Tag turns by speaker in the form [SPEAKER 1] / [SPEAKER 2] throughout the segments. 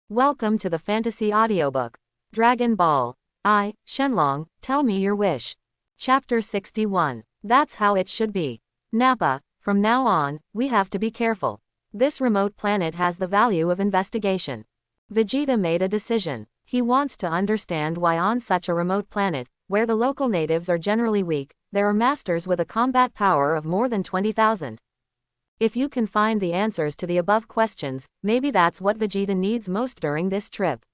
[SPEAKER 1] Welcome to the fantasy audiobook. Dragon Ball. I, Shenlong, tell me your wish. Chapter 61. That's how it should be. Nappa, from now on, we have to be careful. This remote planet has the value of investigation. Vegeta made a decision. He wants to understand why on such a remote planet, where the local natives are generally weak, there are masters with a combat power of more than 20,000. If you can find the answers to the above questions, maybe that's what Vegeta needs most during this trip.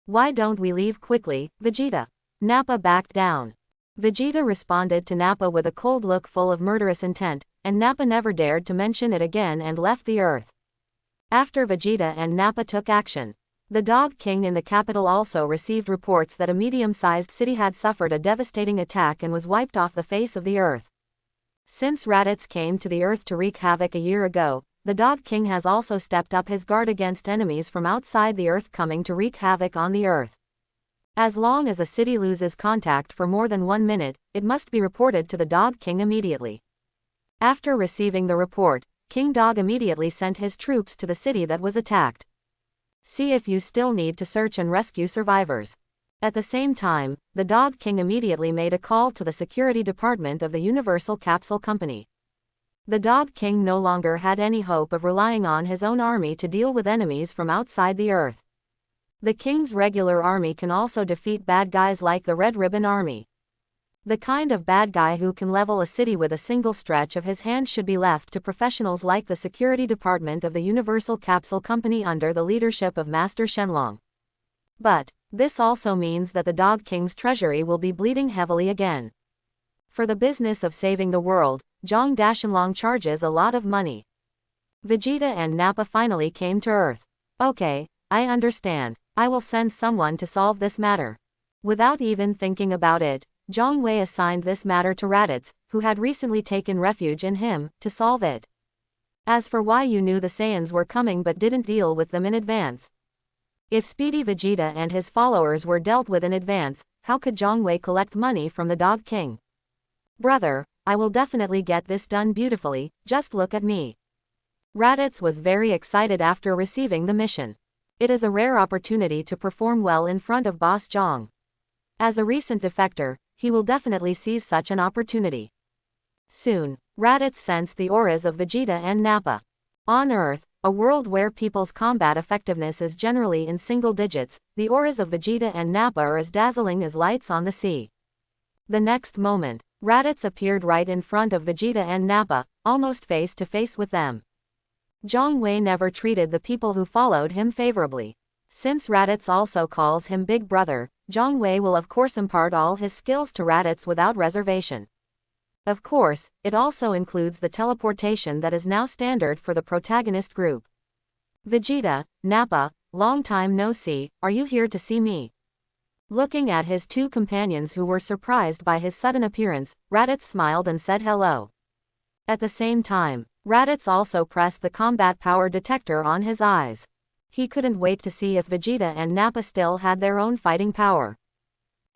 [SPEAKER 1] Why don't we leave quickly, Vegeta? Nappa backed down. Vegeta responded to Nappa with a cold look full of murderous intent, and Nappa never dared to mention it again and left the Earth. After Vegeta and Nappa took action, the Dog King in the capital also received reports that a medium-sized city had suffered a devastating attack and was wiped off the face of the Earth. Since Raditz came to the Earth to wreak havoc a year ago, the Dog King has also stepped up his guard against enemies from outside the Earth coming to wreak havoc on the Earth. As long as a city loses contact for more than 1 minute, it must be reported to the Dog King immediately. After receiving the report, King Dog immediately sent his troops to the city that was attacked. See if you still need to search and rescue survivors. At the same time, the Dog King immediately made a call to the security department of the Universal Capsule Company. The Dog King no longer had any hope of relying on his own army to deal with enemies from outside the Earth. The King's regular army can also defeat bad guys like the Red Ribbon Army. The kind of bad guy who can level a city with a single stretch of his hand should be left to professionals like the security department of the Universal Capsule Company under the leadership of Master Shenlong. But this also means that the Dog King's treasury will be bleeding heavily again. For the business of saving the world, Shenlong charges a lot of money. Vegeta and Nappa finally came to Earth. Okay, I understand. I will send someone to solve this matter. Without even thinking about it, Zhang Wei assigned this matter to Raditz, who had recently taken refuge in him, to solve it. As for why you knew the Saiyans were coming but didn't deal with them in advance. If Speedy Vegeta and his followers were dealt with in advance, how could Zhang Wei collect money from the Dog King? Brother, I will definitely get this done beautifully, just look at me. Raditz was very excited after receiving the mission. It is a rare opportunity to perform well in front of Boss Zhang. As a recent defector, he will definitely seize such an opportunity. Soon, Raditz sensed the auras of Vegeta and Nappa. On Earth, a world where people's combat effectiveness is generally in single digits, the auras of Vegeta and Nappa are as dazzling as lights on the sea. The next moment, Raditz appeared right in front of Vegeta and Nappa, almost face to face with them. Zhang Wei never treated the people who followed him favorably. Since Raditz also calls him Big Brother, Zhang Wei will of course impart all his skills to Raditz without reservation. Of course, it also includes the teleportation that is now standard for the protagonist group. Vegeta, Nappa, long time no see, are you here to see me? Looking at his two companions who were surprised by his sudden appearance, Raditz smiled and said hello. At the same time, Raditz also pressed the combat power detector on his eyes. He couldn't wait to see if Vegeta and Nappa still had their own fighting power.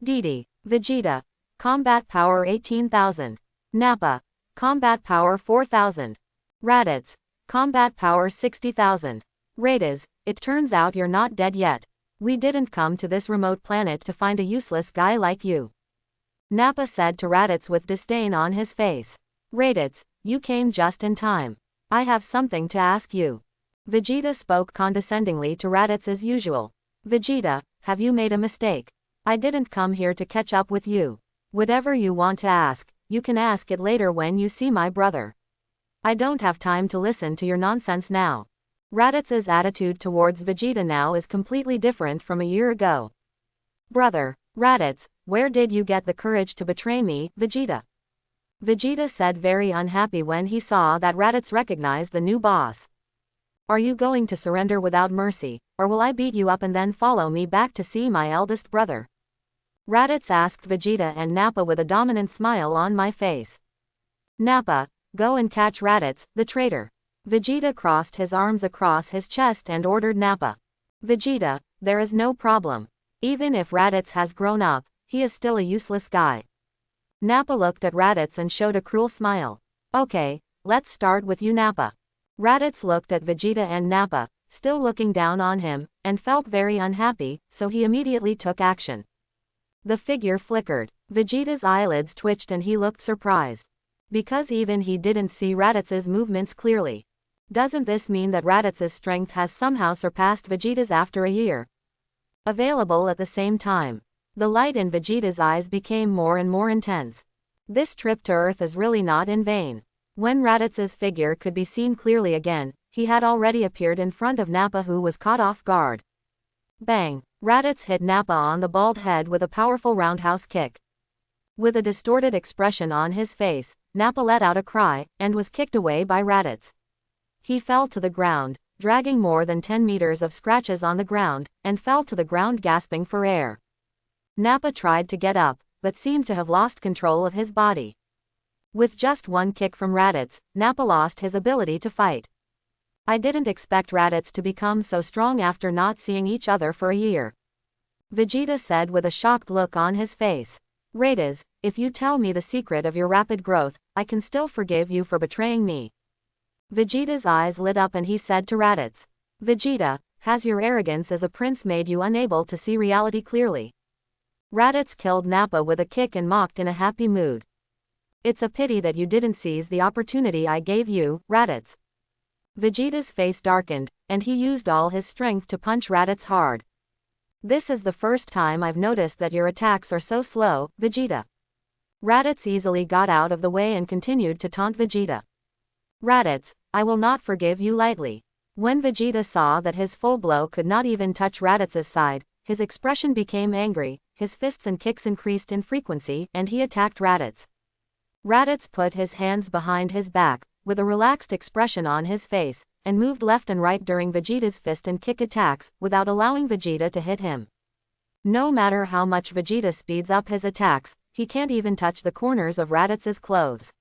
[SPEAKER 1] Didi, Vegeta, combat power 18,000. Nappa, combat power 4,000. Raditz, combat power 60,000. Raditz, it turns out you're not dead yet. We didn't come to this remote planet to find a useless guy like you. Nappa said to Raditz with disdain on his face. Raditz, you came just in time. I have something to ask you. Vegeta spoke condescendingly to Raditz as usual. Vegeta, have you made a mistake? I didn't come here to catch up with you. Whatever you want to ask, you can ask it later when you see my brother. I don't have time to listen to your nonsense now. Raditz's attitude towards Vegeta now is completely different from a year ago. Brother, Raditz, where did you get the courage to betray me, Vegeta? Vegeta said, very unhappy when he saw that Raditz recognized the new boss. Are you going to surrender without mercy, or will I beat you up and then follow me back to see my eldest brother? Raditz asked Vegeta and Nappa with a dominant smile on my face. Nappa, go and catch Raditz, the traitor. Vegeta crossed his arms across his chest and ordered Nappa. Vegeta, there is no problem. Even if Raditz has grown up, he is still a useless guy. Nappa looked at Raditz and showed a cruel smile. Okay, let's start with you, Nappa. Raditz looked at Vegeta and Nappa, still looking down on him, and felt very unhappy, so he immediately took action. The figure flickered. Vegeta's eyelids twitched and he looked surprised. Because even he didn't see Raditz's movements clearly. Doesn't this mean that Raditz's strength has somehow surpassed Vegeta's after a year? Available at the same time. The light in Vegeta's eyes became more and more intense. This trip to Earth is really not in vain. When Raditz's figure could be seen clearly again, he had already appeared in front of Nappa, who was caught off guard. Bang! Raditz hit Nappa on the bald head with a powerful roundhouse kick. With a distorted expression on his face, Nappa let out a cry, and was kicked away by Raditz. He fell to the ground, dragging more than 10 meters of scratches on the ground, and fell to the ground gasping for air. Nappa tried to get up, but seemed to have lost control of his body. With just one kick from Raditz, Nappa lost his ability to fight. I didn't expect Raditz to become so strong after not seeing each other for a year. Vegeta said with a shocked look on his face. Raditz, if you tell me the secret of your rapid growth, I can still forgive you for betraying me. Vegeta's eyes lit up and he said to Raditz. Vegeta, has your arrogance as a prince made you unable to see reality clearly? Raditz killed Nappa with a kick and mocked in a happy mood. It's a pity that you didn't seize the opportunity I gave you, Raditz. Vegeta's face darkened, and he used all his strength to punch Raditz hard. This is the first time I've noticed that your attacks are so slow, Vegeta. Raditz easily got out of the way and continued to taunt Vegeta. Raditz, I will not forgive you lightly. When Vegeta saw that his full blow could not even touch Raditz's side, his expression became angry, his fists and kicks increased in frequency, and he attacked Raditz. Raditz put his hands behind his back, with a relaxed expression on his face, and moved left and right during Vegeta's fist and kick attacks, without allowing Vegeta to hit him. No matter how much Vegeta speeds up his attacks, he can't even touch the corners of Raditz's clothes.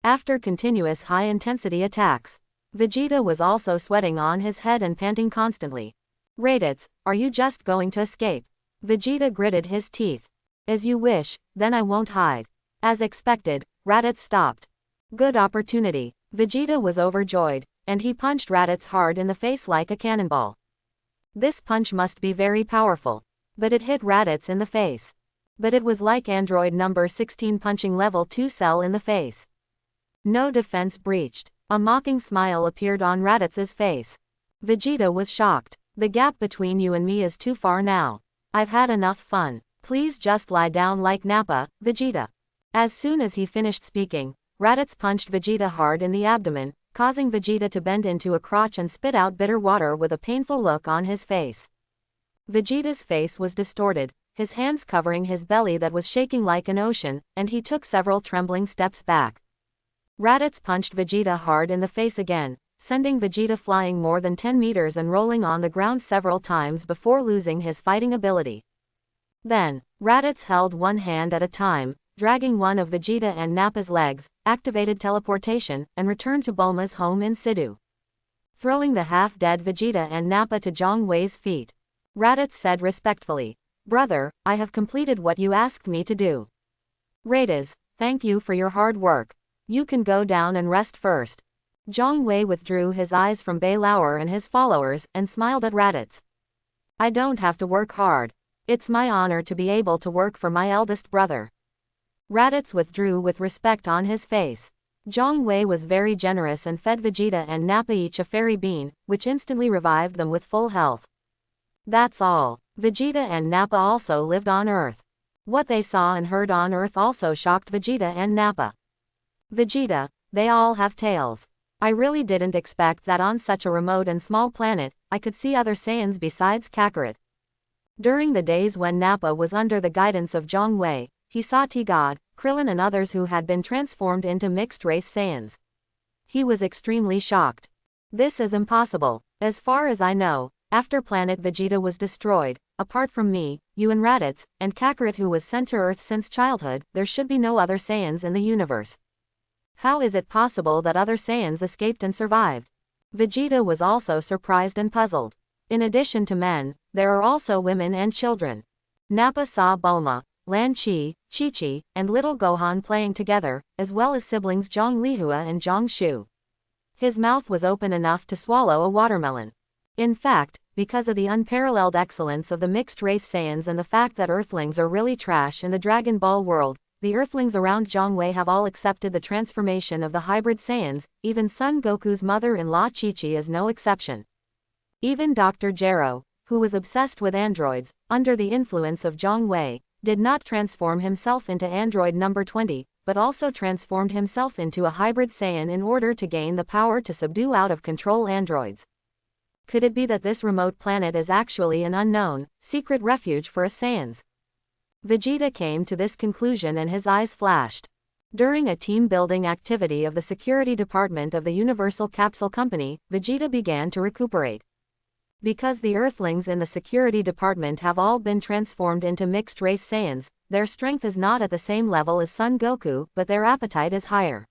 [SPEAKER 1] After continuous high-intensity attacks, Vegeta was also sweating on his head and panting constantly. Raditz, are you just going to escape? Vegeta gritted his teeth. As you wish, then I won't hide. As expected, Raditz stopped. Good opportunity. Vegeta was overjoyed, and he punched Raditz hard in the face like a cannonball. This punch must be very powerful. But it hit Raditz in the face. But it was like android number 16 punching level 2 Cell in the face. No defense breached. A mocking smile appeared on Raditz's face. Vegeta was shocked. The gap between you and me is too far now. I've had enough fun. Please just lie down like Nappa, Vegeta. As soon as he finished speaking, Raditz punched Vegeta hard in the abdomen, causing Vegeta to bend into a crotch and spit out bitter water with a painful look on his face. Vegeta's face was distorted, his hands covering his belly that was shaking like an ocean, and he took several trembling steps back. Raditz punched Vegeta hard in the face again, sending Vegeta flying more than 10 meters and rolling on the ground several times before losing his fighting ability. Then, Raditz held one hand at a time, dragging one of Vegeta and Nappa's legs, activated teleportation, and returned to Bulma's home in Sidu. Throwing the half-dead Vegeta and Nappa to Zhong Wei's feet, Raditz said respectfully, Brother, I have completed what you asked me to do. Raditz, thank you for your hard work. You can go down and rest first. Zhong Wei withdrew his eyes from Bei Lauer and his followers, and smiled at Raditz. I don't have to work hard. It's my honor to be able to work for my eldest brother. Raditz withdrew with respect on his face. Zhong Wei was very generous and fed Vegeta and Nappa each a fairy bean, which instantly revived them with full health. That's all. Vegeta and Nappa also lived on Earth. What they saw and heard on Earth also shocked Vegeta and Nappa. Vegeta, they all have tails. I really didn't expect that on such a remote and small planet, I could see other Saiyans besides Kakarot. During the days when Nappa was under the guidance of Zhong Wei, he saw T-God, Krillin and others who had been transformed into mixed-race Saiyans. He was extremely shocked. This is impossible. As far as I know, after planet Vegeta was destroyed, apart from me, you and Raditz, and Kakarot who was sent to Earth since childhood, there should be no other Saiyans in the universe. How is it possible that other Saiyans escaped and survived? Vegeta was also surprised and puzzled. In addition to men, there are also women and children. Nappa saw Bulma, Lan Chi, Chi-Chi, and little Gohan playing together, as well as siblings Zhong Lihua and Zhong Shu. His mouth was open enough to swallow a watermelon. In fact, because of the unparalleled excellence of the mixed-race Saiyans and the fact that Earthlings are really trash in the Dragon Ball world, the Earthlings around Zhongwei have all accepted the transformation of the hybrid Saiyans, even Son Goku's mother-in-law Chi-Chi is no exception. Even Dr. Gero, who was obsessed with androids, under the influence of Zhongwei, did not transform himself into android number 20, but also transformed himself into a hybrid Saiyan in order to gain the power to subdue out-of-control androids. Could it be that this remote planet is actually an unknown, secret refuge for us Saiyans? Vegeta came to this conclusion and his eyes flashed. During a team-building activity of the security department of the Universal Capsule Company, Vegeta began to recuperate. Because the Earthlings in the security department have all been transformed into mixed-race Saiyans, their strength is not at the same level as Son Goku, but their appetite is higher.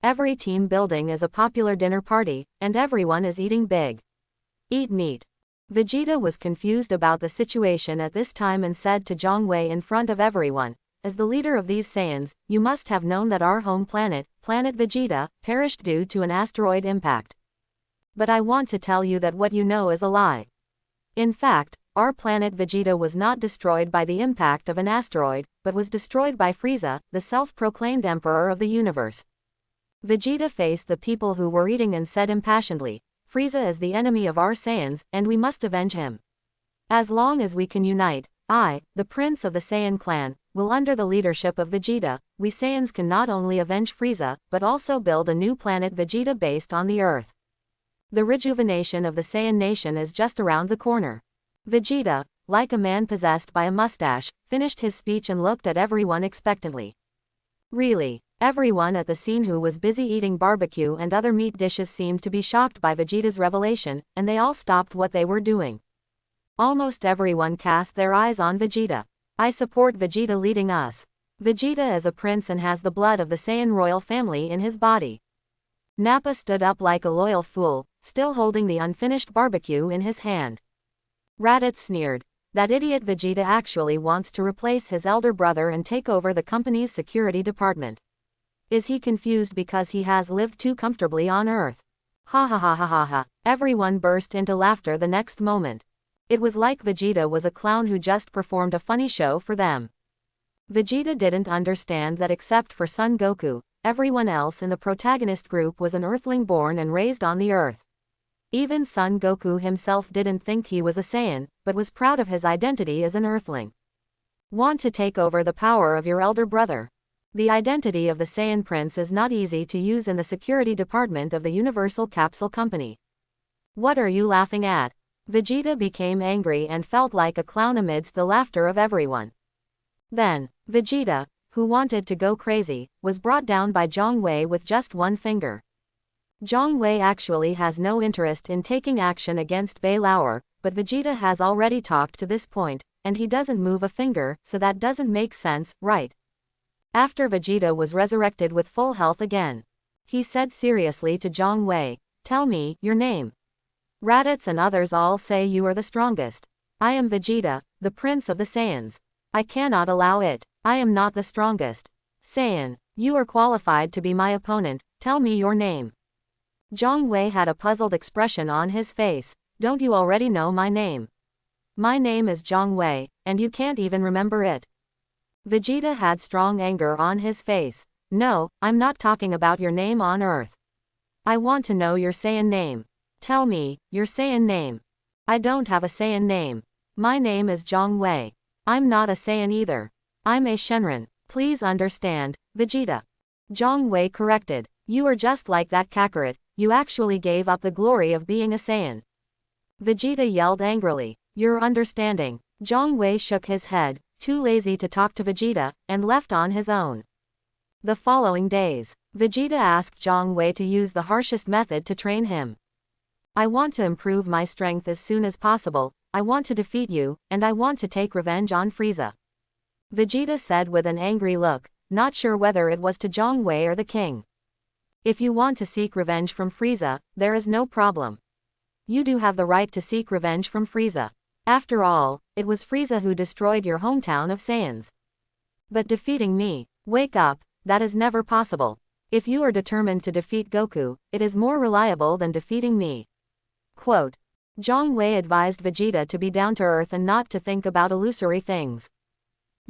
[SPEAKER 1] Every team building is a popular dinner party, and everyone is eating big. Eat meat. Vegeta was confused about the situation at this time and said to Zhongwei in front of everyone, "As the leader of these Saiyans, you must have known that our home planet, Planet Vegeta, perished due to an asteroid impact. But I want to tell you that what you know is a lie. In fact, our planet Vegeta was not destroyed by the impact of an asteroid, but was destroyed by Frieza, the self-proclaimed emperor of the universe." Vegeta faced the people who were eating and said impassionedly, "Frieza is the enemy of our Saiyans, and we must avenge him. As long as we can unite, I, the prince of the Saiyan clan, will under the leadership of Vegeta, we Saiyans can not only avenge Frieza, but also build a new planet Vegeta based on the Earth. The rejuvenation of the Saiyan nation is just around the corner." Vegeta, like a man possessed by a mustache, finished his speech and looked at everyone expectantly. Really, everyone at the scene who was busy eating barbecue and other meat dishes seemed to be shocked by Vegeta's revelation, and they all stopped what they were doing. Almost everyone cast their eyes on Vegeta. "I support Vegeta leading us. Vegeta is a prince and has the blood of the Saiyan royal family in his body." Nappa stood up like a loyal fool, still holding the unfinished barbecue in his hand. Raditz sneered. "That idiot Vegeta actually wants to replace his elder brother and take over the company's security department. Is he confused because he has lived too comfortably on Earth?" Ha ha ha ha ha ha. Everyone burst into laughter the next moment. It was like Vegeta was a clown who just performed a funny show for them. Vegeta didn't understand that except for Son Goku, everyone else in the protagonist group was an Earthling born and raised on the Earth. Even Son Goku himself didn't think he was a Saiyan, but was proud of his identity as an Earthling. Want to take over the power of your elder brother? The identity of the Saiyan Prince is not easy to use in the security department of the Universal Capsule Company. What are you laughing at? Vegeta became angry and felt like a clown amidst the laughter of everyone. Then, Vegeta, who wanted to go crazy, was brought down by Zhongwei with just one finger. Zhongwei actually has no interest in taking action against Bai Lauer, but Vegeta has already talked to this point, and he doesn't move a finger, so that doesn't make sense, right? After Vegeta was resurrected with full health again, he said seriously to Zhongwei, "Tell me your name." Raditz and others all say you are the strongest. "I am Vegeta, the prince of the Saiyans. I cannot allow it. I am not the strongest. Saiyan, you are qualified to be my opponent, tell me your name." Zhongwei had a puzzled expression on his face. "Don't you already know my name? My name is Zhongwei, and you can't even remember it." Vegeta had strong anger on his face. "No, I'm not talking about your name on Earth. I want to know your Saiyan name. Tell me, your Saiyan name." "I don't have a Saiyan name. My name is Zhongwei. I'm not a Saiyan either. I'm a Shenron. Please understand, Vegeta." Zhongwei corrected. "You are just like that Kakarot, you actually gave up the glory of being a Saiyan." Vegeta yelled angrily. "You're understanding." Zhongwei shook his head, too lazy to talk to Vegeta, and left on his own. The following days, Vegeta asked Zhongwei to use the harshest method to train him. "I want to improve my strength as soon as possible, I want to defeat you, and I want to take revenge on Frieza," Vegeta said with an angry look, not sure whether it was to Zhongwei or the king. "If you want to seek revenge from Frieza, there is no problem. You do have the right to seek revenge from Frieza. After all, it was Frieza who destroyed your hometown of Saiyans. But defeating me, wake up, that is never possible. If you are determined to defeat Goku, it is more reliable than defeating me." Quote. Zhang Wei advised Vegeta to be down to earth and not to think about illusory things.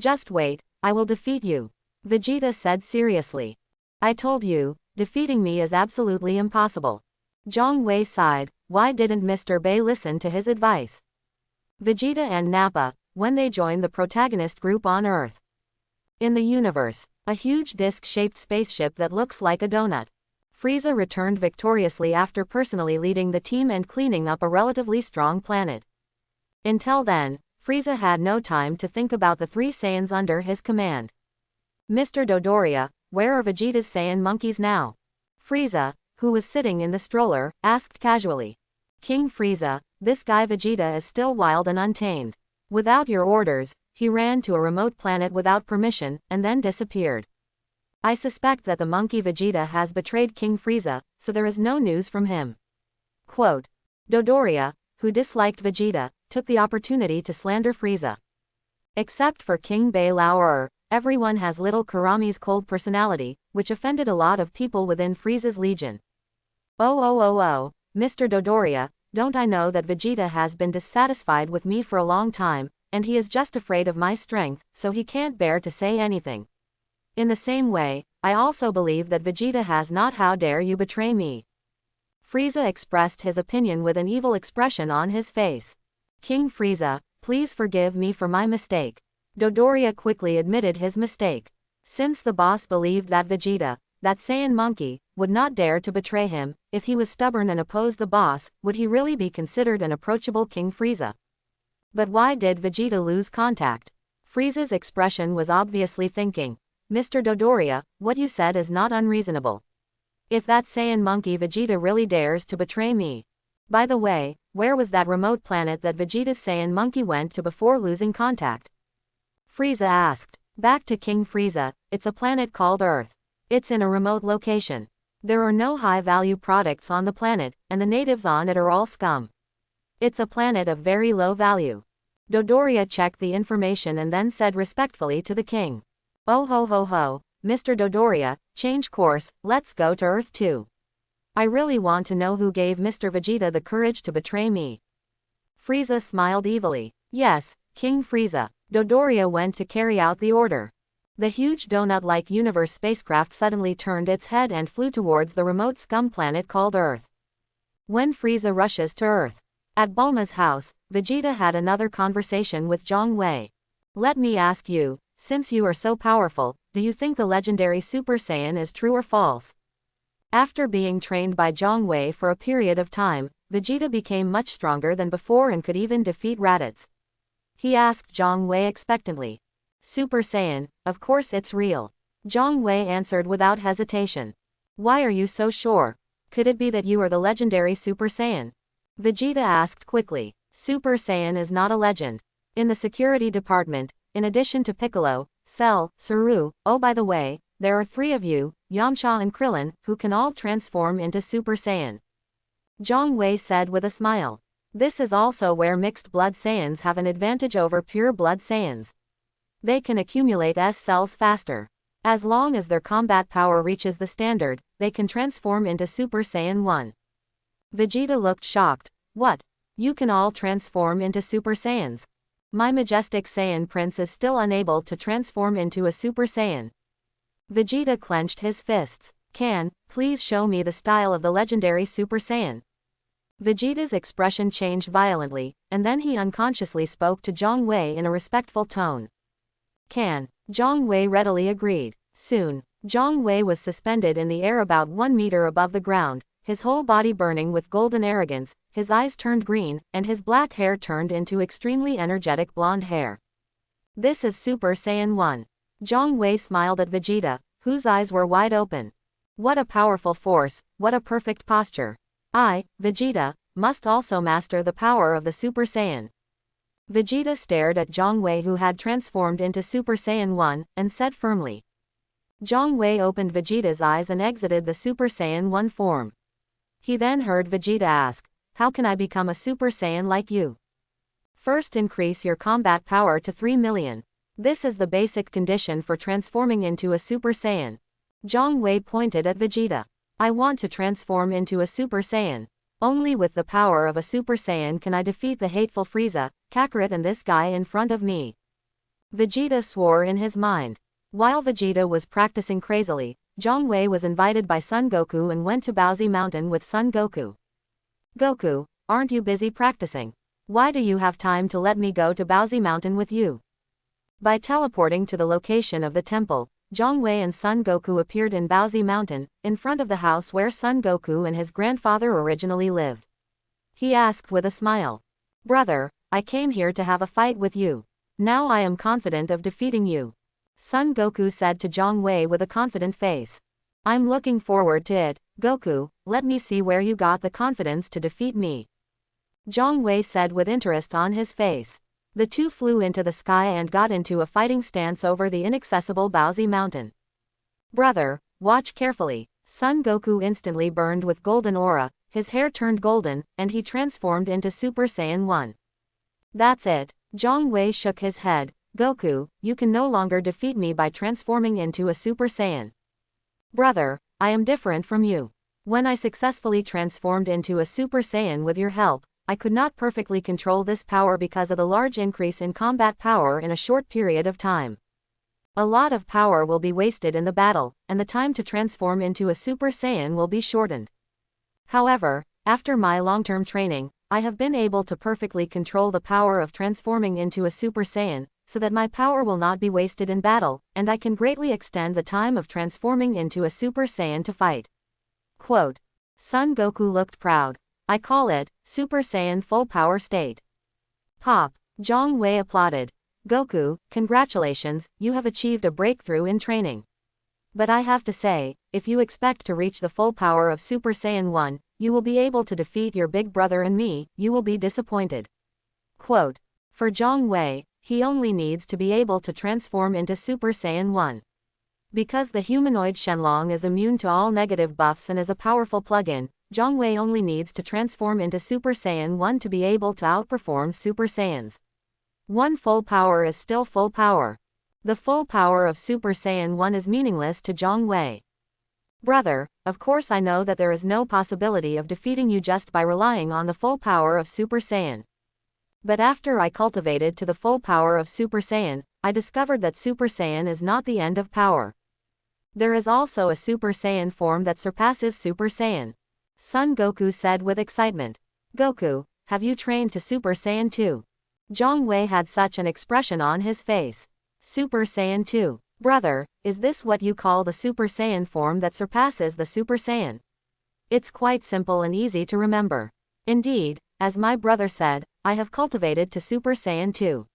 [SPEAKER 1] Just wait, I will defeat you, Vegeta said seriously. I told you, defeating me is absolutely impossible. Zhang Wei sighed, why didn't Mr. Bei listen to his advice? Vegeta and Nappa, when they joined the protagonist group on Earth. In the universe, a huge disc-shaped spaceship that looks like a donut. Frieza returned victoriously after personally leading the team and cleaning up a relatively strong planet. Until then, Frieza had no time to think about the 3 Saiyans under his command. Mr. Dodoria, where are Vegeta's Saiyan monkeys now? Frieza, who was sitting in the stroller, asked casually. King Frieza, this guy Vegeta is still wild and untamed. Without your orders, he ran to a remote planet without permission, and then disappeared. I suspect that the monkey Vegeta has betrayed King Frieza, so there is no news from him. Quote. Dodoria, who disliked Vegeta, took the opportunity to slander Frieza. Except for King Bei Lao, everyone has little Kurami's cold personality, which offended a lot of people within Frieza's legion. Oh, Mr. Dodoria, don't I know that Vegeta has been dissatisfied with me for a long time, and he is just afraid of my strength, so he can't bear to say anything. In the same way, I also believe that Vegeta has not. How dare you betray me? Frieza expressed his opinion with an evil expression on his face. King Frieza, please forgive me for my mistake. Dodoria quickly admitted his mistake. Since the boss believed that Vegeta, that Saiyan monkey, would not dare to betray him, if he was stubborn and opposed the boss, would he really be considered an approachable King Frieza? But why did Vegeta lose contact? Frieza's expression was obviously thinking. Mr. Dodoria, what you said is not unreasonable. If that Saiyan monkey Vegeta really dares to betray me. By the way, where was that remote planet that Vegeta's Saiyan monkey went to before losing contact? Frieza asked. Back to King Frieza, it's a planet called Earth. It's in a remote location. There are no high-value products on the planet, and the natives on it are all scum. It's a planet of very low value. Dodoria checked the information and then said respectfully to the king. Oh ho, Mr. Dodoria, change course, let's go to Earth 2. I really want to know who gave Mr. Vegeta the courage to betray me. Frieza smiled evilly. Yes, King Frieza. Dodoria went to carry out the order. The huge donut-like universe spacecraft suddenly turned its head and flew towards the remote scum planet called Earth. When Frieza rushes to Earth. At Bulma's house, Vegeta had another conversation with Zhang Wei. Let me ask you, since you are so powerful, do you think the legendary Super Saiyan is true or false? After being trained by Zhang Wei for a period of time, Vegeta became much stronger than before and could even defeat Raditz. He asked Zhang Wei expectantly. Super Saiyan, of course it's real. Zhang Wei answered without hesitation. Why are you so sure? Could it be that you are the legendary Super Saiyan? Vegeta asked quickly. Super Saiyan is not a legend. In the security department, in addition to Piccolo, Cell, Saru, oh by the way, there are 3 of you, Yamcha and Krillin, who can all transform into Super Saiyan. Zhang Wei said with a smile. This is also where mixed blood Saiyans have an advantage over pure blood Saiyans. They can accumulate S cells faster. As long as their combat power reaches the standard, they can transform into Super Saiyan 1. Vegeta looked shocked. What? You can all transform into Super Saiyans? My majestic Saiyan prince is still unable to transform into a Super Saiyan. Vegeta clenched his fists. Please show me the style of the legendary Super Saiyan. Vegeta's expression changed violently, and then he unconsciously spoke to Zhang Wei in a respectful tone. Zhang Wei readily agreed. Soon, Zhang Wei was suspended in the air about 1 meter above the ground, his whole body burning with golden arrogance, his eyes turned green, and his black hair turned into extremely energetic blonde hair. This is Super Saiyan 1. Zhang Wei smiled at Vegeta, whose eyes were wide open. What a powerful force, what a perfect posture. I, Vegeta, must also master the power of the Super Saiyan. Vegeta stared at Zhang Wei, who had transformed into Super Saiyan 1, and said firmly. Zhang Wei opened Vegeta's eyes and exited the Super Saiyan 1 form. He then heard Vegeta ask, how can I become a Super Saiyan like you? First increase your combat power to 3 million. This is the basic condition for transforming into a Super Saiyan. Zhang Wei pointed at Vegeta. I want to transform into a Super Saiyan. Only with the power of a Super Saiyan can I defeat the hateful Frieza, Kakarot and this guy in front of me. Vegeta swore in his mind. While Vegeta was practicing crazily, Zhang Wei was invited by Son Goku and went to Baozi Mountain with Son Goku. Goku, aren't you busy practicing? Why do you have time to let me go to Baozi Mountain with you? By teleporting to the location of the temple, Zhang Wei and Son Goku appeared in Baozi Mountain, in front of the house where Son Goku and his grandfather originally lived. He asked with a smile. Brother, I came here to have a fight with you. Now I am confident of defeating you. Son Goku said to Zhang Wei with a confident face. I'm looking forward to it, Goku, let me see where you got the confidence to defeat me. Zhang Wei said with interest on his face. The two flew into the sky and got into a fighting stance over the inaccessible Baozi Mountain. Brother, watch carefully. Son Goku instantly burned with golden aura, his hair turned golden, and he transformed into Super Saiyan 1. That's it. Zhang Wei shook his head. Goku, you can no longer defeat me by transforming into a Super Saiyan. Brother, I am different from you. When I successfully transformed into a Super Saiyan with your help, I could not perfectly control this power because of the large increase in combat power in a short period of time. A lot of power will be wasted in the battle, and the time to transform into a Super Saiyan will be shortened. However, after my long-term training, I have been able to perfectly control the power of transforming into a Super Saiyan, so that my power will not be wasted in battle, and I can greatly extend the time of transforming into a Super Saiyan to fight. Quote. Son Goku looked proud. I call it, Super Saiyan full power state. Pop. Zhang Wei applauded. Goku, congratulations, you have achieved a breakthrough in training. But I have to say, if you expect to reach the full power of Super Saiyan 1, you will be able to defeat your big brother and me, you will be disappointed. Quote. For Zhang Wei, he only needs to be able to transform into Super Saiyan 1. Because the humanoid Shenlong is immune to all negative buffs and is a powerful plug-in, Zhang Wei only needs to transform into Super Saiyan 1 to be able to outperform Super Saiyans. One full power is still full power. The full power of Super Saiyan 1 is meaningless to Zhang Wei. Brother, of course I know that there is no possibility of defeating you just by relying on the full power of Super Saiyan. But after I cultivated to the full power of Super Saiyan, I discovered that Super Saiyan is not the end of power. There is also a Super Saiyan form that surpasses Super Saiyan. Son Goku said with excitement. Goku, have you trained to Super Saiyan 2? Zhang Wei had such an expression on his face. Super Saiyan 2. Brother, is this what you call the Super Saiyan form that surpasses the Super Saiyan? It's quite simple and easy to remember. Indeed, as my brother said, I have cultivated to Super Saiyan 2.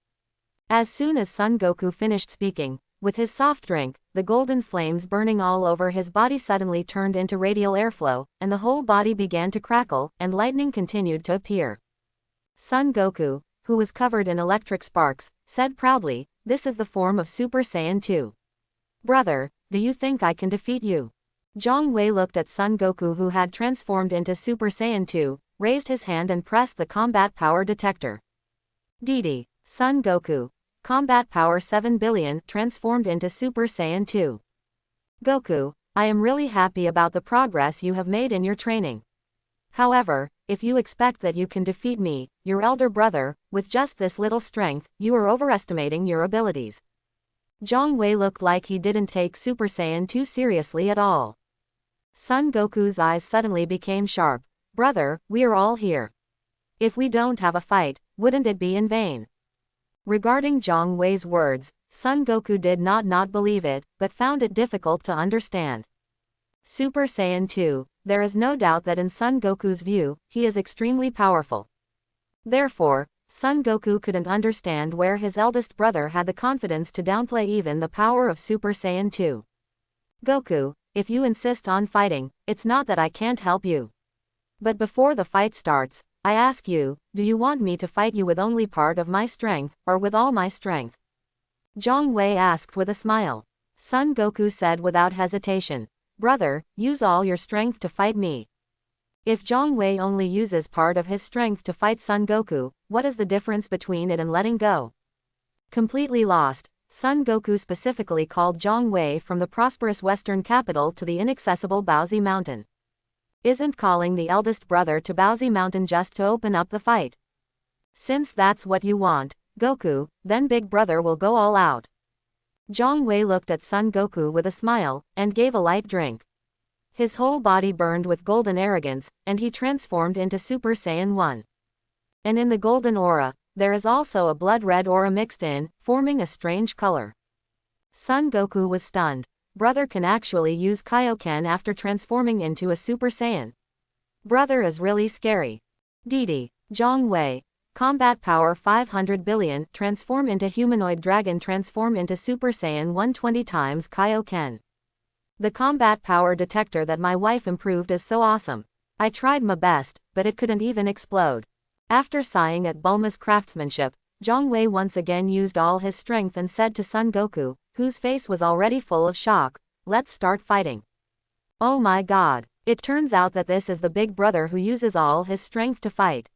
[SPEAKER 1] As soon as Son Goku finished speaking, with his soft drink, the golden flames burning all over his body suddenly turned into radial airflow, and the whole body began to crackle, and lightning continued to appear. Son Goku, who was covered in electric sparks, said proudly, this is the form of Super Saiyan 2. Brother, do you think I can defeat you? Zhang Wei looked at Son Goku who had transformed into Super Saiyan 2, raised his hand and pressed the combat power detector. Didi, Son Goku. Combat power 7 billion transformed into Super Saiyan 2. Goku, I am really happy about the progress you have made in your training. However, if you expect that you can defeat me, your elder brother, with just this little strength, you are overestimating your abilities. Zhang Wei looked like he didn't take Super Saiyan 2 seriously at all. Son Goku's eyes suddenly became sharp. Brother, we are all here. If we don't have a fight, wouldn't it be in vain? Regarding Zhang Wei's words, Son Goku did not believe it, but found it difficult to understand. Super Saiyan 2, there is no doubt that in Son Goku's view, he is extremely powerful. Therefore, Son Goku couldn't understand where his eldest brother had the confidence to downplay even the power of Super Saiyan 2. Goku, if you insist on fighting, it's not that I can't help you. But before the fight starts, I ask you, do you want me to fight you with only part of my strength, or with all my strength? Zhang Wei asked with a smile. Son Goku said without hesitation, brother, use all your strength to fight me. If Zhang Wei only uses part of his strength to fight Son Goku, what is the difference between it and letting go? Completely lost, Son Goku specifically called Zhang Wei from the prosperous western capital to the inaccessible Baozi Mountain. isn't calling the eldest brother to Baozi Mountain just to open up the fight. Since that's what you want, Goku, then Big Brother will go all out. Zhang Wei looked at Son Goku with a smile, and gave a light drink. His whole body burned with golden arrogance, and he transformed into Super Saiyan 1. And in the golden aura, there is also a blood-red aura mixed in, forming a strange color. Son Goku was stunned. Brother can actually use Kaioken after transforming into a Super Saiyan. Brother is really scary. Didi, Zhang Wei, combat power 500 billion, transform into humanoid dragon, transform into Super Saiyan 120 times Kaioken. The combat power detector that my wife improved is so awesome. I tried my best, but it couldn't even explode. After sighing at Bulma's craftsmanship, Zhang Wei once again used all his strength and said to Son Goku, whose face was already full of shock, "Let's start fighting." Oh my god, it turns out that this is the big brother who uses all his strength to fight.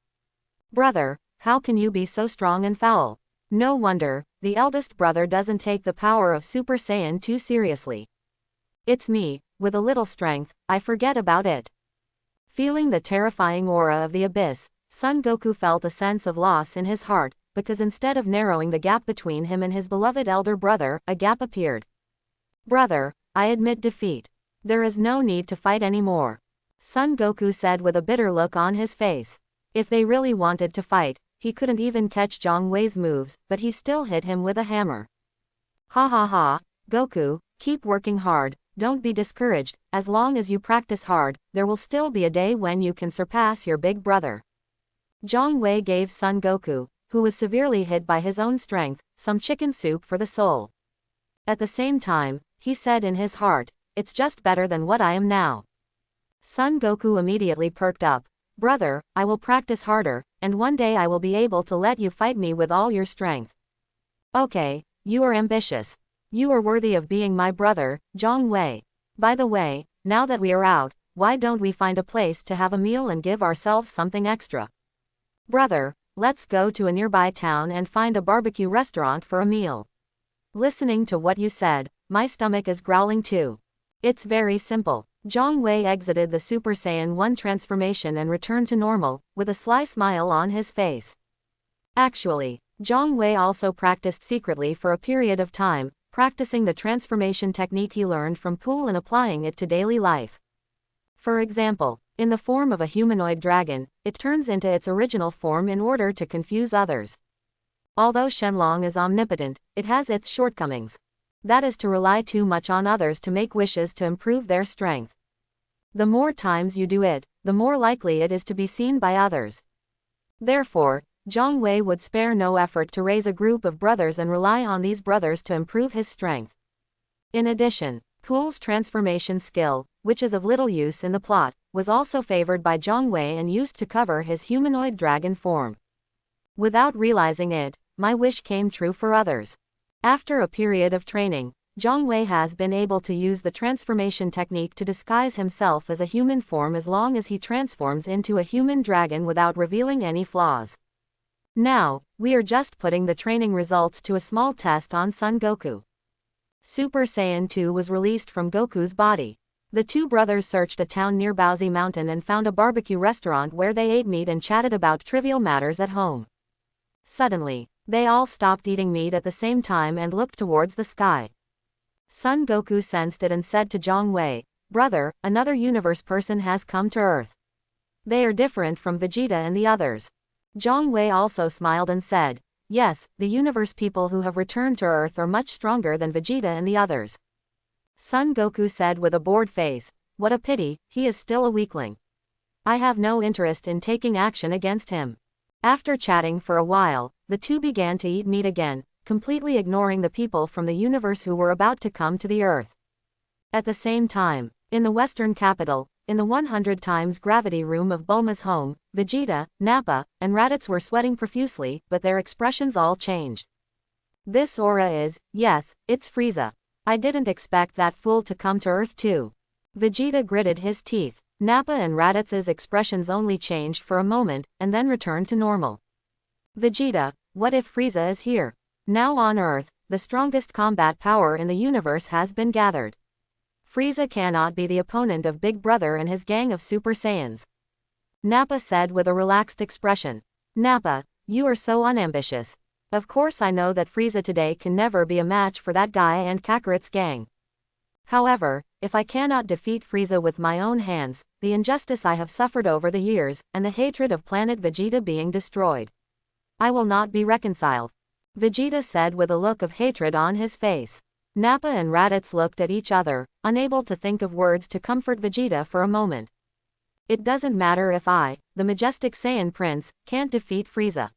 [SPEAKER 1] Brother, how can you be so strong and foul? No wonder, the eldest brother doesn't take the power of Super Saiyan too seriously. It's me, with a little strength, I forget about it. Feeling the terrifying aura of the abyss, Son Goku felt a sense of loss in his heart, because instead of narrowing the gap between him and his beloved elder brother, a gap appeared. Brother, I admit defeat. There is no need to fight anymore. Son Goku said with a bitter look on his face. If they really wanted to fight, he couldn't even catch Zhang Wei's moves, but he still hit him with a hammer. Ha ha ha, Goku, keep working hard, don't be discouraged, as long as you practice hard, there will still be a day when you can surpass your big brother. Zhang Wei gave Son Goku, who was severely hit by his own strength, some chicken soup for the soul. At the same time, he said in his heart, it's just better than what I am now. Son Goku immediately perked up. Brother, I will practice harder, and one day I will be able to let you fight me with all your strength. Okay, you are ambitious. You are worthy of being my brother, Zhang Wei. By the way, now that we are out, why don't we find a place to have a meal and give ourselves something extra? Brother, let's go to a nearby town and find a barbecue restaurant for a meal. Listening to what you said, my stomach is growling too. It's very simple. Zhang Wei exited the Super Saiyan 1 transformation and returned to normal, with a sly smile on his face. Actually, Zhang Wei also practiced secretly for a period of time, practicing the transformation technique he learned from Pool and applying it to daily life. For example, in the form of a humanoid dragon, it turns into its original form in order to confuse others. Although Shenlong is omnipotent, it has its shortcomings. That is to rely too much on others to make wishes to improve their strength. The more times you do it, the more likely it is to be seen by others. Therefore, Zhang Wei would spare no effort to raise a group of brothers and rely on these brothers to improve his strength. In addition, Pool's transformation skill, which is of little use in the plot, was also favored by Zhang Wei and used to cover his humanoid dragon form. Without realizing it, my wish came true for others. After a period of training, Zhang Wei has been able to use the transformation technique to disguise himself as a human form as long as he transforms into a human dragon without revealing any flaws. Now, we are just putting the training results to a small test on Son Goku. Super Saiyan 2 was released from Goku's body. The two brothers searched a town near Baozi Mountain and found a barbecue restaurant where they ate meat and chatted about trivial matters at home. Suddenly, they all stopped eating meat at the same time and looked towards the sky. Son Goku sensed it and said to Zhang Wei, "Brother, another universe person has come to Earth. They are different from Vegeta and the others." Zhang Wei also smiled and said, "Yes, the universe people who have returned to Earth are much stronger than Vegeta and the others." Son Goku said with a bored face, "What a pity, he is still a weakling. I have no interest in taking action against him." After chatting for a while, the two began to eat meat again, completely ignoring the people from the universe who were about to come to the Earth. At the same time, in the Western capital, in the 100 times gravity room of Bulma's home, Vegeta, Nappa, and Raditz were sweating profusely, but their expressions all changed. "This aura is, yes, it's Frieza. I didn't expect that fool to come to Earth too." Vegeta gritted his teeth. Nappa and Raditz's expressions only changed for a moment, and then returned to normal. "Vegeta, what if Frieza is here? Now on Earth, the strongest combat power in the universe has been gathered. Frieza cannot be the opponent of Big Brother and his gang of Super Saiyans. Nappa said with a relaxed expression. Nappa, you are so unambitious. Of course I know that Frieza today can never be a match for that guy and Kakarot's gang. However, if I cannot defeat Frieza with my own hands, the injustice I have suffered over the years, and the hatred of planet Vegeta being destroyed, I will not be reconciled. Vegeta said with a look of hatred on his face. Nappa and Raditz looked at each other, unable to think of words to comfort Vegeta for a moment. It doesn't matter if I, the majestic Saiyan Prince, can't defeat Frieza.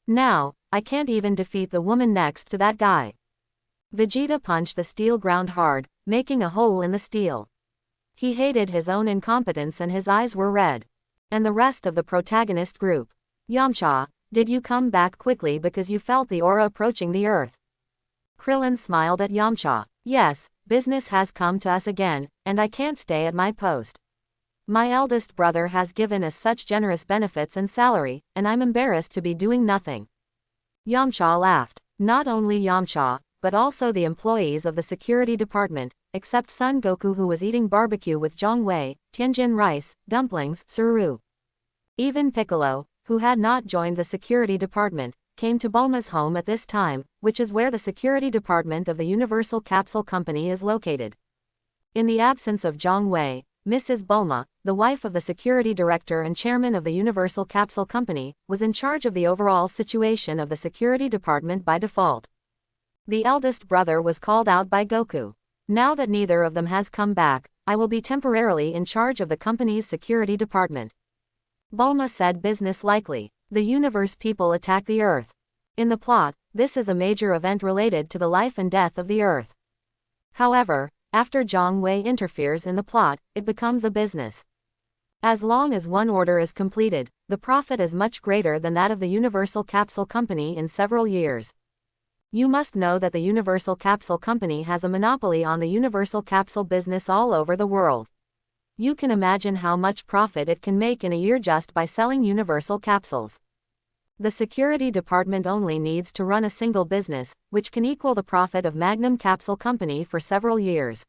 [SPEAKER 1] Now, I can't even defeat the woman next to that guy. Vegeta punched the steel ground hard, making a hole in the steel. He hated his own incompetence and his eyes were red. And the rest of the protagonist group. Yamcha, did you come back quickly because you felt the aura approaching the earth? Krillin smiled at Yamcha. Yes, business has come to us again, and I can't stay at my post. My eldest brother has given us such generous benefits and salary, and I'm embarrassed to be doing nothing. Yamcha laughed. Not only Yamcha, but also the employees of the security department, except Son Goku who was eating barbecue with Zhong Wei, Tianjin rice, dumplings, Suru. Even Piccolo, who had not joined the security department, came to Bulma's home at this time, which is where the security department of the Universal Capsule Company is located. In the absence of Zhong Wei, Mrs. Bulma, the wife of the security director and chairman of the Universal Capsule Company, was in charge of the overall situation of the security department by default. The eldest brother was called out by Goku. Now that neither of them has come back, I will be temporarily in charge of the company's security department. Bulma said business-likely. The universe people attack the Earth. In the plot, this is a major event related to the life and death of the Earth. However, after Zhong Wei interferes in the plot, it becomes a business. As long as one order is completed, the profit is much greater than that of the Universal Capsule Company in several years. You must know that the Universal Capsule Company has a monopoly on the Universal Capsule business all over the world. You can imagine how much profit it can make in a year just by selling Universal Capsules. The security department only needs to run a single business, which can equal the profit of Magnum Capsule Company for several years.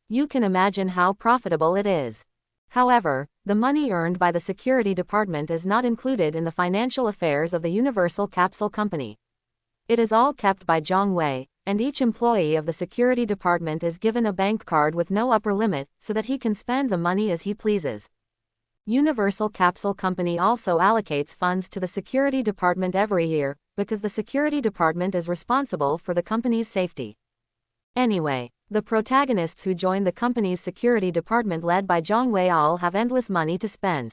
[SPEAKER 1] You can imagine how profitable it is. However, the money earned by the security department is not included in the financial affairs of the Universal Capsule Company. It is all kept by Zhong Wei, and each employee of the security department is given a bank card with no upper limit, so that he can spend the money as he pleases. Universal Capsule Company also allocates funds to the security department every year, because the security department is responsible for the company's safety. Anyway, the protagonists who join the company's security department led by Zhong Wei all have endless money to spend.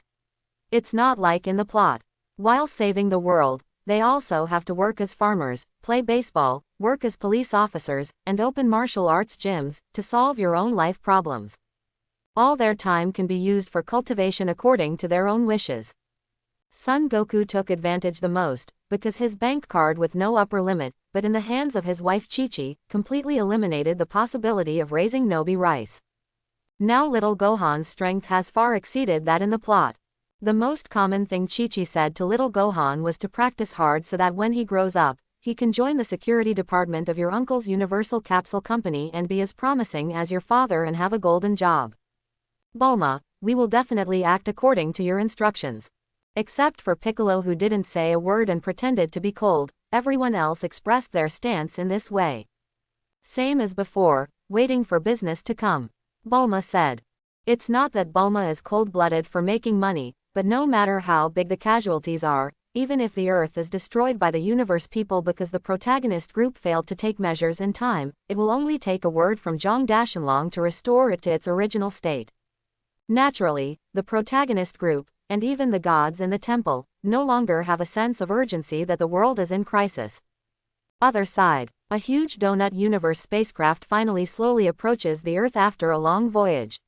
[SPEAKER 1] It's not like in the plot. While saving the world, they also have to work as farmers, play baseball, work as police officers, and open martial arts gyms, to solve your own life problems. All their time can be used for cultivation according to their own wishes. Son Goku took advantage the most, because his bank card with no upper limit, but in the hands of his wife Chi-Chi, completely eliminated the possibility of raising Nobi rice. Now little Gohan's strength has far exceeded that in the plot. The most common thing Chi-Chi said to little Gohan was to practice hard so that when he grows up, he can join the security department of your uncle's Universal Capsule Company and be as promising as your father and have a golden job. Bulma, we will definitely act according to your instructions. Except for Piccolo who didn't say a word and pretended to be cold, everyone else expressed their stance in this way. Same as before, waiting for business to come. Bulma said. It's not that Bulma is cold-blooded for making money, but no matter how big the casualties are, even if the Earth is destroyed by the universe people because the protagonist group failed to take measures in time, it will only take a word from Shenlong to restore it to its original state. Naturally, the protagonist group, and even the gods in the temple, no longer have a sense of urgency that the world is in crisis. Other side, a huge donut universe spacecraft finally slowly approaches the Earth after a long voyage.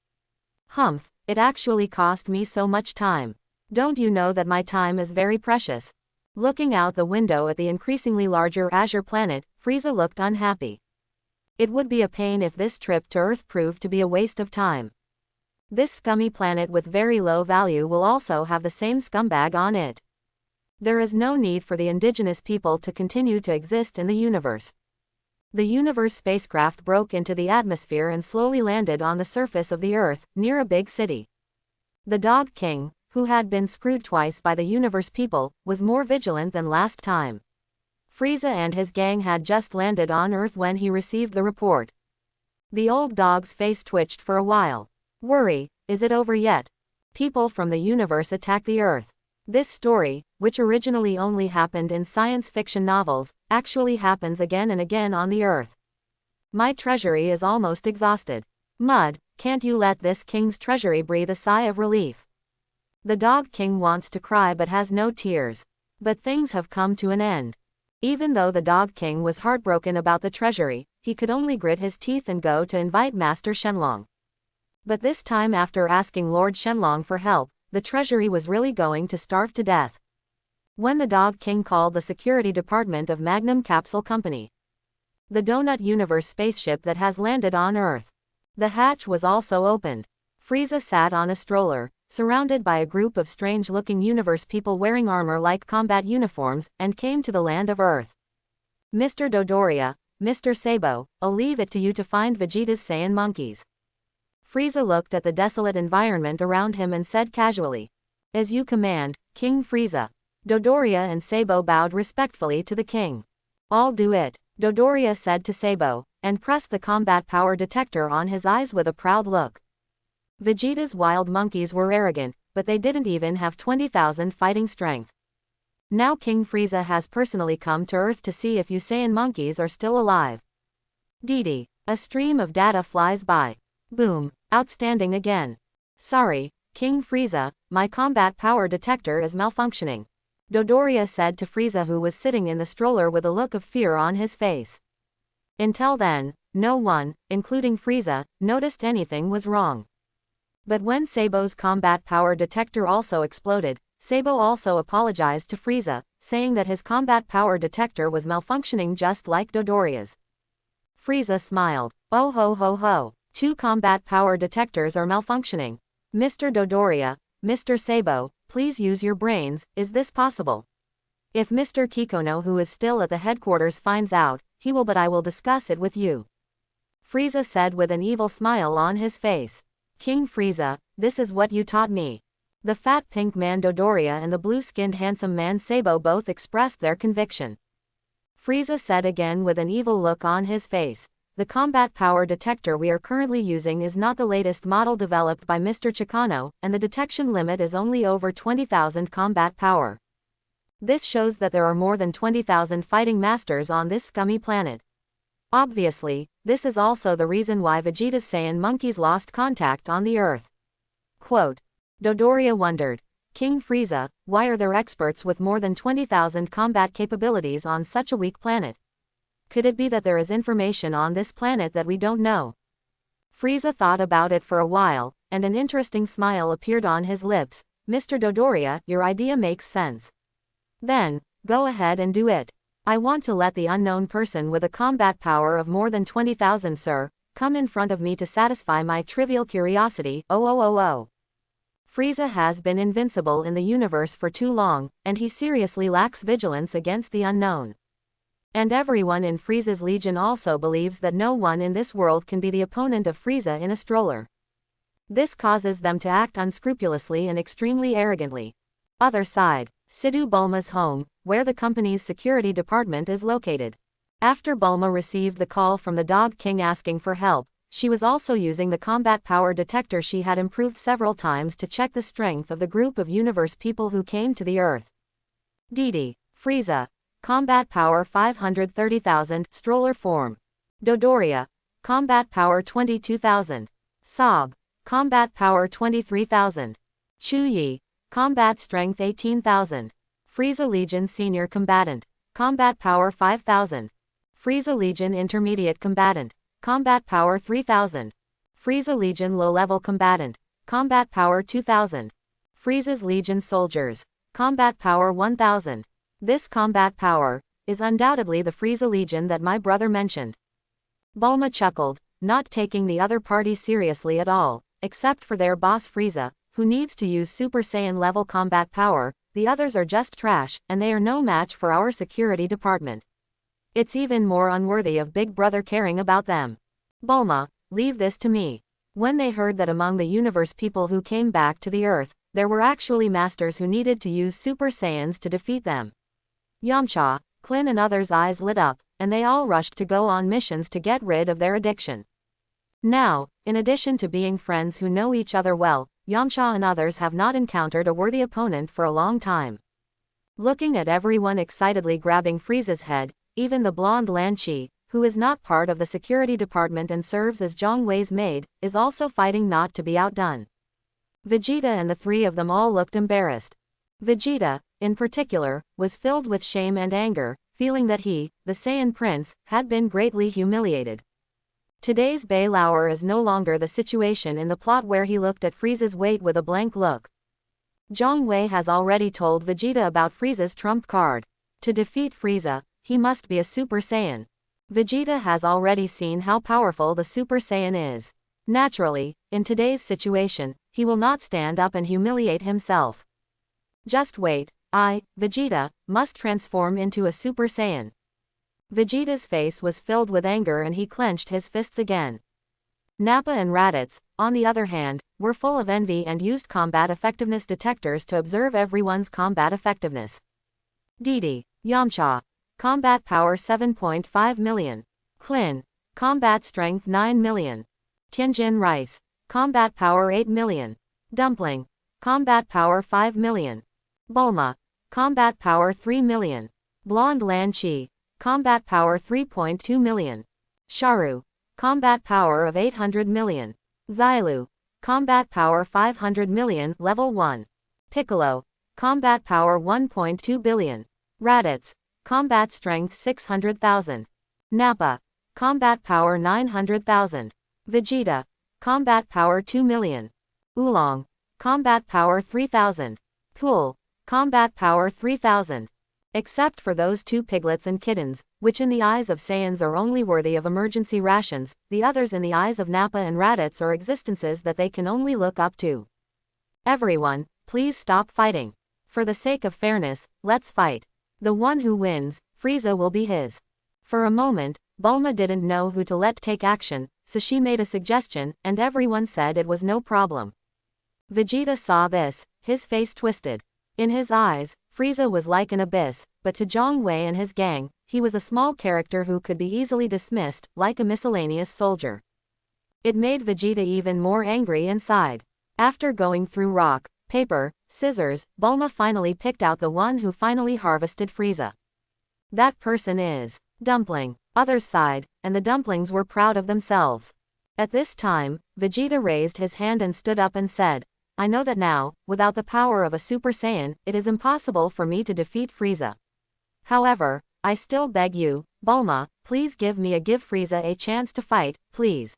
[SPEAKER 1] Humph, it actually cost me so much time. Don't you know that my time is very precious? Looking out the window at the increasingly larger Azure planet, Frieza looked unhappy. It would be a pain if this trip to Earth proved to be a waste of time. This scummy planet with very low value will also have the same scumbag on it. There is no need for the indigenous people to continue to exist in the universe. The Universe spacecraft broke into the atmosphere and slowly landed on the surface of the Earth, near a big city. The Dog King, who had been screwed twice by the Universe people, was more vigilant than last time. Frieza and his gang had just landed on Earth when he received the report. The old dog's face twitched for a while. Worry, is it over yet? People from the universe attack the Earth. This story, which originally only happened in science fiction novels, actually happens again and again on the Earth. My treasury is almost exhausted. Mud, can't you let this king's treasury breathe a sigh of relief? The Dog King wants to cry but has no tears. But things have come to an end. Even though the Dog King was heartbroken about the treasury, he could only grit his teeth and go to invite Master Shenlong. But this time, after asking Lord Shenlong for help, the treasury was really going to starve to death. When the Dog King called the security department of Magnum Capsule Company, the Donut Universe spaceship that has landed on Earth. The hatch was also opened. Frieza sat on a stroller, surrounded by a group of strange-looking universe people wearing armor-like combat uniforms, and came to the land of Earth. Mr. Dodoria, Mr. Sabo, I'll leave it to you to find Vegeta's Saiyan monkeys. Frieza looked at the desolate environment around him and said casually, "As you command, King Frieza." Dodoria and Sabo bowed respectfully to the king. "I'll do it," Dodoria said to Sabo, and pressed the combat power detector on his eyes with a proud look. Vegeta's wild monkeys were arrogant, but they didn't even have 20,000 fighting strength. Now King Frieza has personally come to Earth to see if you Saiyan monkeys are still alive. DD. A stream of data flies by. Boom. Outstanding again. Sorry, King Frieza, my combat power detector is malfunctioning. Dodoria said to Frieza, who was sitting in the stroller with a look of fear on his face. Until then, no one, including Frieza, noticed anything was wrong. But when Sabo's combat power detector also exploded, Sabo also apologized to Frieza, saying that his combat power detector was malfunctioning just like Dodoria's. Frieza smiled. Oh ho ho ho. 2 combat power detectors are malfunctioning. Mr. Dodoria, Mr. Sabo, please use your brains, is this possible? If Mr. Kikono, who is still at the headquarters, finds out, he will, but I will discuss it with you. Frieza said with an evil smile on his face. King Frieza, this is what you taught me. The fat pink man Dodoria and the blue-skinned handsome man Sabo both expressed their conviction. Frieza said again with an evil look on his face. The combat power detector we are currently using is not the latest model developed by Mr. Chicano, and the detection limit is only over 20,000 combat power. This shows that there are more than 20,000 fighting masters on this scummy planet. Obviously, this is also the reason why Vegeta's Saiyan monkeys lost contact on the Earth. Quote. Dodoria wondered. King Frieza, why are there experts with more than 20,000 combat capabilities on such a weak planet? Could it be that there is information on this planet that we don't know? Frieza thought about it for a while, and an interesting smile appeared on his lips. Mr. Dodoria, your idea makes sense. Then, go ahead and do it. I want to let the unknown person with a combat power of more than 20,000, sir, come in front of me to satisfy my trivial curiosity. Oh. Frieza has been invincible in the universe for too long, and he seriously lacks vigilance against the unknown. And everyone in Frieza's legion also believes that no one in this world can be the opponent of Frieza in a stroller. This causes them to act unscrupulously and extremely arrogantly. Other side, Sidhu Bulma's home, where the company's security department is located. After Bulma received the call from the Dog King asking for help, she was also using the combat power detector she had improved several times to check the strength of the group of universe people who came to the Earth. DD. Frieza. Combat power 530,000, stroller form. Dodoria. Combat power 22,000. Sob. Combat power 23,000. Chuyi. Combat strength 18,000. Frieza Legion Senior Combatant. Combat power 5,000. Frieza Legion Intermediate Combatant. Combat power 3,000. Frieza Legion Low-Level Combatant. Combat power 2,000. Frieza's Legion Soldiers. Combat power 1,000. This combat power is undoubtedly the Frieza Legion that my brother mentioned. Bulma chuckled, not taking the other party seriously at all, except for their boss Frieza, who needs to use Super Saiyan level combat power. The others are just trash, and they are no match for our security department. It's even more unworthy of Big Brother caring about them. Bulma, leave this to me. When they heard that among the universe people who came back to the Earth, there were actually masters who needed to use Super Saiyans to defeat them. Yamcha, Klin and others' eyes lit up, and they all rushed to go on missions to get rid of their addiction. Now, in addition to being friends who know each other well, Yamcha and others have not encountered a worthy opponent for a long time. Looking at everyone excitedly grabbing Frieza's head, even the blonde Lan Chi, who is not part of the security department and serves as Zhang Wei's maid, is also fighting not to be outdone. Vegeta and the three of them all looked embarrassed. Vegeta, in particular, was filled with shame and anger, feeling that he, the Saiyan Prince, had been greatly humiliated. Today's Baylauer is no longer the situation in the plot where he looked at Frieza's weight with a blank look. Zhang Wei has already told Vegeta about Frieza's trump card. To defeat Frieza, he must be a Super Saiyan. Vegeta has already seen how powerful the Super Saiyan is. Naturally, in today's situation, he will not stand up and humiliate himself. Just wait, I, Vegeta, must transform into a Super Saiyan. Vegeta's face was filled with anger and he clenched his fists again. Nappa and Raditz, on the other hand, were full of envy and used combat effectiveness detectors to observe everyone's combat effectiveness. Didi, Yamcha, combat power 7.5 million. Klin, combat strength 9 million. Tianjin Rice, combat power 8 million. Dumpling, combat power 5 million. Bulma, combat power 3 million. Blonde Lan Chi, combat power 3.2 million. Sharu, combat power of 800 million. Xilu, combat power 500 million, level 1. Piccolo, combat power 1.2 billion. Raditz, combat strength 600,000. Nappa, combat power 900,000. Vegeta, combat power 2 million. Oolong, combat power 3,000. Pool, combat power 3,000. Except for those two piglets and kittens, which in the eyes of Saiyans are only worthy of emergency rations, the others in the eyes of Nappa and Raditz are existences that they can only look up to. Everyone, please stop fighting. For the sake of fairness, let's fight. The one who wins, Frieza will be his. For a moment, Bulma didn't know who to let take action, so she made a suggestion, and everyone said it was no problem. Vegeta saw this, his face twisted. In his eyes, Frieza was like an abyss, but to Zhang Wei and his gang, he was a small character who could be easily dismissed, like a miscellaneous soldier. It made Vegeta even more angry inside. After going through rock, paper, scissors, Bulma finally picked out the one who finally harvested Frieza. That person is Dumpling. Others sighed, and the dumplings were proud of themselves. At this time, Vegeta raised his hand and stood up and said, I know that now, without the power of a Super Saiyan, it is impossible for me to defeat Frieza. However, I still beg you, Bulma, please give Frieza a chance to fight, please.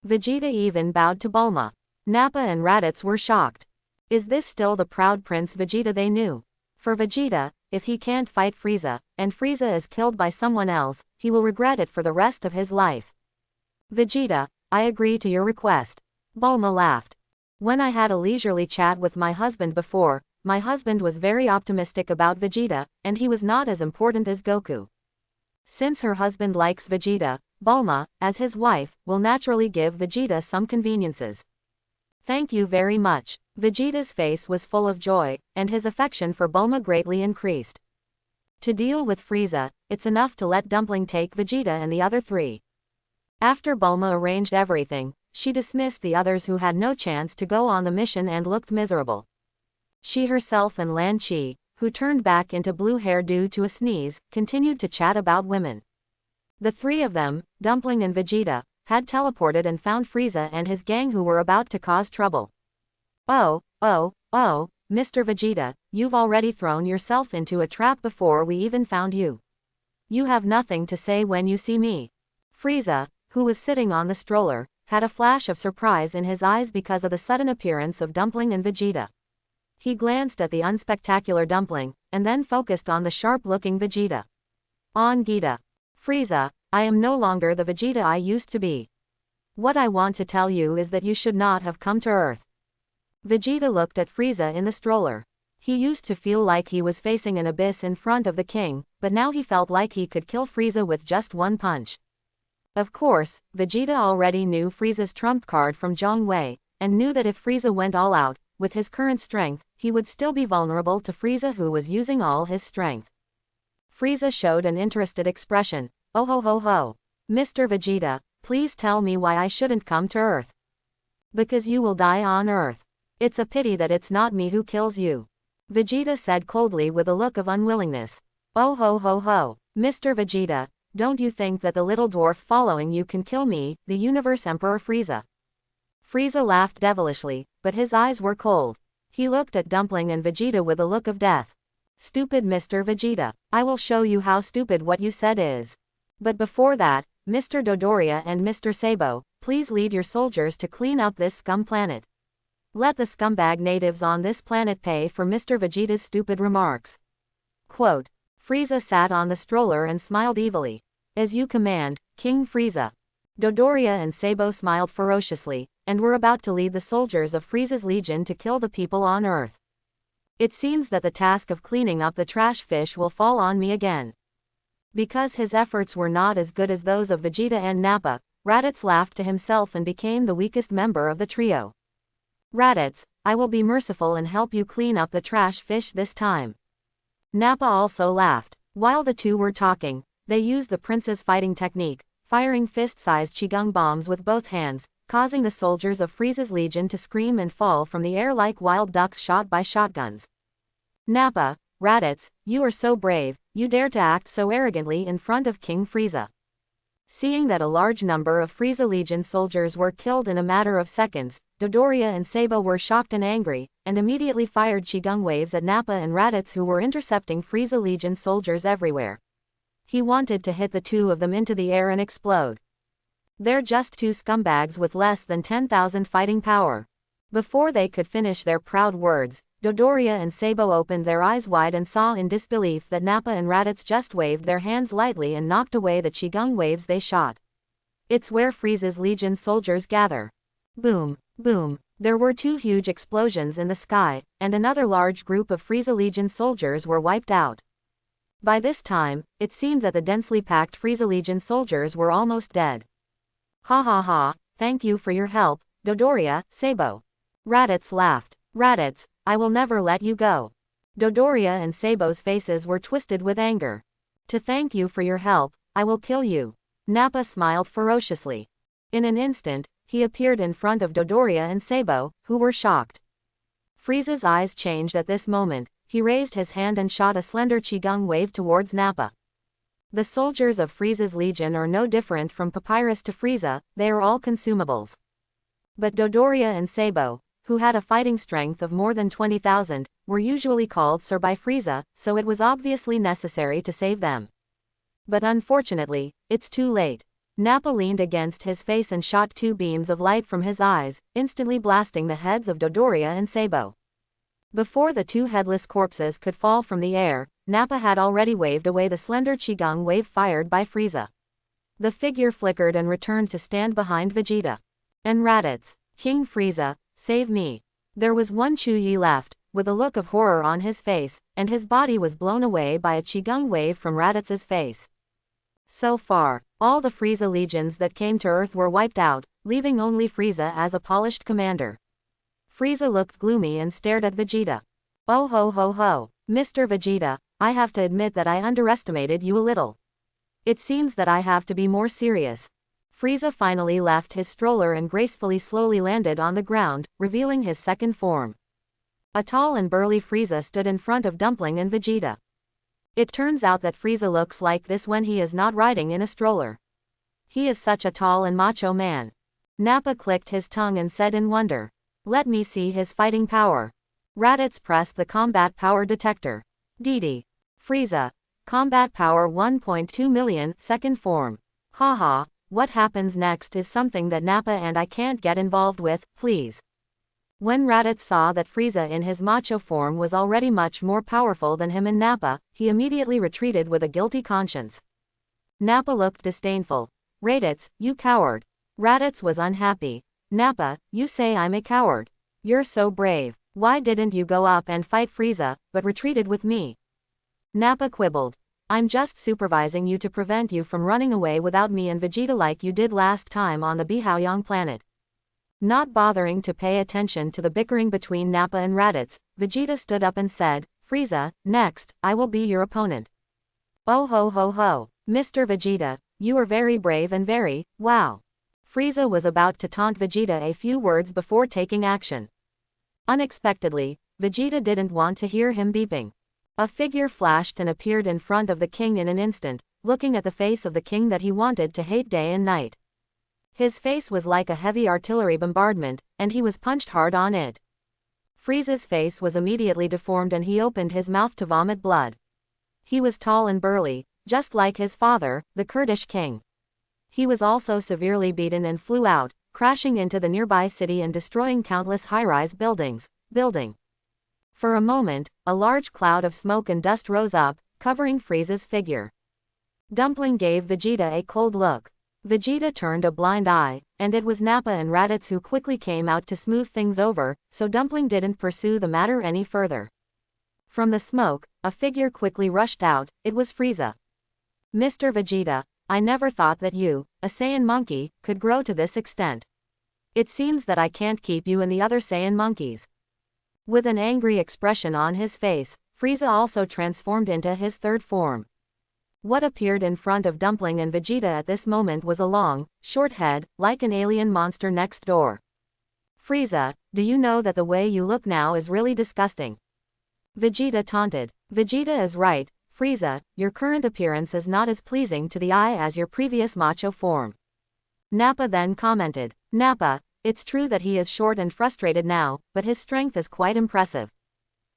[SPEAKER 1] Vegeta even bowed to Bulma. Nappa and Raditz were shocked. Is this still the proud Prince Vegeta they knew? For Vegeta, if he can't fight Frieza, and Frieza is killed by someone else, he will regret it for the rest of his life. Vegeta, I agree to your request. Bulma laughed. When I had a leisurely chat with my husband before, my husband was very optimistic about Vegeta, and he was not as important as Goku. Since her husband likes Vegeta, Bulma, as his wife, will naturally give Vegeta some conveniences. Thank you very much. Vegeta's face was full of joy, and his affection for Bulma greatly increased. To deal with Frieza, it's enough to let Dumpling take Vegeta and the other three. After Bulma arranged everything, she dismissed the others who had no chance to go on the mission and looked miserable. She herself and Lan Chi, who turned back into blue hair due to a sneeze, continued to chat about women. The three of them, Dumpling and Vegeta, had teleported and found Frieza and his gang who were about to cause trouble. Oh, Mr. Vegeta, you've already thrown yourself into a trap before we even found you. You have nothing to say when you see me. Frieza, who was sitting on the stroller, had a flash of surprise in his eyes because of the sudden appearance of Dumpling and Vegeta. He glanced at the unspectacular Dumpling, and then focused on the sharp-looking Vegeta. On Gita. Frieza, I am no longer the Vegeta I used to be. What I want to tell you is that you should not have come to Earth. Vegeta looked at Frieza in the stroller. He used to feel like he was facing an abyss in front of the king, but now he felt like he could kill Frieza with just one punch. Of course, Vegeta already knew Frieza's trump card from Zhong Wei, and knew that if Frieza went all out, with his current strength, he would still be vulnerable to Frieza, who was using all his strength. Frieza showed an interested expression. Oh ho ho ho. Mr. Vegeta, please tell me why I shouldn't come to Earth. Because you will die on Earth. It's a pity that it's not me who kills you. Vegeta said coldly with a look of unwillingness. Oh ho ho ho. Mr. Vegeta, don't you think that the little dwarf following you can kill me, the Universe Emperor Frieza? Frieza laughed devilishly, but his eyes were cold. He looked at Dumpling and Vegeta with a look of death. Stupid Mr. Vegeta, I will show you how stupid what you said is. But before that, Mr. Dodoria and Mr. Sabo, please lead your soldiers to clean up this scum planet. Let the scumbag natives on this planet pay for Mr. Vegeta's stupid remarks. Quote. Frieza sat on the stroller and smiled evilly. As you command, King Frieza. Dodoria and Sabo smiled ferociously, and were about to lead the soldiers of Frieza's legion to kill the people on Earth. It seems that the task of cleaning up the trash fish will fall on me again. Because his efforts were not as good as those of Vegeta and Nappa, Raditz laughed to himself and became the weakest member of the trio. Raditz, I will be merciful and help you clean up the trash fish this time. Nappa also laughed. While the two were talking, they used the prince's fighting technique, firing fist-sized Qigong bombs with both hands, causing the soldiers of Frieza's legion to scream and fall from the air like wild ducks shot by shotguns. Nappa, Raditz, you are so brave, you dare to act so arrogantly in front of King Frieza. Seeing that a large number of Frieza Legion soldiers were killed in a matter of seconds, Dodoria and Sabo were shocked and angry, and immediately fired Qigong waves at Nappa and Raditz, who were intercepting Frieza Legion soldiers everywhere. He wanted to hit the two of them into the air and explode. They're just two scumbags with less than 10,000 fighting power. Before they could finish their proud words, Dodoria and Sabo opened their eyes wide and saw in disbelief that Nappa and Raditz just waved their hands lightly and knocked away the Qigong waves they shot. It's where Frieza's Legion soldiers gather. Boom, boom. There were two huge explosions in the sky, and another large group of Frieza Legion soldiers were wiped out. By this time, it seemed that the densely packed Frieza Legion soldiers were almost dead. Ha ha ha, thank you for your help, Dodoria, Sabo. Raditz laughed. Raditz, I will never let you go. Dodoria and Sabo's faces were twisted with anger. To thank you for your help, I will kill you. Nappa smiled ferociously. In an instant, he appeared in front of Dodoria and Sabo, who were shocked. Frieza's eyes changed at this moment. He raised his hand and shot a slender Qigong wave towards Nappa. The soldiers of Frieza's Legion are no different from Papyrus to Frieza, they are all consumables. But Dodoria and Sabo, who had a fighting strength of more than 20,000, were usually called Sir by Frieza, so it was obviously necessary to save them. But unfortunately, it's too late. Nappa leaned against his face and shot two beams of light from his eyes, instantly blasting the heads of Dodoria and Sabo. Before the two headless corpses could fall from the air, Nappa had already waved away the slender Qigong wave fired by Frieza. The figure flickered and returned to stand behind Vegeta. And Raditz, King Frieza, save me. There was one Chuyi left, with a look of horror on his face, and his body was blown away by a Qigong wave from Raditz's face. So far, all the Frieza legions that came to Earth were wiped out, leaving only Frieza as a polished commander. Frieza looked gloomy and stared at Vegeta. Oh ho ho ho, Mr. Vegeta, I have to admit that I underestimated you a little. It seems that I have to be more serious. Frieza finally left his stroller and gracefully slowly landed on the ground, revealing his second form. A tall and burly Frieza stood in front of Dumpling and Vegeta. It turns out that Frieza looks like this when he is not riding in a stroller. He is such a tall and macho man. Nappa clicked his tongue and said in wonder, "Let me see his fighting power." Raditz pressed the combat power detector. DD. Frieza. Combat power 1.2 million, second form. Haha, what happens next is something that Nappa and I can't get involved with, please. When Raditz saw that Frieza in his macho form was already much more powerful than him and Nappa, he immediately retreated with a guilty conscience. Nappa looked disdainful. Raditz, you coward. Raditz was unhappy. Nappa, you say I'm a coward. You're so brave. Why didn't you go up and fight Frieza, but retreated with me? Nappa quibbled. I'm just supervising you to prevent you from running away without me and Vegeta like you did last time on the Bihaoyang planet. Not bothering to pay attention to the bickering between Nappa and Raditz, Vegeta stood up and said, Frieza, next, I will be your opponent. Oh ho ho ho, Mr. Vegeta, you are very brave and very, wow. Frieza was about to taunt Vegeta a few words before taking action. Unexpectedly, Vegeta didn't want to hear him beeping. A figure flashed and appeared in front of the king in an instant, looking at the face of the king that he wanted to hate day and night. His face was like a heavy artillery bombardment, and he was punched hard on it. Frieza's face was immediately deformed and he opened his mouth to vomit blood. He was tall and burly, just like his father, the Kurdish king. He was also severely beaten and flew out, crashing into the nearby city and destroying countless high-rise buildings. For a moment, a large cloud of smoke and dust rose up, covering Frieza's figure. Dumpling gave Vegeta a cold look. Vegeta turned a blind eye, and it was Nappa and Raditz who quickly came out to smooth things over, so Dumpling didn't pursue the matter any further. From the smoke, a figure quickly rushed out. It was Frieza. Mr. Vegeta, I never thought that you, a Saiyan monkey, could grow to this extent. It seems that I can't keep you and the other Saiyan monkeys. With an angry expression on his face, Frieza also transformed into his third form. What appeared in front of Dumpling and Vegeta at this moment was a long, short head, like an alien monster next door. Frieza, do you know that the way you look now is really disgusting? Vegeta taunted. Vegeta is right, Frieza, your current appearance is not as pleasing to the eye as your previous macho form. Nappa then commented. Nappa, it's true that he is short and frustrated now, but his strength is quite impressive.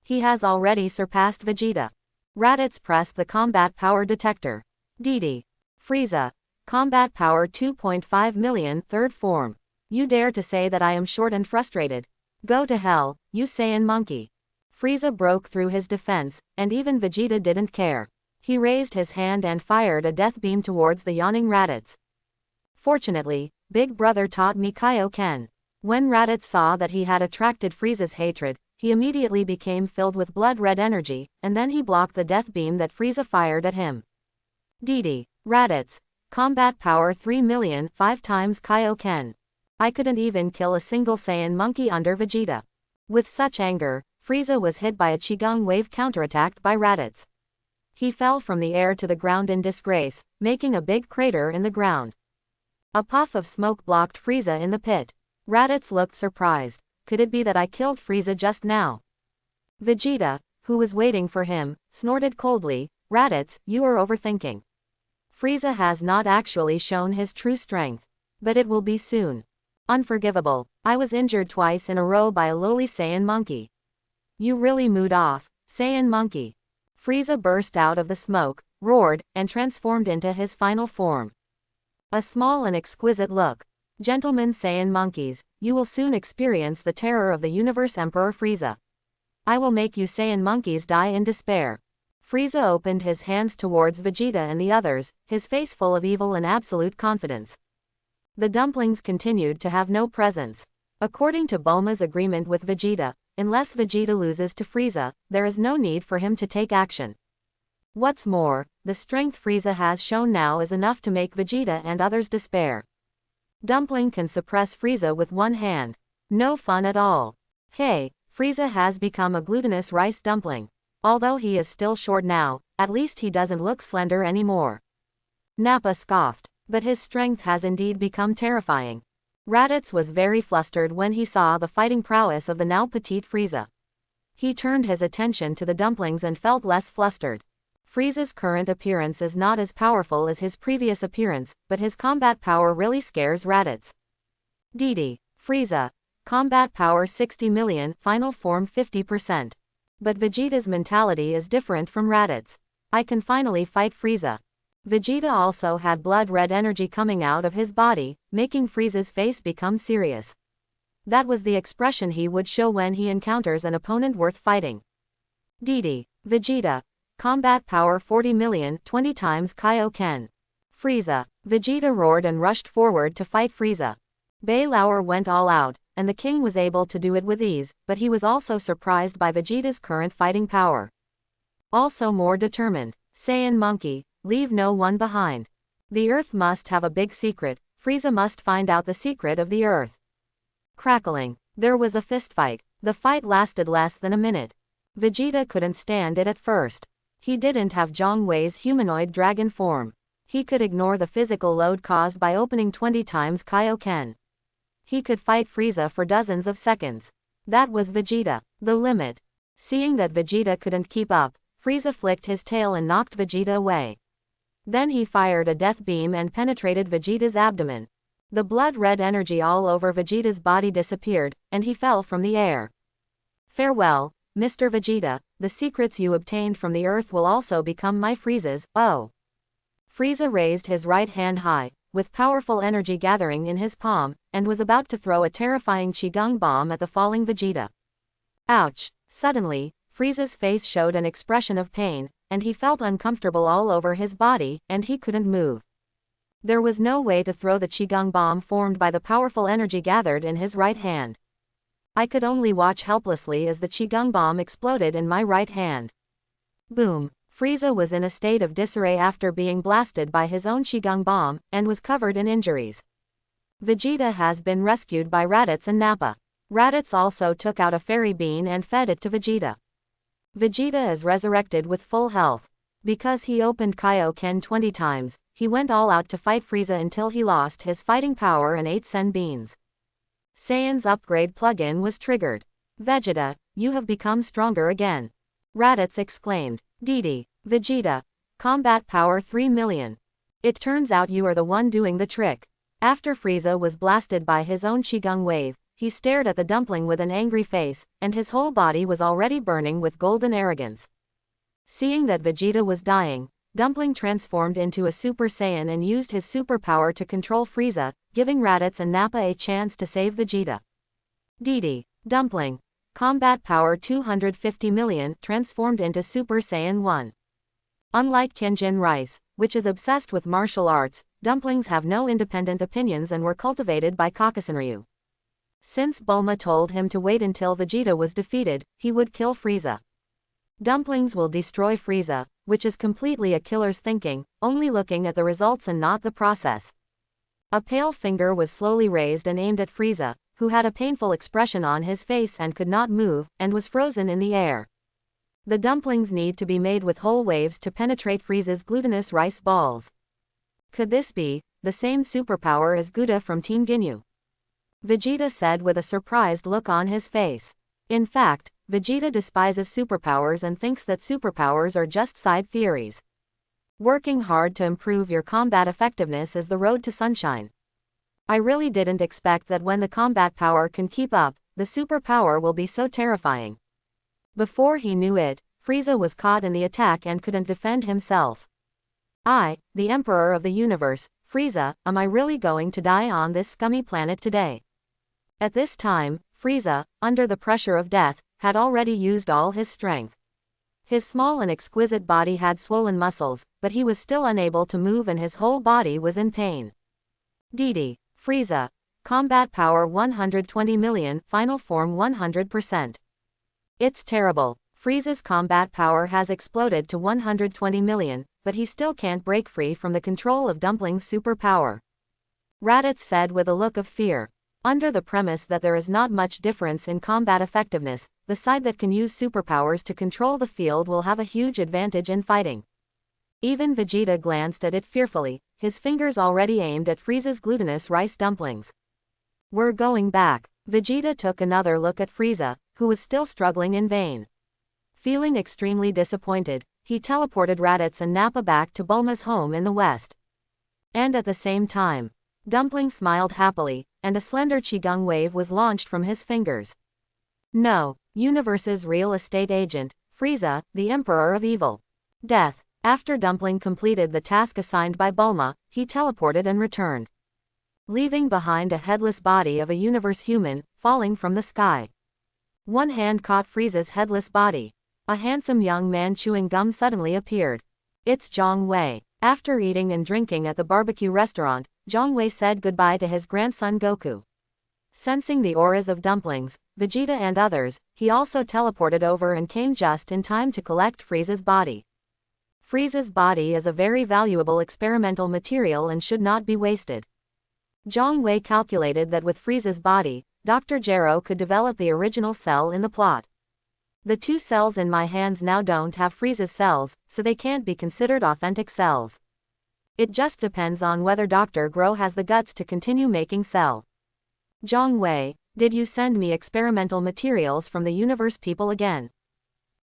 [SPEAKER 1] He has already surpassed Vegeta. Raditz pressed the combat power detector. DD. Frieza. Combat power 2.5 million, third form. You dare to say that I am short and frustrated? Go to hell, you Saiyan monkey. Frieza broke through his defense, and even Vegeta didn't care. He raised his hand and fired a death beam towards the yawning Raditz. Fortunately, Big Brother taught me Kaioken. When Raditz saw that he had attracted Frieza's hatred, he immediately became filled with blood-red energy, and then he blocked the death beam that Frieza fired at him. DD. Raditz. Combat power 3 million, 5 times Kaioken. I couldn't even kill a single Saiyan monkey under Vegeta. With such anger, Frieza was hit by a Qigong wave counterattacked by Raditz. He fell from the air to the ground in disgrace, making a big crater in the ground. A puff of smoke blocked Frieza in the pit. Raditz looked surprised. Could it be that I killed Frieza just now? Vegeta, who was waiting for him, snorted coldly, Raditz, you are overthinking. Frieza has not actually shown his true strength. But it will be soon. Unforgivable. I was injured twice in a row by a lowly Saiyan monkey. You really mood off, Saiyan monkey. Frieza burst out of the smoke, roared, and transformed into his final form. A small and exquisite look. Gentlemen Saiyan monkeys, you will soon experience the terror of the universe Emperor Frieza. I will make you Saiyan monkeys die in despair. Frieza opened his hands towards Vegeta and the others, his face full of evil and absolute confidence. The dumplings continued to have no presence. According to Bulma's agreement with Vegeta, unless Vegeta loses to Frieza, there is no need for him to take action. What's more, the strength Frieza has shown now is enough to make Vegeta and others despair. Dumpling can suppress Frieza with one hand. No fun at all. Hey, Frieza has become a glutinous rice dumpling. Although he is still short now, at least he doesn't look slender anymore. Nappa scoffed. But his strength has indeed become terrifying. Raditz was very flustered when he saw the fighting prowess of the now petite Frieza. He turned his attention to the dumplings and felt less flustered. Frieza's current appearance is not as powerful as his previous appearance, but his combat power really scares Raditz. DD. Frieza. Combat power 60 million, final form 50%. But Vegeta's mentality is different from Raditz. I can finally fight Frieza. Vegeta also had blood-red energy coming out of his body, making Frieza's face become serious. That was the expression he would show when he encounters an opponent worth fighting. DD. Vegeta. Combat power 40 million, 20 times Kaioken. Frieza. Vegeta roared and rushed forward to fight Frieza. Beilauer went all out, and the king was able to do it with ease, but he was also surprised by Vegeta's current fighting power. Also more determined. Saiyan monkey, leave no one behind. The earth must have a big secret, Frieza must find out the secret of the earth. Crackling. There was a fistfight. The fight lasted less than a minute. Vegeta couldn't stand it at first. He didn't have Zhang Wei's humanoid dragon form. He could ignore the physical load caused by opening 20 times Kaioken. He could fight Frieza for dozens of seconds. That was Vegeta. The limit. Seeing that Vegeta couldn't keep up, Frieza flicked his tail and knocked Vegeta away. Then he fired a death beam and penetrated Vegeta's abdomen. The blood-red energy all over Vegeta's body disappeared, and he fell from the air. Farewell, Mr. Vegeta, the secrets you obtained from the earth will also become my Frieza's, oh. Frieza raised his right hand high, with powerful energy gathering in his palm, and was about to throw a terrifying Qigong bomb at the falling Vegeta. Ouch! Suddenly, Frieza's face showed an expression of pain, and he felt uncomfortable all over his body, and he couldn't move. There was no way to throw the Qigong bomb formed by the powerful energy gathered in his right hand. I could only watch helplessly as the Qigong bomb exploded in my right hand. Boom! Frieza was in a state of disarray after being blasted by his own Qigong bomb, and was covered in injuries. Vegeta has been rescued by Raditz and Nappa. Raditz also took out a fairy bean and fed it to Vegeta. Vegeta is resurrected with full health. Because he opened Kaioken 20 times, he went all out to fight Frieza until he lost his fighting power and ate Sen beans. Saiyan's upgrade plugin was triggered. Vegeta, you have become stronger again. Raditz exclaimed. Didi, Vegeta. Combat power 3 million. It turns out you are the one doing the trick. After Frieza was blasted by his own Qigong wave, he stared at the dumpling with an angry face, and his whole body was already burning with golden arrogance. Seeing that Vegeta was dying, Dumpling transformed into a Super Saiyan and used his superpower to control Frieza, giving Raditz and Nappa a chance to save Vegeta. Didi, Dumpling. Combat power 250 million, transformed into Super Saiyan 1. Unlike Tianjin Rice, which is obsessed with martial arts, dumplings have no independent opinions and were cultivated by Kakasenryu. Since Bulma told him to wait until Vegeta was defeated, he would kill Frieza. Dumplings will destroy Frieza, which is completely a killer's thinking, only looking at the results and not the process. A pale finger was slowly raised and aimed at Frieza, who had a painful expression on his face and could not move, and was frozen in the air. The dumplings need to be made with whole waves to penetrate Frieza's glutinous rice balls. Could this be the same superpower as Gouda from Team Ginyu? Vegeta said with a surprised look on his face. In fact, Vegeta despises superpowers and thinks that superpowers are just side theories. Working hard to improve your combat effectiveness is the road to sunshine. I really didn't expect that when the combat power can keep up, the superpower will be so terrifying. Before he knew it, Frieza was caught in the attack and couldn't defend himself. I, the Emperor of the Universe, Frieza, am I really going to die on this scummy planet today? At this time, Frieza, under the pressure of death, had already used all his strength. His small and exquisite body had swollen muscles, but he was still unable to move and his whole body was in pain. Didi, Frieza. Combat power 120 million, final form 100%. It's terrible. Frieza's combat power has exploded to 120 million, but he still can't break free from the control of Dumpling's superpower. Raditz said with a look of fear. Under the premise that there is not much difference in combat effectiveness, the side that can use superpowers to control the field will have a huge advantage in fighting. Even Vegeta glanced at it fearfully, his fingers already aimed at Frieza's glutinous rice dumplings. We're going back. Vegeta took another look at Frieza, who was still struggling in vain. Feeling extremely disappointed, he teleported Raditz and Nappa back to Bulma's home in the west. And at the same time, Dumpling smiled happily, and a slender Qigong wave was launched from his fingers. No, Universe's real estate agent, Frieza, the Emperor of Evil. Death. After Dumpling completed the task assigned by Bulma, he teleported and returned, leaving behind a headless body of a universe human, falling from the sky. One hand caught Frieza's headless body. A handsome young man chewing gum suddenly appeared. It's Zhang Wei. After eating and drinking at the barbecue restaurant, Zhang Wei said goodbye to his grandson Goku. Sensing the auras of dumplings, Vegeta and others, he also teleported over and came just in time to collect Frieza's body. Frieza's body is a very valuable experimental material and should not be wasted. Zhang Wei calculated that with Frieza's body, Dr. Gero could develop the original cell in the plot. The 2 cells in my hands now don't have Frieza's cells, so they can't be considered authentic cells. It just depends on whether Dr. Gero has the guts to continue making cell. Zhang Wei, did you send me experimental materials from the universe people again?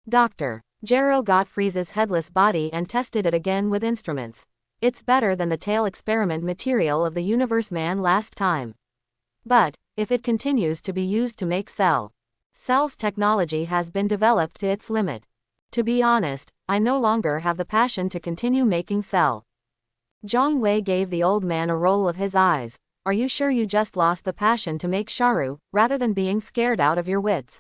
[SPEAKER 1] Dr. Gero got Frieza's headless body and tested it again with instruments. It's better than the tail experiment material of the universe man last time. But, if it continues to be used to make cells technology has been developed to its limit. To be honest, I no longer have the passion to continue making cell. Zhang Wei gave the old man a roll of his eyes. Are you sure you just lost the passion to make Sharu, rather than being scared out of your wits?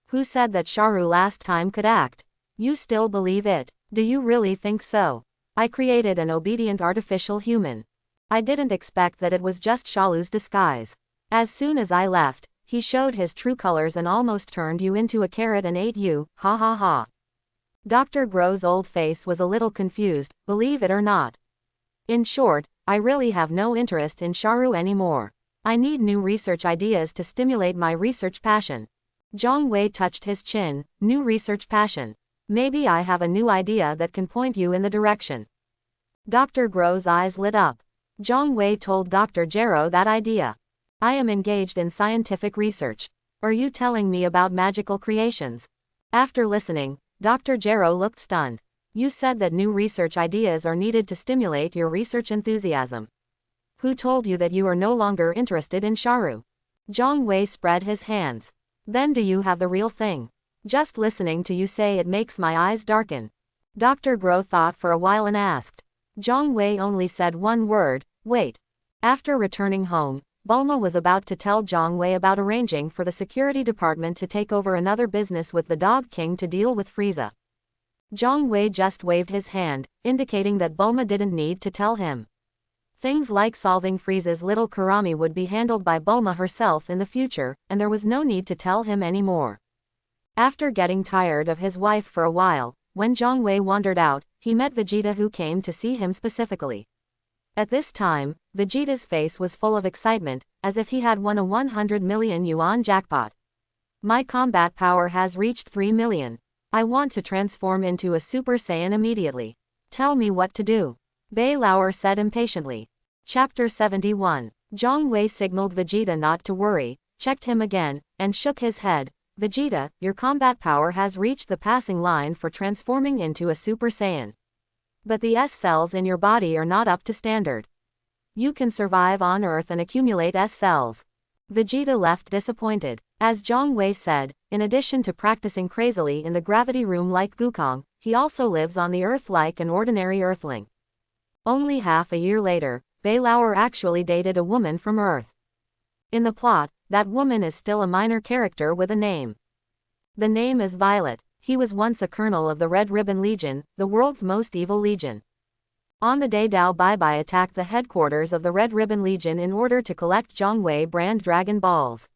[SPEAKER 1] Who said that Sharu last time could act? You still believe it? Do you really think so? I created an obedient artificial human. I didn't expect that it was just Shalu's disguise. As soon as I left, he showed his true colors and almost turned you into a carrot and ate you, ha ha ha. Dr. Gro's old face was a little confused, believe it or not. In short, I really have no interest in Sharu anymore. I need new research ideas to stimulate my research passion. Zhang Wei touched his chin, new research passion. Maybe I have a new idea that can point you in the direction. Dr. Gro's eyes lit up. Zhang Wei told Dr. Gero that idea. I am engaged in scientific research. Are you telling me about magical creations? After listening, Dr. Gero looked stunned. You said that new research ideas are needed to stimulate your research enthusiasm. Who told you that you are no longer interested in Sharu? Zhang Wei spread his hands. Then do you have the real thing? Just listening to you say it makes my eyes darken. Dr. Gro thought for a while and asked. Zhang Wei only said one word, wait. After returning home, Bulma was about to tell Zhang Wei about arranging for the security department to take over another business with the Dog King to deal with Frieza. Zhang Wei just waved his hand, indicating that Bulma didn't need to tell him. Things like solving Frieza's little Kurami would be handled by Bulma herself in the future, and there was no need to tell him anymore. After getting tired of his wife for a while, when Zhang Wei wandered out, he met Vegeta, who came to see him specifically. At this time, Vegeta's face was full of excitement, as if he had won a 100 million yuan jackpot. My combat power has reached 3 million. I want to transform into a Super Saiyan immediately. Tell me what to do. Bei Lauer said impatiently. Chapter 71. Zhang Wei signaled Vegeta not to worry, checked him again, and shook his head. Vegeta, your combat power has reached the passing line for transforming into a Super Saiyan. But the S cells in your body are not up to standard. You can survive on Earth and accumulate S cells. Vegeta left disappointed. As Zhang Wei said, in addition to practicing crazily in the gravity room like Gukong, he also lives on the Earth like an ordinary Earthling. Only half a year later, Bei Lauer actually dated a woman from Earth. In the plot, that woman is still a minor character with a name. The name is Violet. He was once a colonel of the Red Ribbon Legion, the world's most evil legion. On the day Dao Baibai attacked the headquarters of the Red Ribbon Legion in order to collect Zhang Wei brand Dragon Balls.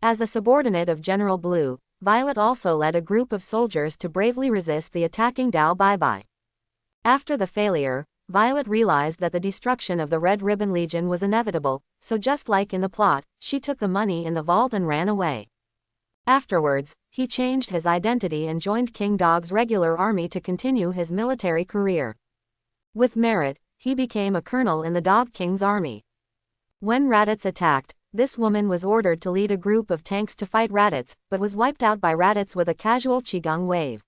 [SPEAKER 1] As a subordinate of General Blue, Violet also led a group of soldiers to bravely resist the attacking Dao Baibai. After the failure, Violet realized that the destruction of the Red Ribbon Legion was inevitable, so just like in the plot, she took the money in the vault and ran away. Afterwards, he changed his identity and joined King Dog's regular army to continue his military career. With merit, he became a colonel in the Dog King's army. When Raditz attacked, this woman was ordered to lead a group of tanks to fight Raditz, but was wiped out by Raditz with a casual Qigong wave.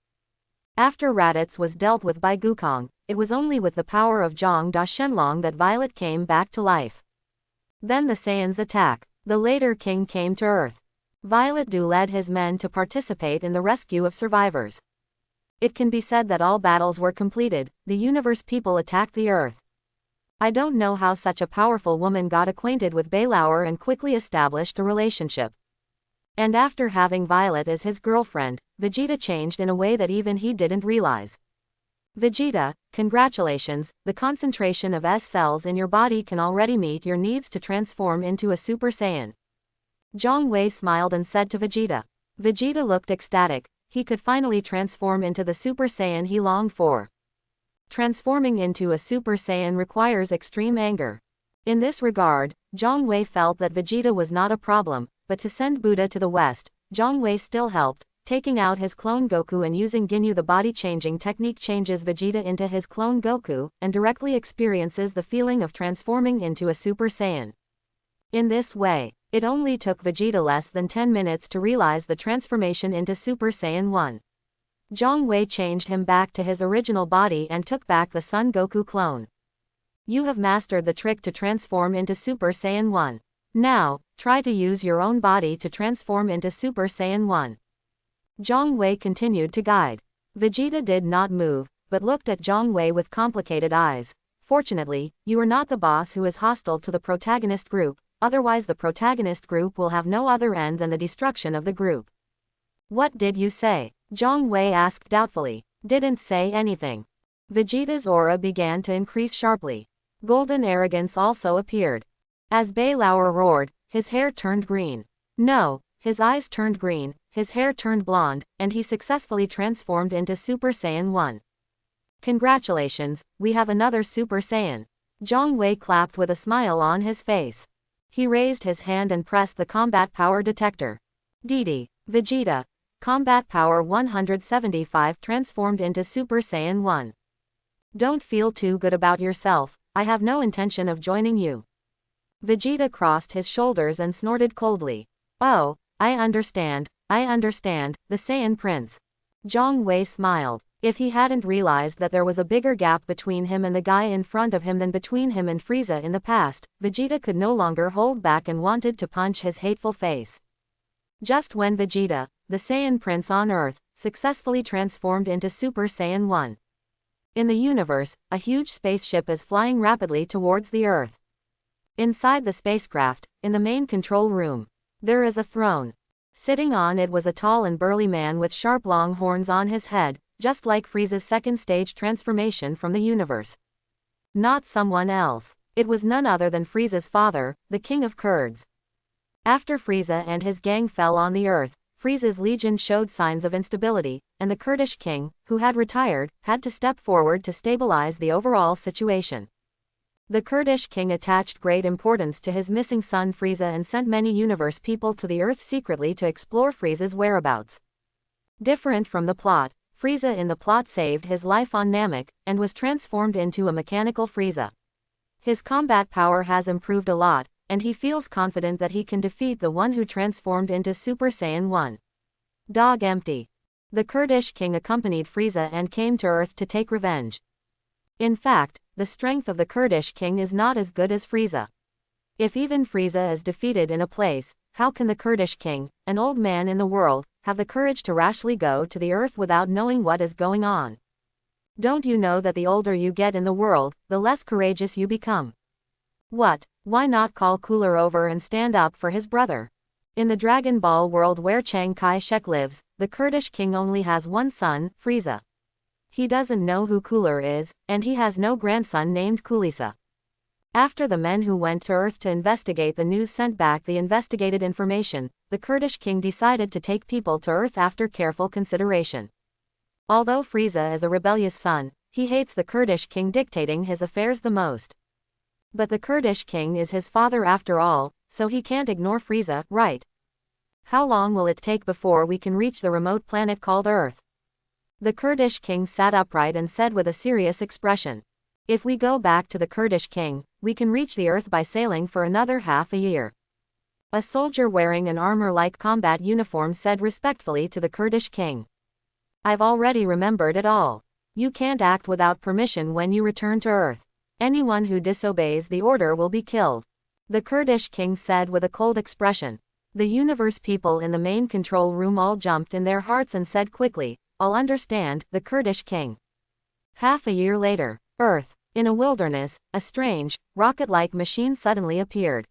[SPEAKER 1] After Raditz was dealt with by Gukong, it was only with the power of Zhang Da Shenlong that Violet came back to life. Then the Saiyans attack. The later king came to Earth. Violet Du led his men to participate in the rescue of survivors. It can be said that all battles were completed, the universe people attacked the Earth. I don't know how such a powerful woman got acquainted with Bei Lauer and quickly established a relationship. And after having Violet as his girlfriend, Vegeta changed in a way that even he didn't realize. Vegeta, congratulations, the concentration of S cells in your body can already meet your needs to transform into a Super Saiyan. Zhang Wei smiled and said to Vegeta. Vegeta looked ecstatic. He could finally transform into the Super Saiyan he longed for. Transforming into a Super Saiyan requires extreme anger. In this regard, Zhang Wei felt that Vegeta was not a problem, but to send Buddha to the west, Zhang Wei still helped. Taking out his clone Goku and using Ginyu, the body-changing technique changes Vegeta into his clone Goku, and directly experiences the feeling of transforming into a Super Saiyan. In this way, it only took Vegeta less than 10 minutes to realize the transformation into Super Saiyan 1. Zhang Wei changed him back to his original body and took back the Son Goku clone. You have mastered the trick to transform into Super Saiyan 1. Now, try to use your own body to transform into Super Saiyan 1. Zhang Wei continued to guide. Vegeta did not move, but looked at Zhang Wei with complicated eyes. Fortunately, you are not the boss who is hostile to the protagonist group, otherwise the protagonist group will have no other end than the destruction of the group. What did you say? Zhang Wei asked doubtfully. Didn't say anything. Vegeta's aura began to increase sharply. Golden arrogance also appeared. As Bai Lauer roared, his hair turned green. No, his eyes turned green, his hair turned blonde, and he successfully transformed into Super Saiyan 1. Congratulations, we have another Super Saiyan. Zhang Wei clapped with a smile on his face. He raised his hand and pressed the combat power detector. DD, Vegeta. Combat power 175 transformed into Super Saiyan 1. Don't feel too good about yourself, I have no intention of joining you. Vegeta crossed his shoulders and snorted coldly. Oh, I understand, the Saiyan Prince. Zhang Wei smiled. If he hadn't realized that there was a bigger gap between him and the guy in front of him than between him and Frieza in the past, Vegeta could no longer hold back and wanted to punch his hateful face. Just when Vegeta, the Saiyan Prince on Earth, successfully transformed into Super Saiyan 1. In the universe, a huge spaceship is flying rapidly towards the Earth. Inside the spacecraft, in the main control room, there is a throne. Sitting on it was a tall and burly man with sharp long horns on his head, just like Frieza's second stage transformation from the universe. Not someone else. It was none other than Frieza's father, the King of Kurds. After Frieza and his gang fell on the Earth, Frieza's legion showed signs of instability, and the Kurdish king, who had retired, had to step forward to stabilize the overall situation. The Kurdish king attached great importance to his missing son Frieza and sent many universe people to the Earth secretly to explore Frieza's whereabouts. Different from the plot, Frieza in the plot saved his life on Namek, and was transformed into a mechanical Frieza. His combat power has improved a lot, and he feels confident that he can defeat the one who transformed into Super Saiyan 1. Dog empty. The Kurdish king accompanied Frieza and came to Earth to take revenge. In fact, the strength of the Kurdish king is not as good as Frieza. If even Frieza is defeated in a place, how can the Kurdish king, an old man in the world, have the courage to rashly go to the Earth without knowing what is going on? Don't you know that the older you get in the world, the less courageous you become? What? Why not call Cooler over and stand up for his brother? In the Dragon Ball world where Chiang Kai-shek lives, the Kurdish king only has one son, Frieza. He doesn't know who Cooler is, and he has no grandson named Kulisa. After the men who went to Earth to investigate the news sent back the investigated information, the Kurdish king decided to take people to Earth after careful consideration. Although Frieza is a rebellious son, he hates the Kurdish king dictating his affairs the most. But the Kurdish king is his father after all, so he can't ignore Frieza, right? How long will it take before we can reach the remote planet called Earth? The Kurdish king sat upright and said with a serious expression. If we go back to the Kurdish king, we can reach the Earth by sailing for another half a year. A soldier wearing an armor-like combat uniform said respectfully to the Kurdish king. I've already remembered it all. You can't act without permission when you return to Earth. Anyone who disobeys the order will be killed. The Kurdish king said with a cold expression. The universe people in the main control room all jumped in their hearts and said quickly, I'll understand, the Kurdish king. Half a year later, Earth. In a wilderness, a strange, rocket-like machine suddenly appeared.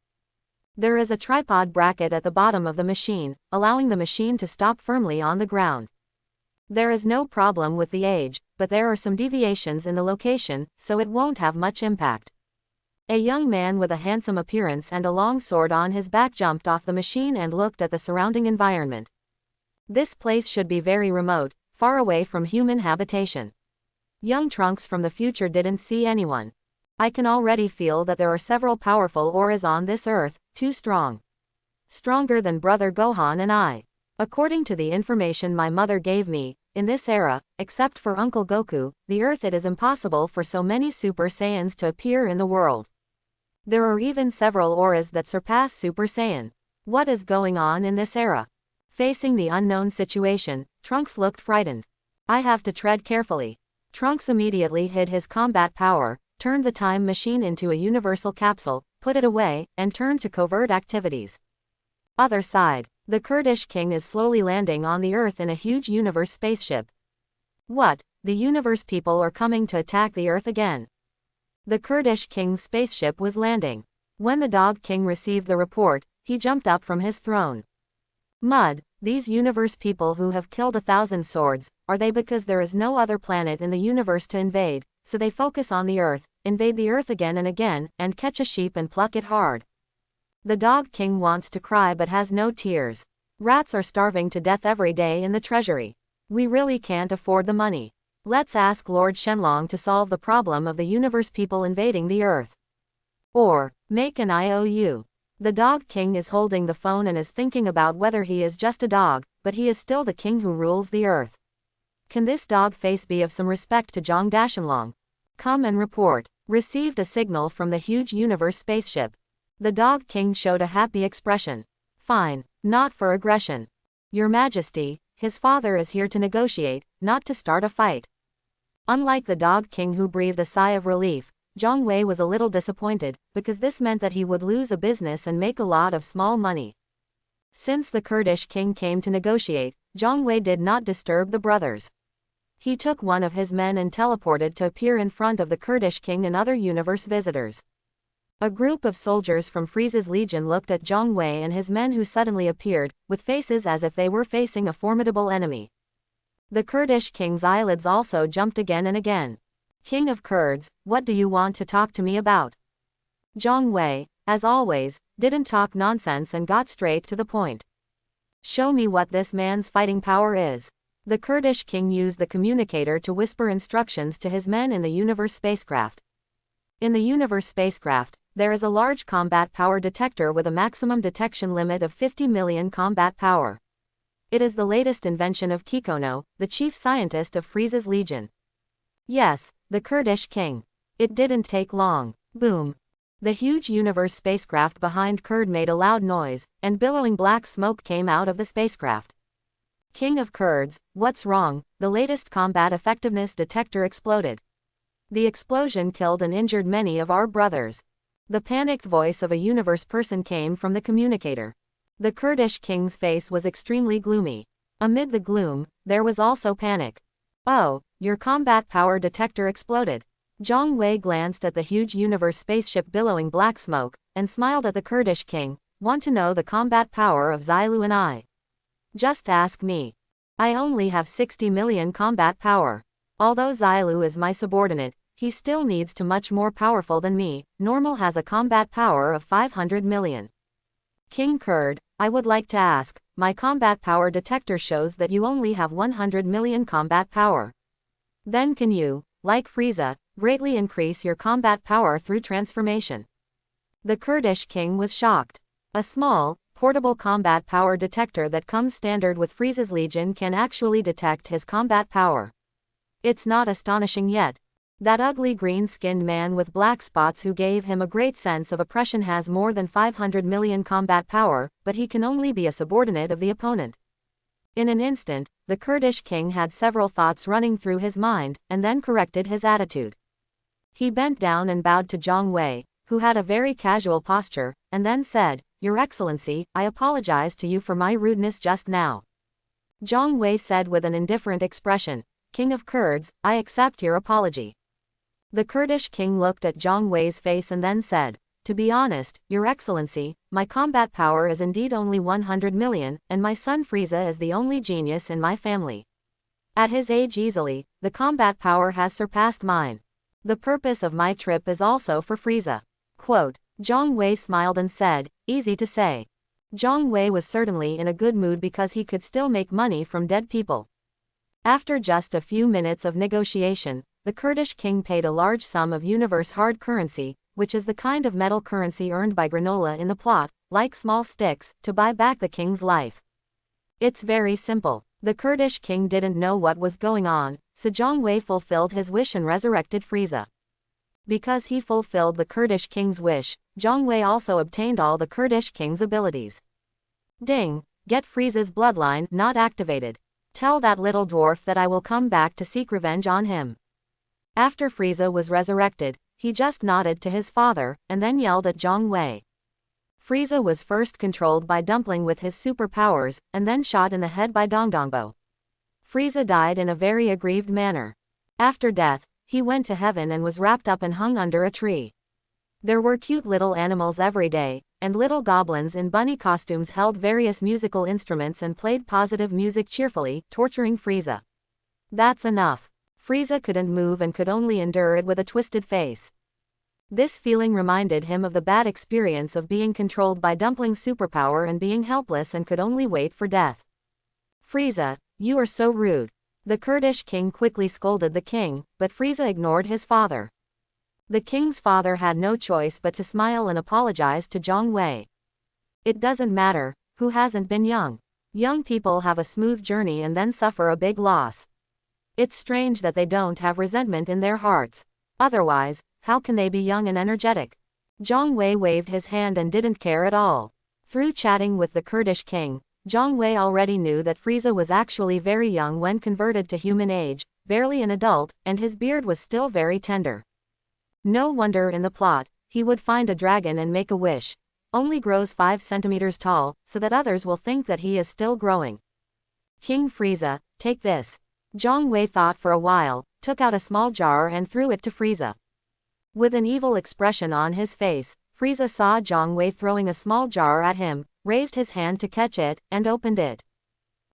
[SPEAKER 1] There is a tripod bracket at the bottom of the machine, allowing the machine to stop firmly on the ground. There is no problem with the age, but there are some deviations in the location, so it won't have much impact. A young man with a handsome appearance and a long sword on his back jumped off the machine and looked at the surrounding environment. This place should be very remote, far away from human habitation. Young Trunks from the future didn't see anyone. I can already feel that there are several powerful auras on this earth, too strong. Stronger than Brother Gohan and I. According to the information my mother gave me, in this era, except for Uncle Goku, the Earth, it is impossible for so many Super Saiyans to appear in the world. There are even several auras that surpass Super Saiyan. What is going on in this era? Facing the unknown situation, Trunks looked frightened. I have to tread carefully. Trunks immediately hid his combat power, turned the time machine into a universal capsule, put it away, and turned to covert activities. Other side. The Kurdish king is slowly landing on the Earth in a huge universe spaceship. What? The universe people are coming to attack the Earth again. The Kurdish king's spaceship was landing. When the Dog King received the report, he jumped up from his throne. Mud, these universe people who have killed 1,000 swords, are they because there is no other planet in the universe to invade, so they focus on the Earth, invade the Earth again and again, and catch a sheep and pluck it hard. The Dog King wants to cry but has no tears. Rats are starving to death every day in the treasury. We really can't afford the money. Let's ask Lord Shenlong to solve the problem of the universe people invading the Earth. Or, make an IOU. The Dog King is holding the phone and is thinking about whether he is just a dog, but he is still the king who rules the Earth. Can this dog face be of some respect to Zhang Dashenlong? Come and report. Received a signal from the huge universe spaceship. The Dog King showed a happy expression. Fine, not for aggression. Your Majesty, his father is here to negotiate, not to start a fight. Unlike the Dog King who breathed a sigh of relief, Zhang Wei was a little disappointed, because this meant that he would lose a business and make a lot of small money. Since the Kurdish king came to negotiate, Zhang Wei did not disturb the brothers. He took one of his men and teleported to appear in front of the Kurdish king and other universe visitors. A group of soldiers from Frieza's legion looked at Zhang Wei and his men who suddenly appeared, with faces as if they were facing a formidable enemy. The Kurdish king's eyelids also jumped again and again. King of Kurds, what do you want to talk to me about? Zhang Wei, as always, didn't talk nonsense and got straight to the point. Show me what this man's fighting power is. The Kurdish king used the communicator to whisper instructions to his men in the universe spacecraft. In the universe spacecraft, there is a large combat power detector with a maximum detection limit of 50 million combat power. It is the latest invention of Kikono, the chief scientist of Frieza's legion. Yes, the Kurdish king. It didn't take long. Boom. The huge universe spacecraft behind Kurd made a loud noise, and billowing black smoke came out of the spacecraft. King of Kurds, what's wrong? The latest combat effectiveness detector exploded. The explosion killed and injured many of our brothers. The panicked voice of a universe person came from the communicator. The Kurdish king's face was extremely gloomy. Amid the gloom, there was also panic. Oh, your combat power detector exploded. Zhang Wei glanced at the huge universe spaceship billowing black smoke, and smiled at the Kurdish king. Want to know the combat power of Xilu and I? Just ask me. I only have 60 million combat power. Although Xilu is my subordinate, he still needs to much more powerful than me. Normal has a combat power of 500 million. King Kurd, I would like to ask, my combat power detector shows that you only have 100 million combat power. Then can you, like Frieza, greatly increase your combat power through transformation? The Kurdish king was shocked. A small, portable combat power detector that comes standard with Frieza's legion can actually detect his combat power. It's not astonishing yet. That ugly green-skinned man with black spots who gave him a great sense of oppression has more than 500 million combat power, but he can only be a subordinate of the opponent. In an instant, the Kurdish king had several thoughts running through his mind, and then corrected his attitude. He bent down and bowed to Zhang Wei, who had a very casual posture, and then said, Your Excellency, I apologize to you for my rudeness just now. Zhang Wei said with an indifferent expression, King of Kurds, I accept your apology. The Kurdish king looked at Zhang Wei's face and then said, To be honest, Your Excellency, my combat power is indeed only 100 million, and my son Frieza is the only genius in my family. At his age easily, the combat power has surpassed mine. The purpose of my trip is also for Frieza. Quote, Zhang Wei smiled and said, easy to say. Zhang Wei was certainly in a good mood because he could still make money from dead people. After just a few minutes of negotiation, the Kurdish king paid a large sum of universe hard currency, which is the kind of metal currency earned by granola in the plot, like small sticks, to buy back the king's life. It's very simple. The Kurdish king didn't know what was going on, so Zhang Wei fulfilled his wish and resurrected Frieza. Because he fulfilled the Kurdish king's wish, Zhang Wei also obtained all the Kurdish king's abilities. Ding! Get Frieza's bloodline not activated. Tell that little dwarf that I will come back to seek revenge on him. After Frieza was resurrected, he just nodded to his father, and then yelled at Zhang Wei. Frieza was first controlled by Dumpling with his superpowers, and then shot in the head by Dongdongbo. Frieza died in a very aggrieved manner. After death, he went to heaven and was wrapped up and hung under a tree. There were cute little animals every day, and little goblins in bunny costumes held various musical instruments and played positive music cheerfully, torturing Frieza. That's enough. Frieza couldn't move and could only endure it with a twisted face. This feeling reminded him of the bad experience of being controlled by Dumpling's superpower and being helpless and could only wait for death. Frieza, you are so rude. The Kurdish king quickly scolded the king, but Frieza ignored his father. The king's father had no choice but to smile and apologize to Zhang Wei. It doesn't matter, who hasn't been young? Young people have a smooth journey and then suffer a big loss. It's strange that they don't have resentment in their hearts. Otherwise, how can they be young and energetic? Zhang Wei waved his hand and didn't care at all. Through chatting with the Kurdish king, Zhang Wei already knew that Frieza was actually very young when converted to human age, barely an adult, and his beard was still very tender. No wonder in the plot, he would find a dragon and make a wish. Only grows 5 centimeters tall, so that others will think that he is still growing. King Frieza, take this. Zhang Wei thought for a while, took out a small jar and threw it to Frieza. With an evil expression on his face, Frieza saw Zhang Wei throwing a small jar at him, raised his hand to catch it, and opened it.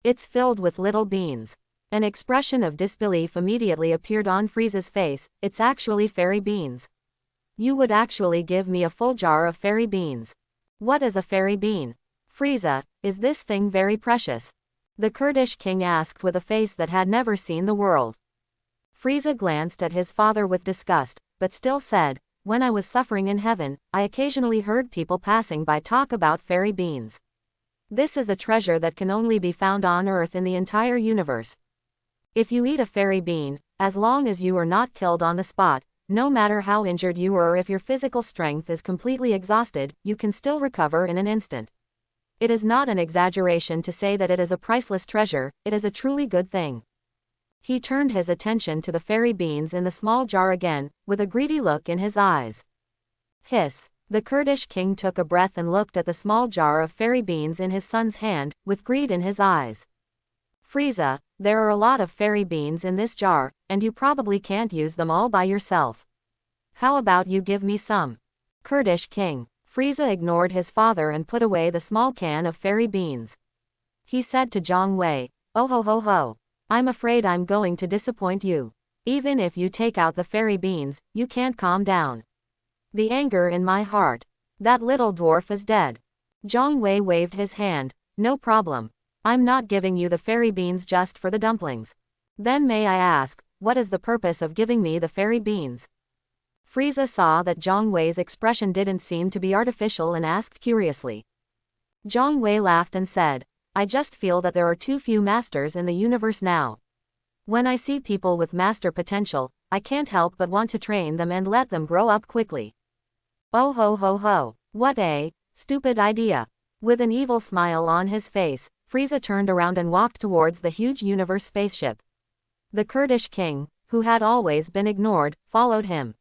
[SPEAKER 1] It's filled with little beans. An expression of disbelief immediately appeared on Frieza's face. It's actually fairy beans. You would actually give me a full jar of fairy beans. What is a fairy bean? Frieza, is this thing very precious? The Kurdish king asked with a face that had never seen the world. Frieza glanced at his father with disgust, but still said, when I was suffering in heaven, I occasionally heard people passing by talk about fairy beans. This is a treasure that can only be found on Earth in the entire universe. If you eat a fairy bean, as long as you are not killed on the spot, no matter how injured you are or if your physical strength is completely exhausted, you can still recover in an instant. It is not an exaggeration to say that it is a priceless treasure, it is a truly good thing. He turned his attention to the fairy beans in the small jar again, with a greedy look in his eyes. Hiss! The Kurdish king took a breath and looked at the small jar of fairy beans in his son's hand, with greed in his eyes. Frieza, there are a lot of fairy beans in this jar, and you probably can't use them all by yourself. How about you give me some? Kurdish king. Frieza ignored his father and put away the small can of fairy beans. He said to Zhang Wei, oh ho ho ho. I'm afraid I'm going to disappoint you. Even if you take out the fairy beans, you can't calm down the anger in my heart. That little dwarf is dead. Zhang Wei waved his hand, no problem. I'm not giving you the fairy beans just for the dumplings. Then may I ask, what is the purpose of giving me the fairy beans? Frieza saw that Zhang Wei's expression didn't seem to be artificial and asked curiously. Zhang Wei laughed and said, I just feel that there are too few masters in the universe now. When I see people with master potential, I can't help but want to train them and let them grow up quickly. Oh ho ho ho, what a stupid idea. With an evil smile on his face, Frieza turned around and walked towards the huge universe spaceship. The Kurdish king, who had always been ignored, followed him.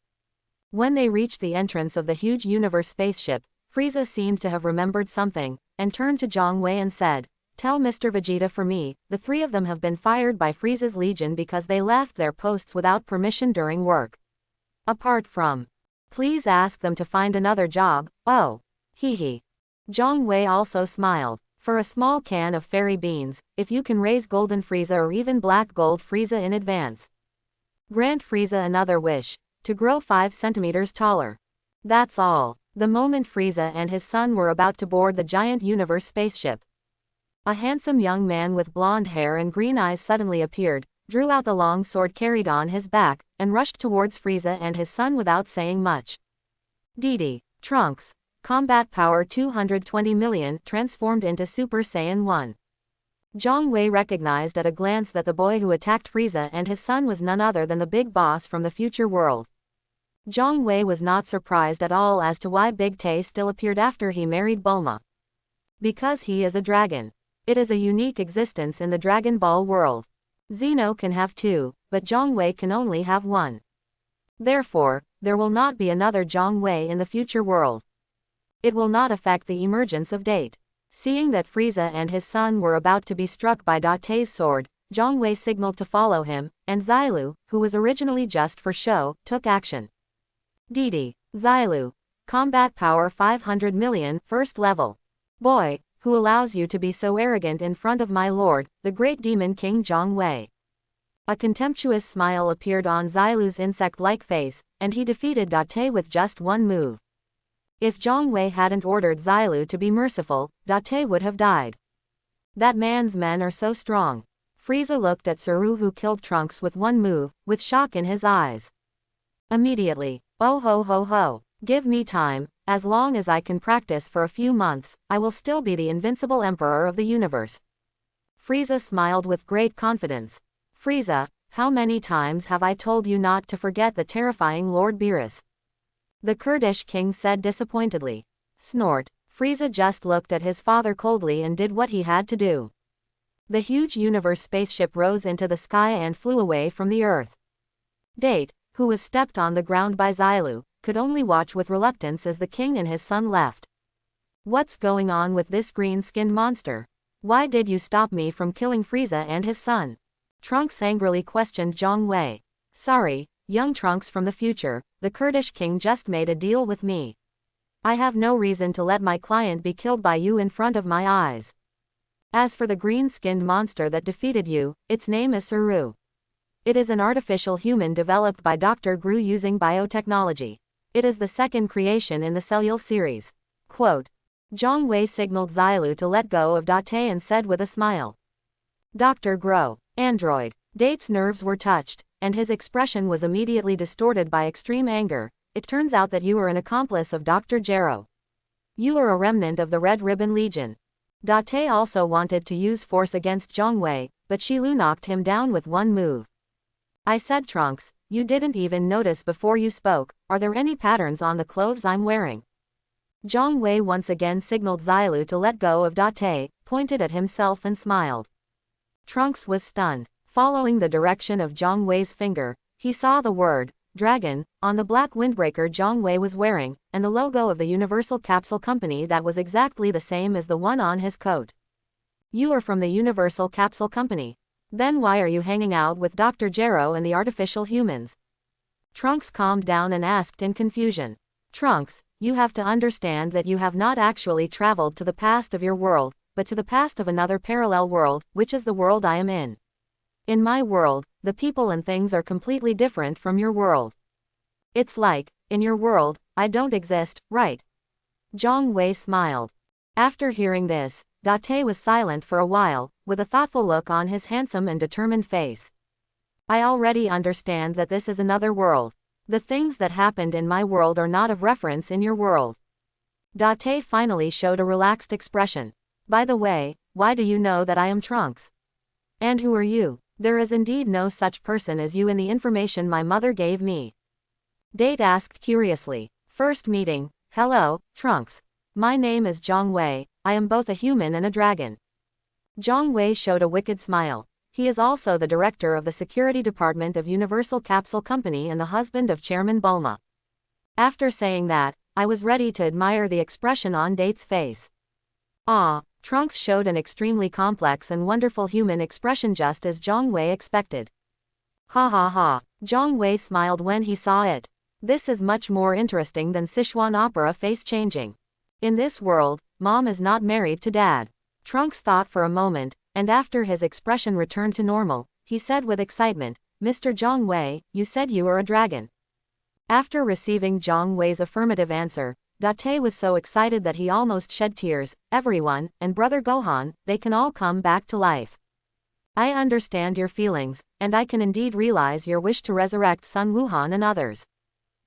[SPEAKER 1] When they reached the entrance of the huge universe spaceship, Frieza seemed to have remembered something, and turned to Zhang Wei and said, tell Mr. Vegeta for me, the 3 of them have been fired by Frieza's Legion because they left their posts without permission during work. Apart from, please ask them to find another job, oh. Hee hee. Zhang Wei also smiled. For a small can of fairy beans, if you can raise Golden Frieza or even Black Gold Frieza in advance. Grant Frieza another wish, to grow 5 centimeters taller. That's all. The moment Frieza and his son were about to board the giant universe spaceship, a handsome young man with blonde hair and green eyes suddenly appeared, drew out the long sword carried on his back, and rushed towards Frieza and his son without saying much. DD. Trunks. Combat power 220 million, transformed into Super Saiyan 1. Zhang Wei recognized at a glance that the boy who attacked Frieza and his son was none other than the big boss from the future world. Zhang Wei was not surprised at all as to why Big Tay still appeared after he married Bulma. Because he is a dragon. It is a unique existence in the Dragon Ball world. Zeno can have two, but Zhang Wei can only have one. Therefore, there will not be another Zhang Wei in the future world. It will not affect the emergence of Date. Seeing that Frieza and his son were about to be struck by Date's sword, Zhang Wei signaled to follow him, and Xilu, who was originally just for show, took action. DD. Xilu. Combat power 500 million, first level. Boy, who allows you to be so arrogant in front of my lord, the great demon king Zhang Wei? A contemptuous smile appeared on Xilu's insect-like face, and he defeated Date with just one move. If Zhang Wei hadn't ordered Xilu to be merciful, Date would have died. That man's men are so strong. Frieza looked at Saru, who killed Trunks with one move, with shock in his eyes. Immediately, oh ho ho ho, give me time. As long as I can practice for a few months, I will still be the invincible emperor of the universe. Frieza smiled with great confidence. Frieza, how many times have I told you not to forget the terrifying Lord Beerus? The Kurdish king said disappointedly. Snort. Frieza just looked at his father coldly and did what he had to do. The huge universe spaceship rose into the sky and flew away from the earth. Date, who was stepped on the ground by Xilu, could only watch with reluctance as the king and his son left. What's going on with this green-skinned monster? Why did you stop me from killing Frieza and his son? Trunks angrily questioned Zhang Wei. Sorry, young Trunks from the future, the Kurdish king just made a deal with me. I have no reason to let my client be killed by you in front of my eyes. As for the green-skinned monster that defeated you, its name is Saru. It is an artificial human developed by Dr. Gru using biotechnology. It is the second creation in the Cellule series. Quote. Zhang Wei signaled Xilu to let go of Date and said with a smile. Dr. Gru. Android. Date's nerves were touched, and his expression was immediately distorted by extreme anger. It turns out that you are an accomplice of Dr. Gero. You are a remnant of the Red Ribbon Legion. Date also wanted to use force against Zhang Wei, but Shilu knocked him down with one move. I said, Trunks, you didn't even notice before you spoke. Are there any patterns on the clothes I'm wearing? Zhang Wei once again signaled Xilu to let go of Date, pointed at himself and smiled. Trunks was stunned. Following the direction of Zhang Wei's finger, he saw the word, dragon, on the black windbreaker Zhang Wei was wearing, and the logo of the Universal Capsule Company that was exactly the same as the one on his coat. You are from the Universal Capsule Company. Then why are you hanging out with Dr. Gero and the artificial humans? Trunks calmed down and asked in confusion. Trunks, you have to understand that you have not actually traveled to the past of your world, but to the past of another parallel world, which is the world I am in. In my world, the people and things are completely different from your world. It's like, in your world, I don't exist, right? Zhang Wei smiled. After hearing this, Date was silent for a while, with a thoughtful look on his handsome and determined face. I already understand that this is another world. The things that happened in my world are not of reference in your world. Date finally showed a relaxed expression. By the way, why do you know that I am Trunks? And who are you? There is indeed no such person as you in the information my mother gave me. Date asked curiously. First meeting. Hello, Trunks. My name is Zhang Wei. I am both a human and a dragon. Zhang Wei showed a wicked smile. He is also the director of the security department of Universal Capsule Company and the husband of Chairman Bulma. After saying that, I was ready to admire the expression on Date's face. Ah, Trunks showed an extremely complex and wonderful human expression just as Zhang Wei expected. Ha ha ha, Zhang Wei smiled when he saw it. This is much more interesting than Sichuan opera face changing. In this world, Mom is not married to Dad. Trunks thought for a moment, and after his expression returned to normal, he said with excitement, Mr. Zhang Wei, you said you are a dragon. After receiving Zhang Wei's affirmative answer, Date was so excited that he almost shed tears. Everyone, and Brother Gohan, they can all come back to life. I understand your feelings, and I can indeed realize your wish to resurrect Sun Wuhan and others.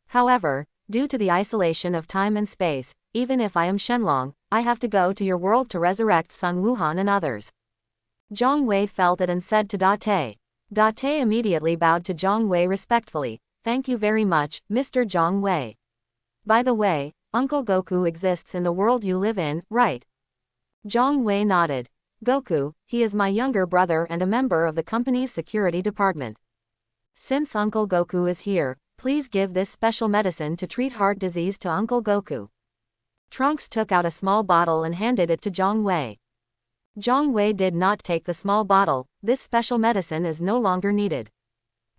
[SPEAKER 1] However, due to the isolation of time and space, even if I am Shenlong, I have to go to your world to resurrect Sun Wuhan and others. Zhang Wei felt it and said to Date. Date immediately bowed to Zhang Wei respectfully. Thank you very much, Mr. Zhang Wei. By the way, Uncle Goku exists in the world you live in, right? Zhang Wei nodded. Goku, he is my younger brother and a member of the company's security department. Since Uncle Goku is here, please give this special medicine to treat heart disease to Uncle Goku. Trunks took out a small bottle and handed it to Zhang Wei. Zhang Wei did not take the small bottle. This special medicine is no longer needed.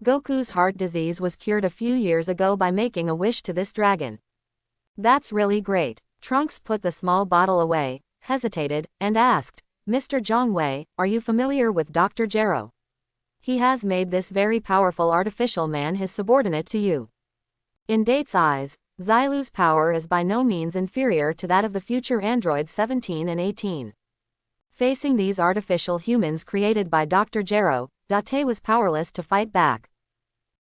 [SPEAKER 1] Goku's heart disease was cured a few years ago by making a wish to this dragon. That's really great. Trunks put the small bottle away, hesitated, and asked, Mr. Zhang Wei, are you familiar with Dr. Gero? He has made this very powerful artificial man his subordinate to you. In Date's eyes, Xilu's power is by no means inferior to that of the future androids 17 and 18. Facing these artificial humans created by Dr. Gero, Date was powerless to fight back.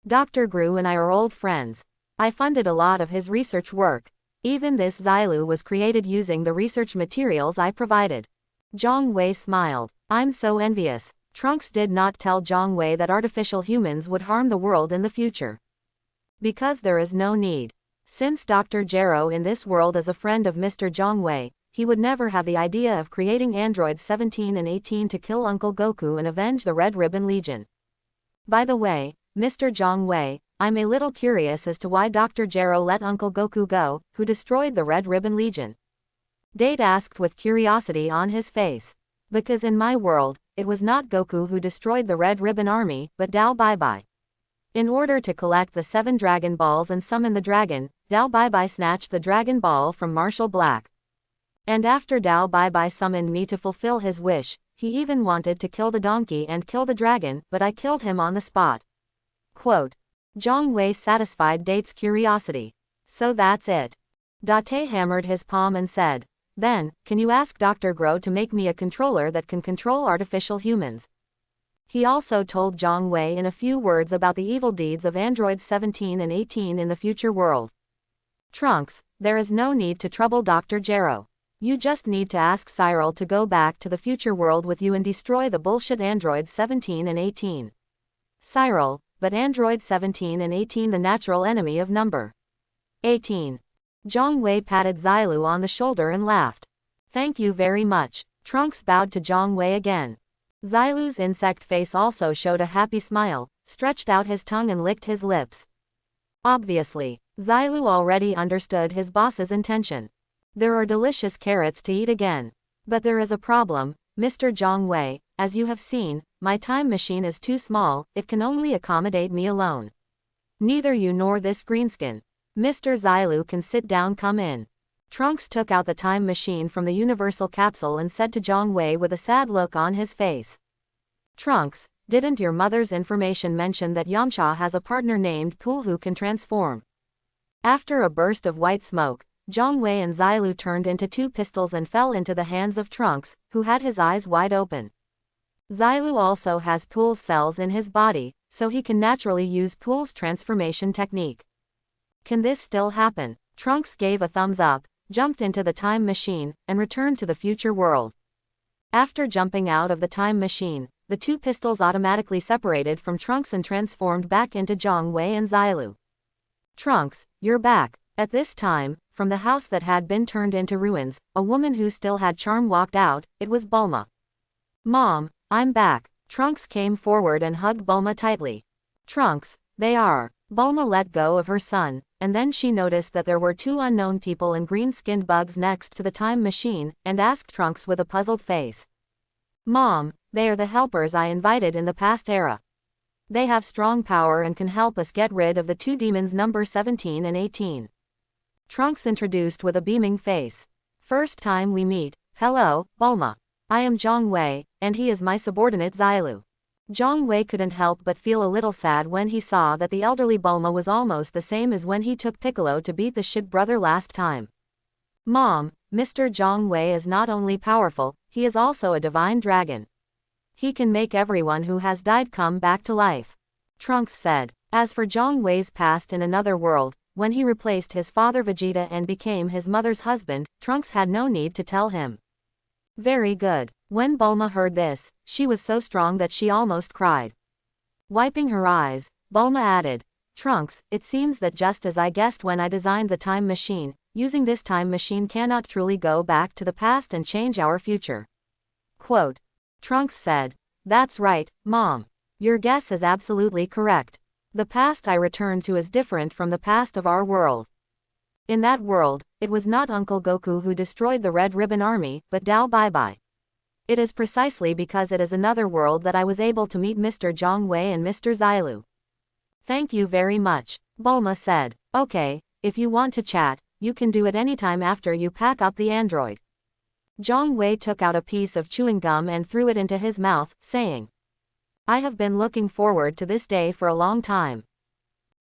[SPEAKER 1] Dr. Gru and I are old friends. I funded a lot of his research work. Even this Xilu was created using the research materials I provided. Zhang Wei smiled. I'm so envious. Trunks did not tell Zhang Wei that artificial humans would harm the world in the future. Because there is no need. Since Dr. Gero in this world is a friend of Mr. Zhang Wei, he would never have the idea of creating androids 17 and 18 to kill Uncle Goku and avenge the Red Ribbon Legion. By the way, Mr. Zhang Wei, I'm a little curious as to why Dr. Gero let Uncle Goku go, who destroyed the Red Ribbon Legion. Date asked with curiosity on his face. Because in my world, it was not Goku who destroyed the Red Ribbon Army, but Dao Baibai. In order to collect the 7 Dragon Balls and summon the dragon, Dao Baibai snatched the Dragon Ball from Marshal Black. And after Dao Baibai summoned me to fulfill his wish, he even wanted to kill the donkey and kill the dragon, but I killed him on the spot. Quote. Zhang Wei satisfied Date's curiosity. So that's it. Date hammered his palm and said, then, can you ask Dr. Gro to make me a controller that can control artificial humans? He also told Zhang Wei in a few words about the evil deeds of androids 17 and 18 in the future world. Trunks, there is no need to trouble Dr. Gero. You just need to ask Cyril to go back to the future world with you and destroy the bullshit androids 17 and 18. Cyril, but android 17 and 18 the natural enemy of number 18. Zhang Wei patted Xilu on the shoulder and laughed. Thank you very much. Trunks bowed to Zhang Wei again. Xilu's insect face also showed a happy smile, stretched out his tongue and licked his lips. Obviously, Xilu already understood his boss's intention. There are delicious carrots to eat again. But there is a problem, Mr. Zhang Wei, as you have seen, my time machine is too small, it can only accommodate me alone. Neither you nor this greenskin. Mr. Xilu can sit down, come in. Trunks took out the time machine from the universal capsule and said to Zhang Wei with a sad look on his face. Trunks, didn't your mother's information mention that Yamcha has a partner named Pool who can transform? After a burst of white smoke, Zhang Wei and Xilu turned into 2 pistols and fell into the hands of Trunks, who had his eyes wide open. Xilu also has Pool's cells in his body, so he can naturally use Pool's transformation technique. Can this still happen? Trunks gave a thumbs up, jumped into the time machine, and returned to the future world. After jumping out of the time machine, the 2 pistols automatically separated from Trunks and transformed back into Zhang Wei and Xilu. Trunks, you're back. At this time, from the house that had been turned into ruins, a woman who still had charm walked out. It was Bulma. Mom, I'm back. Trunks came forward and hugged Bulma tightly. Trunks, they are. Bulma let go of her son, and then she noticed that there were 2 unknown people in green-skinned bugs next to the time machine, and asked Trunks with a puzzled face. Mom, they are the helpers I invited in the past era. They have strong power and can help us get rid of the 2 demons number 17 and 18. Trunks introduced with a beaming face. First time we meet. Hello, Bulma. I am Zhang Wei, and he is my subordinate Xilu. Zhang Wei couldn't help but feel a little sad when he saw that the elderly Bulma was almost the same as when he took Piccolo to beat the ship brother last time. Mom, Mr. Zhang Wei is not only powerful, he is also a divine dragon. He can make everyone who has died come back to life. Trunks said. As for Zhang Wei's past in another world, when he replaced his father Vegeta and became his mother's husband, Trunks had no need to tell him. Very good. When Bulma heard this, she was so strong that she almost cried. Wiping her eyes, Bulma added, Trunks, it seems that just as I guessed when I designed the time machine, using this time machine cannot truly go back to the past and change our future. Quote. Trunks said, That's right, Mom. Your guess is absolutely correct. The past I returned to is different from the past of our world. In that world, it was not Uncle Goku who destroyed the Red Ribbon Army, but Dao Baibai. It is precisely because it is another world that I was able to meet Mr. Zhang Wei and Mr. Xilu. Thank you very much, Bulma said. Okay, if you want to chat, you can do it anytime after you pack up the android. Zhang Wei took out a piece of chewing gum and threw it into his mouth, saying, I have been looking forward to this day for a long time.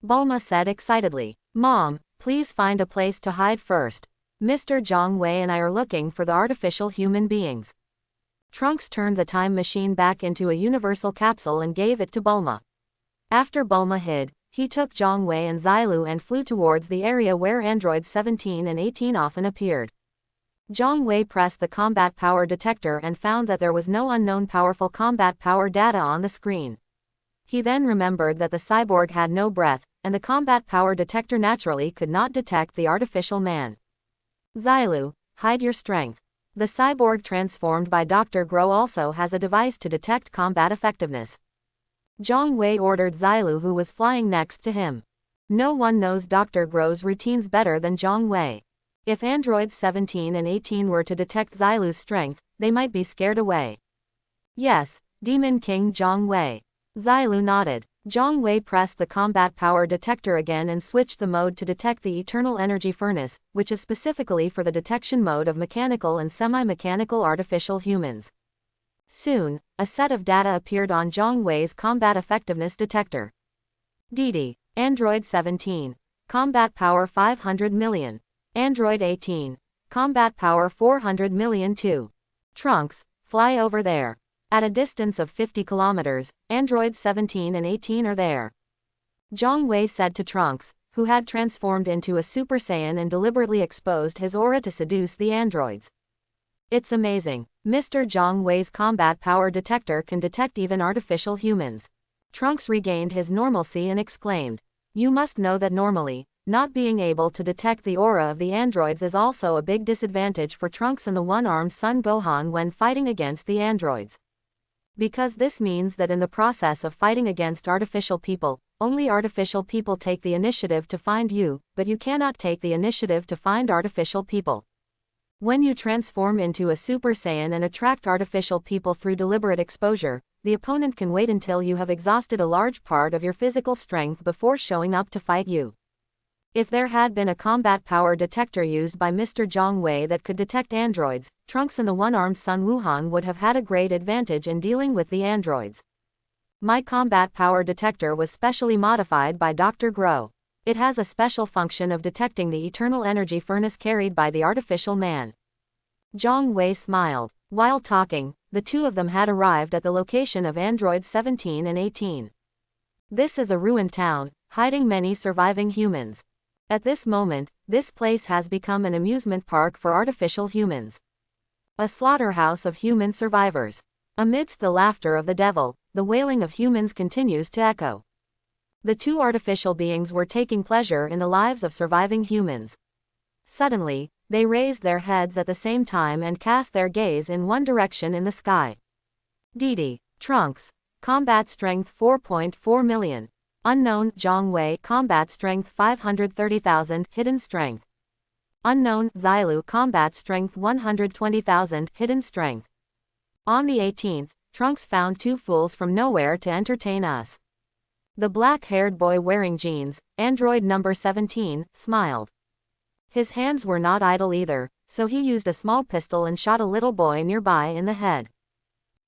[SPEAKER 1] Bulma said excitedly, Mom, please find a place to hide first. Mr. Zhang Wei and I are looking for the artificial human beings. Trunks turned the time machine back into a universal capsule and gave it to Bulma. After Bulma hid, he took Zhang Wei and Xilu and flew towards the area where androids 17 and 18 often appeared. Zhang Wei pressed the combat power detector and found that there was no unknown powerful combat power data on the screen. He then remembered that the cyborg had no breath, and the combat power detector naturally could not detect the artificial man. Xilu, hide your strength. The cyborg transformed by Dr. Gro also has a device to detect combat effectiveness. Zhang Wei ordered Xilu, who was flying next to him. No one knows Dr. Gro's routines better than Zhang Wei. If androids 17 and 18 were to detect Xilu's strength, they might be scared away. Yes, Demon King Zhang Wei. Xilu nodded. Zhang Wei pressed the combat power detector again and switched the mode to detect the eternal energy furnace, which is specifically for the detection mode of mechanical and semi-mechanical artificial humans. Soon, a set of data appeared on Zhang Wei's combat effectiveness detector. DD, Android 17. Combat power 500 million. Android 18. Combat power 400 million 2. Trunks, fly over there. At a distance of 50 kilometers, androids 17 and 18 are there. Zhang Wei said to Trunks, who had transformed into a Super Saiyan and deliberately exposed his aura to seduce the androids. It's amazing. Mr. Zhang Wei's combat power detector can detect even artificial humans. Trunks regained his normalcy and exclaimed, You must know that normally, not being able to detect the aura of the androids is also a big disadvantage for Trunks and the one-armed Son Gohan when fighting against the androids. Because this means that in the process of fighting against artificial people, only artificial people take the initiative to find you, but you cannot take the initiative to find artificial people. When you transform into a Super Saiyan and attract artificial people through deliberate exposure, the opponent can wait until you have exhausted a large part of your physical strength before showing up to fight you. If there had been a combat power detector used by Mr. Zhang Wei that could detect androids, Trunks and the one-armed Sun Wuhan would have had a great advantage in dealing with the androids. My combat power detector was specially modified by Dr. Gro. It has a special function of detecting the eternal energy furnace carried by the artificial man. Zhang Wei smiled. While talking, the two of them had arrived at the location of androids 17 and 18. This is a ruined town, hiding many surviving humans. At this moment, this place has become an amusement park for artificial humans. A slaughterhouse of human survivors. Amidst the laughter of the devil, the wailing of humans continues to echo. The two artificial beings were taking pleasure in the lives of surviving humans. Suddenly, they raised their heads at the same time and cast their gaze in one direction in the sky. DD, Trunks, combat strength 4.4 million. Unknown, Zhang Wei, combat strength 530,000, hidden strength. Unknown, Xilu, combat strength 120,000, hidden strength. On the 18th, Trunks found two fools from nowhere to entertain us. The black-haired boy wearing jeans, android number 17, smiled. His hands were not idle either, so he used a small pistol and shot a little boy nearby in the head.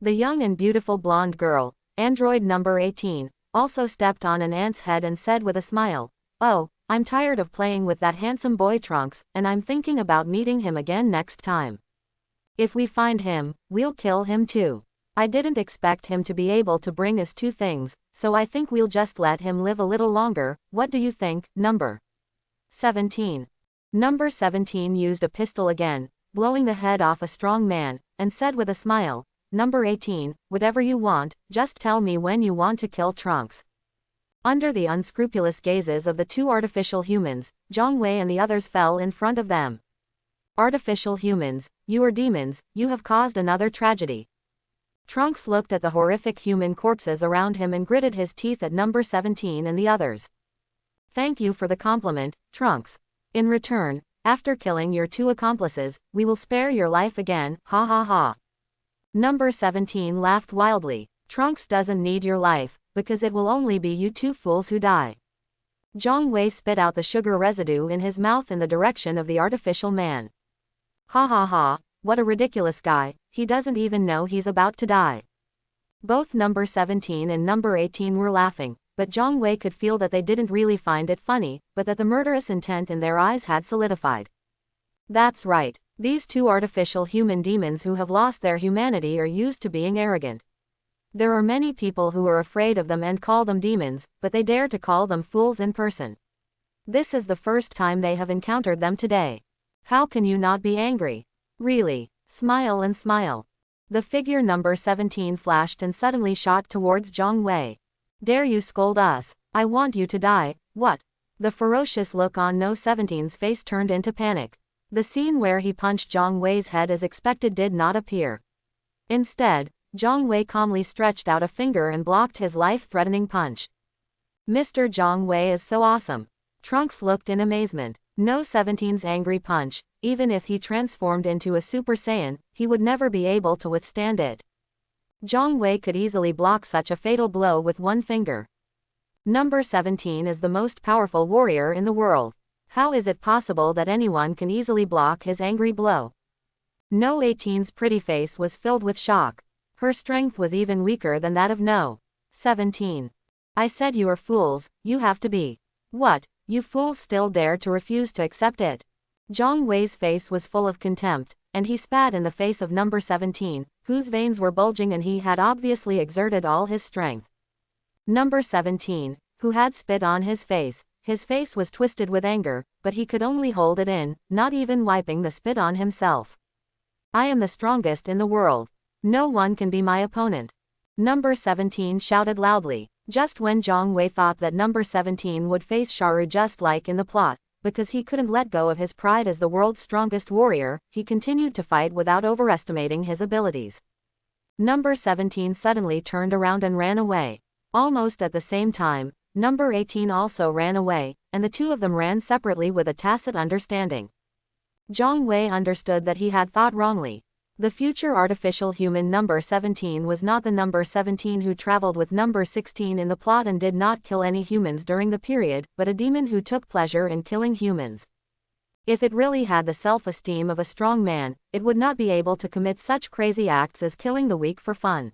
[SPEAKER 1] The young and beautiful blonde girl, android number 18, also stepped on an ant's head and said with a smile, "Oh, I'm tired of playing with that handsome boy Trunks, and I'm thinking about meeting him again next time. If we find him, we'll kill him too. I didn't expect him to be able to bring us two things, so I think we'll just let him live a little longer. What do you think, number 17? Number 17 used a pistol again, blowing the head off a strong man, and said with a smile, "Number 18, whatever you want, just tell me when you want to kill Trunks." Under the unscrupulous gazes of the two artificial humans, Zhang Wei and the others fell in front of them. "Artificial humans, you are demons, you have caused another tragedy." Trunks looked at the horrific human corpses around him and gritted his teeth at number 17 and the others. "Thank you for the compliment, Trunks. In return, after killing your two accomplices, we will spare your life again, ha ha ha." Number 17 laughed wildly. "Trunks doesn't need your life, because it will only be you two fools who die." Zhang Wei spit out the sugar residue in his mouth in the direction of the artificial man. "Ha ha ha, what a ridiculous guy, he doesn't even know he's about to die." Both number 17 and number 18 were laughing, but Zhang Wei could feel that they didn't really find it funny, but that the murderous intent in their eyes had solidified. That's right, these two artificial human demons who have lost their humanity are used to being arrogant. There are many people who are afraid of them and call them demons, but they dare to call them fools in person. This is the first time they have encountered them today. How can you not be angry? Really, smile and smile. The figure number 17 flashed and suddenly shot towards Zhang Wei. "Dare you scold us? I want you to die, what?" The ferocious look on No 17's face turned into panic. The scene where he punched Zhang Wei's head as expected did not appear. Instead, Zhang Wei calmly stretched out a finger and blocked his life-threatening punch. "Mr. Zhang Wei is so awesome." Trunks looked in amazement. No 17's angry punch, even if he transformed into a Super Saiyan, he would never be able to withstand it. Zhang Wei could easily block such a fatal blow with one finger. Number 17 is the most powerful warrior in the world. How is it possible that anyone can easily block his angry blow? No 18's pretty face was filled with shock. Her strength was even weaker than that of No 17. "I said you are fools, you have to be. What, you fools still dare to refuse to accept it?" Zhang Wei's face was full of contempt, and he spat in the face of number 17, whose veins were bulging and he had obviously exerted all his strength. Number 17, who had spit on his face was twisted with anger, but he could only hold it in, not even wiping the spit on himself. "I am the strongest in the world. No one can be my opponent." Number 17 shouted loudly, just when Zhang Wei thought that number 17 would face Sharu just like in the plot. Because he couldn't let go of his pride as the world's strongest warrior, he continued to fight without overestimating his abilities. Number 17 suddenly turned around and ran away. Almost at the same time, number 18 also ran away, and the two of them ran separately with a tacit understanding. Zhang Wei understood that he had thought wrongly. The future artificial human number 17 was not the number 17 who traveled with number 16 in the plot and did not kill any humans during the period, but a demon who took pleasure in killing humans. If it really had the self-esteem of a strong man, it would not be able to commit such crazy acts as killing the weak for fun.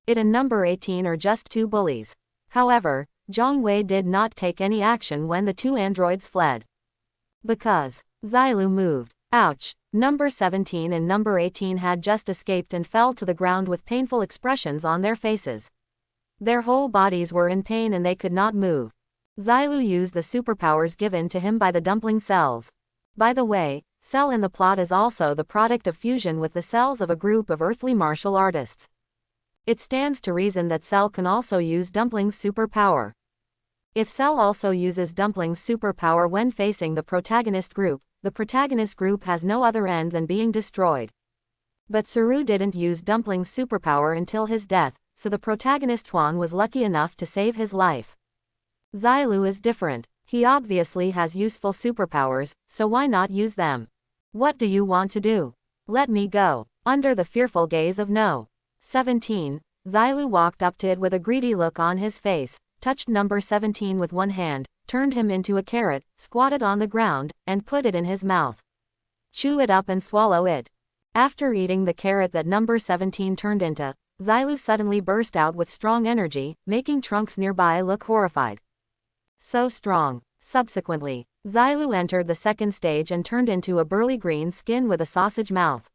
[SPEAKER 1] It and number 18 are just two bullies. However, Zhang Wei did not take any action when the two androids fled. Because Xilu moved. Ouch! Number 17 and number 18 had just escaped and fell to the ground with painful expressions on their faces. Their whole bodies were in pain and they could not move. Xilu used the superpowers given to him by the dumpling cells. By the way, Cell in the plot is also the product of fusion with the cells of a group of earthly martial artists. It stands to reason that Cell can also use Dumpling's superpower. If Cell also uses Dumpling's superpower when facing the protagonist group has no other end than being destroyed. But Saru didn't use Dumpling's superpower until his death, so the protagonist Huan was lucky enough to save his life. Xilu is different. He obviously has useful superpowers, so why not use them? What do you want to do? Let me go. Under the fearful gaze of No. 17, Xilu walked up to it with a greedy look on his face, touched number 17 with one hand, turned him into a carrot, squatted on the ground, and put it in his mouth. Chew it up and swallow it. After eating the carrot that number 17 turned into, Xylu suddenly burst out with strong energy, making Trunks nearby look horrified. So strong. Subsequently, Xylu entered the second stage and turned into a burly green skin with a sausage mouth.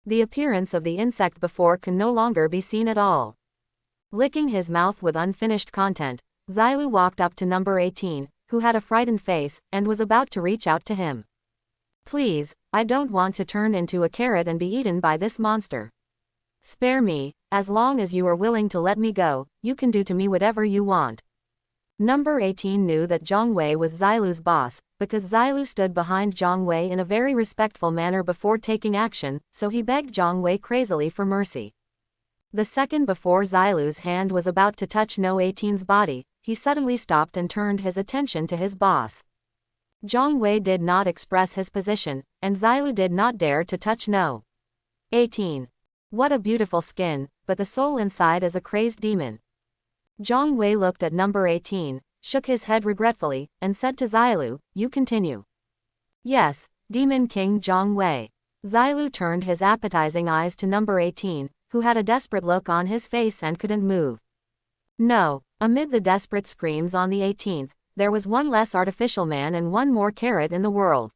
[SPEAKER 1] The appearance of the insect before can no longer be seen at all. Licking his mouth with unfinished content, Xylu walked up to number 18, who had a frightened face, and was about to reach out to him. Please, I don't want to turn into a carrot and be eaten by this monster. Spare me, as long as you are willing to let me go, you can do to me whatever you want. Number 18 knew that Zhang Wei was Xylu's boss, because Xylu stood behind Zhang Wei in a very respectful manner before taking action, so he begged Zhang Wei crazily for mercy. The second before Xylu's hand was about to touch No 18's body, he suddenly stopped and turned his attention to his boss. Zhang Wei did not express his position, and Xylu did not dare to touch No 18. What a beautiful skin, but the soul inside is a crazed demon. Zhang Wei looked at number 18, shook his head regretfully, and said to Xylu, "You continue." "Yes, Demon King Zhang Wei." Xylu turned his appetizing eyes to number 18, who had a desperate look on his face and couldn't move. No, amid the desperate screams on the 18th, there was one less artificial man and one more carrot in the world.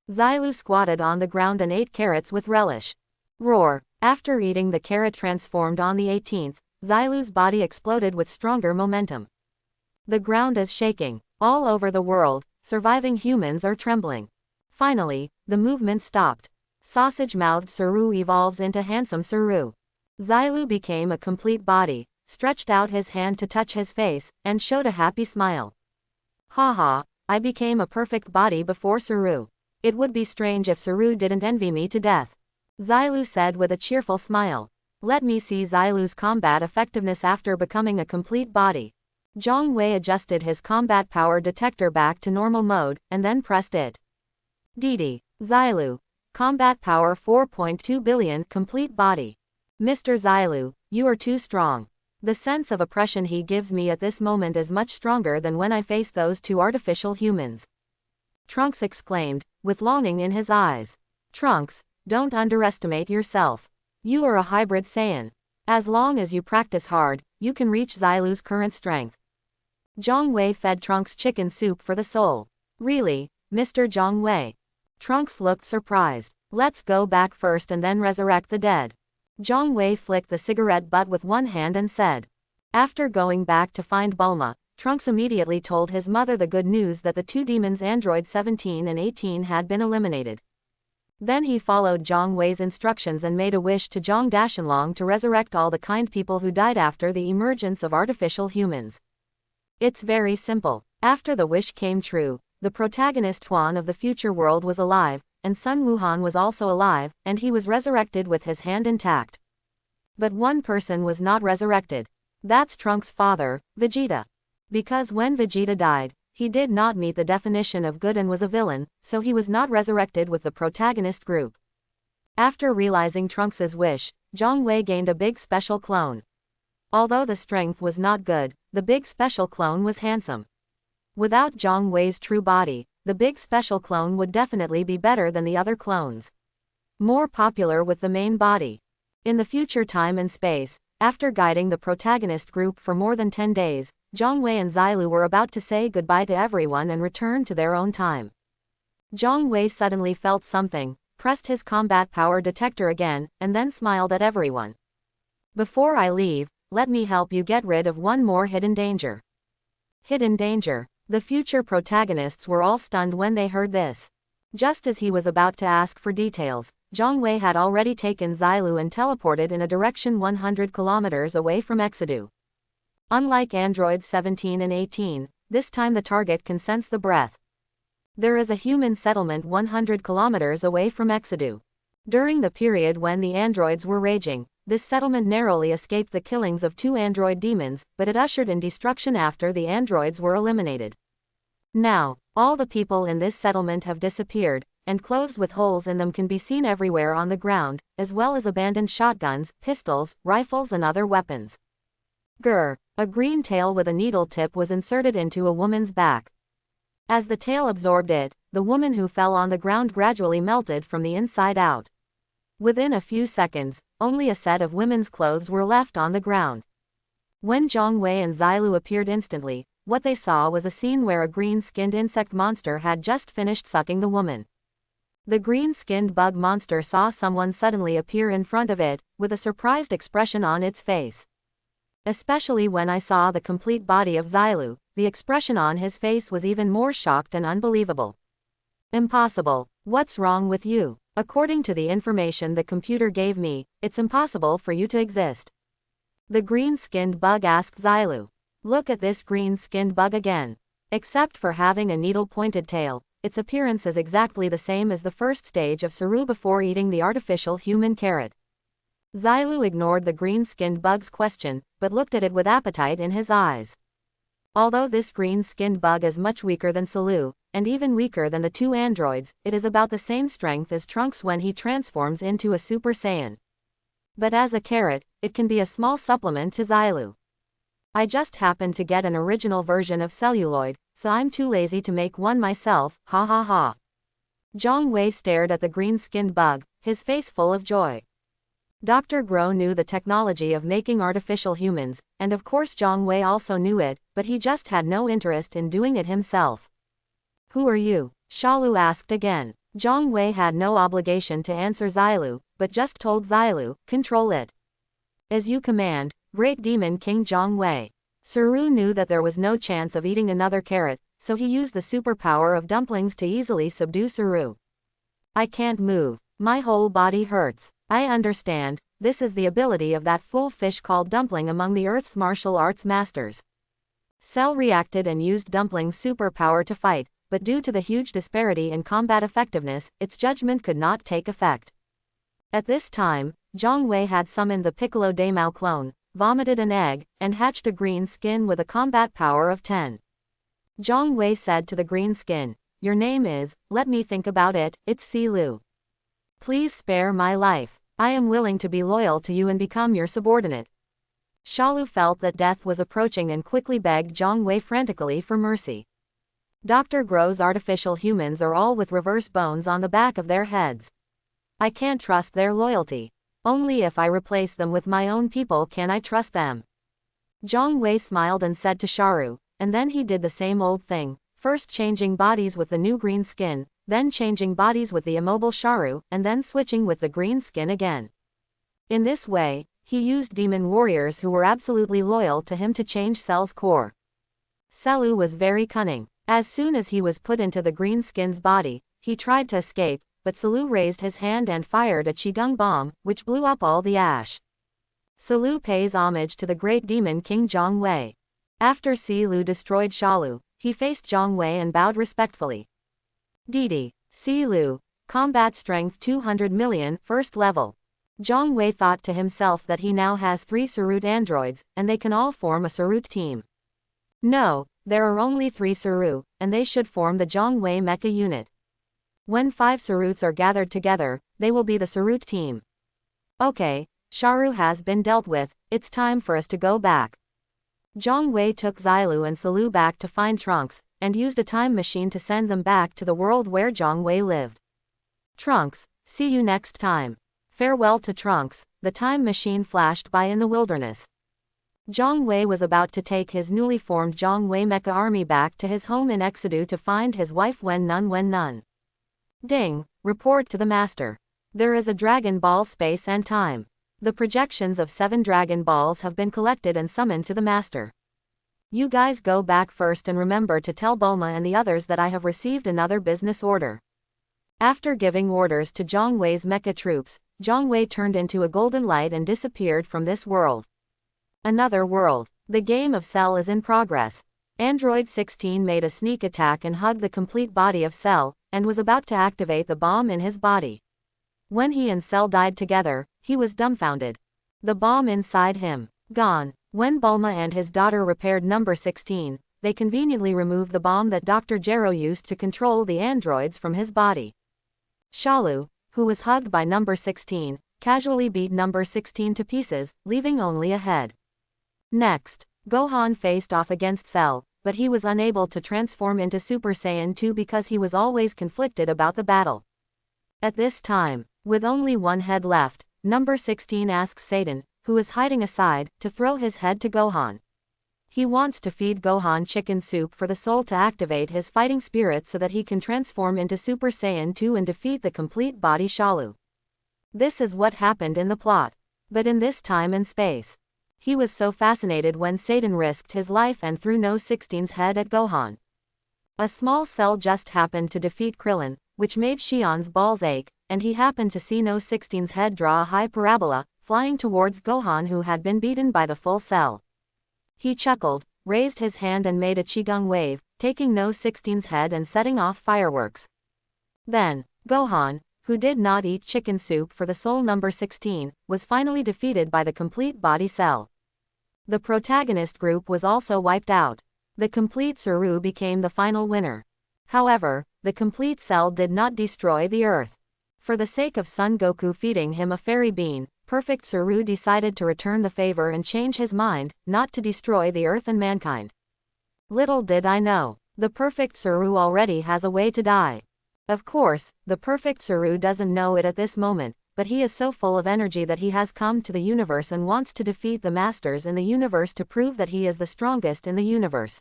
[SPEAKER 1] Xylu squatted on the ground and ate carrots with relish. Roar! After eating the carrot transformed on the 18th, Xylu's body exploded with stronger momentum. The ground is shaking. All over the world, surviving humans are trembling. Finally, the movement stopped. Sausage-mouthed Saru evolves into handsome Saru. Xylu became a complete body, stretched out his hand to touch his face, and showed a happy smile. Haha, I became a perfect body before Saru. It would be strange if Saru didn't envy me to death. Xylu said with a cheerful smile. Let me see Xylu's combat effectiveness after becoming a complete body. Zhang Wei adjusted his combat power detector back to normal mode, and then pressed it. DD. Xylu. Combat power 4.2 billion, complete body. Mr. Xylu, you are too strong. The sense of oppression he gives me at this moment is much stronger than when I face those two artificial humans. Trunks exclaimed, with longing in his eyes. Trunks, don't underestimate yourself. You are a hybrid Saiyan. As long as you practice hard, you can reach Xylu's current strength. Zhang Wei fed Trunks chicken soup for the soul. Really, Mr. Zhang Wei? Trunks looked surprised. Let's go back first and then resurrect the dead. Zhang Wei flicked the cigarette butt with one hand and said. After going back to find Bulma, Trunks immediately told his mother the good news that the two demons android 17 and 18 had been eliminated. Then he followed Zhang Wei's instructions and made a wish to Zhang Shenlong to resurrect all the kind people who died after the emergence of artificial humans. It's very simple. After the wish came true, the protagonist Huan of the future world was alive, and Sun Wuhan was also alive, and he was resurrected with his hand intact. But one person was not resurrected. That's Trunks' father, Vegeta. Because when Vegeta died, he did not meet the definition of good and was a villain, so he was not resurrected with the protagonist group. After realizing Trunks' wish, Zhang Wei gained a big special clone. Although the strength was not good, the big special clone was handsome. Without Zhang Wei's true body, the big special clone would definitely be better than the other clones. More popular with the main body. In the future time and space, after guiding the protagonist group for more than 10 days, Zhang Wei and Xylu were about to say goodbye to everyone and return to their own time. Zhang Wei suddenly felt something, pressed his combat power detector again, and then smiled at everyone. Before I leave, let me help you get rid of one more hidden danger. Hidden danger. The future protagonists were all stunned when they heard this. Just as he was about to ask for details, Zhang Wei had already taken Xylu and teleported in a direction 100 kilometers away from Exedu. Unlike androids 17 and 18, this time the target can sense the breath. There is a human settlement 100 kilometers away from Exedu. During the period when the androids were raging, this settlement narrowly escaped the killings of 2 android demons, but it ushered in destruction after the androids were eliminated. Now, all the people in this settlement have disappeared, and clothes with holes in them can be seen everywhere on the ground, as well as abandoned shotguns, pistols, rifles and other weapons. Grr! A green tail with a needle tip was inserted into a woman's back. As the tail absorbed it, the woman who fell on the ground gradually melted from the inside out. Within a few seconds, only a set of women's clothes were left on the ground. When Zhang Wei and Xilu appeared instantly, what they saw was a scene where a green-skinned insect monster had just finished sucking the woman. The green-skinned bug monster saw someone suddenly appear in front of it, with a surprised expression on its face. Especially when I saw the complete body of Xilu, the expression on his face was even more shocked and unbelievable. Impossible. What's wrong with you? According to the information the computer gave me, it's impossible for you to exist. The green-skinned bug asked Xilu. Look at this green-skinned bug again. Except for having a needle-pointed tail, its appearance is exactly the same as the first stage of Saru before eating the artificial human carrot. Xilu ignored the green-skinned bug's question, but looked at it with appetite in his eyes. Although this green-skinned bug is much weaker than Salu, and even weaker than the two androids, it is about the same strength as Trunks when he transforms into a Super Saiyan. But as a carrot, it can be a small supplement to Xilu. I just happened to get an original version of celluloid, so I'm too lazy to make one myself, ha ha ha. Zhang Wei stared at the green-skinned bug, his face full of joy. Dr. Gro knew the technology of making artificial humans, and of course Zhang Wei also knew it, but he just had no interest in doing it himself. Who are you? Shalu asked again. Zhang Wei had no obligation to answer Xilu, but just told Xilu, control it. As you command, Great Demon King Zhang Wei. Saru knew that there was no chance of eating another carrot, so he used the superpower of dumplings to easily subdue Saru. I can't move. My whole body hurts. I understand, this is the ability of that fool fish called Dumpling among the Earth's martial arts masters. Cell reacted and used Dumpling's superpower to fight, but due to the huge disparity in combat effectiveness, its judgment could not take effect. At this time, Zhang Wei had summoned the Piccolo Daimao clone, vomited an egg, and hatched a green skin with a combat power of 10. Zhang Wei said to the green skin, your name is, let me think about it, it's Silu. Please spare my life. I am willing to be loyal to you and become your subordinate. Shalu felt that death was approaching and quickly begged Zhang Wei frantically for mercy. Dr. Gro's artificial humans are all with reverse bones on the back of their heads. I can't trust their loyalty. Only if I replace them with my own people can I trust them. Zhang Wei smiled and said to Sharu, and then he did the same old thing, first changing bodies with the new green skin, then changing bodies with the immobile Sharu, and then switching with the green skin again. In this way, he used demon warriors who were absolutely loyal to him to change Cell's core. Celu was very cunning. As soon as he was put into the green skin's body, he tried to escape, but Celu raised his hand and fired a Qigong bomb, which blew up all the ash. Celu pays homage to the great demon King Zhang Wei. After Celu destroyed Shalu, he faced Zhang Wei and bowed respectfully. Didi, Celu, combat strength 200 million, first level. Zhang Wei thought to himself that he now has 3 Sarut androids, and they can all form a Sarut team. No, there are only 3 Saru, and they should form the Zhang Wei mecha unit. When 5 Saruts are gathered together, they will be the Sarut team. Okay, Sharu has been dealt with, it's time for us to go back. Zhang Wei took Xilu and Celu back to find Trunks, and used a time machine to send them back to the world where Zhang Wei lived. Trunks, see you next time. Farewell to Trunks. The time machine flashed by in the wilderness. Zhang Wei was about to take his newly formed Zhang Wei mecha army back to his home in Exedu to find his wife Wen Nun. Ding, report to the master. There is a Dragon Ball space and time. The projections of 7 Dragon Balls have been collected and summoned to the master. You guys go back first and remember to tell Bulma and the others that I have received another business order. After giving orders to Zhang Wei's mecha troops, Zhang Wei turned into a golden light and disappeared from this world. Another world. The game of Cell is in progress. Android 16 made a sneak attack and hugged the complete body of Cell, and was about to activate the bomb in his body. When he and Cell died together, he was dumbfounded. The bomb inside him, gone. When Bulma and his daughter repaired number 16, they conveniently removed the bomb that Dr. Gero used to control the androids from his body. Shalu, who was hugged by number 16, casually beat number 16 to pieces, leaving only a head. Next, Gohan faced off against Cell, but he was unable to transform into Super Saiyan 2 because he was always conflicted about the battle. At this time, With only one head left, number 16 asks Satan, who is hiding aside, to throw his head to Gohan. He wants to feed Gohan chicken soup for the soul to activate his fighting spirit so that he can transform into Super Saiyan 2 and defeat the complete body Shalu. This is what happened in the plot. But in this time and space, he was so fascinated when Satan risked his life and threw No 16's head at Gohan. A small cell just happened to defeat Krillin, which made Xi'an's balls ache, and he happened to see No 16's head draw a high parabola, flying towards Gohan, who had been beaten by the full cell. He chuckled, raised his hand and made a qigong wave, taking No 16's head and setting off fireworks. Then, Gohan, who did not eat chicken soup for the soul number 16, was finally defeated by the complete body cell. The protagonist group was also wiped out. The complete Saru became the final winner. However, the complete cell did not destroy the Earth. For the sake of Son Goku feeding him a fairy bean, Perfect Saru decided to return the favor and change his mind, not to destroy the Earth and mankind. Little did I know, the Perfect Saru already has a way to die. Of course, the Perfect Saru doesn't know it at this moment, but he is so full of energy that he has come to the universe and wants to defeat the masters in the universe to prove that he is the strongest in the universe.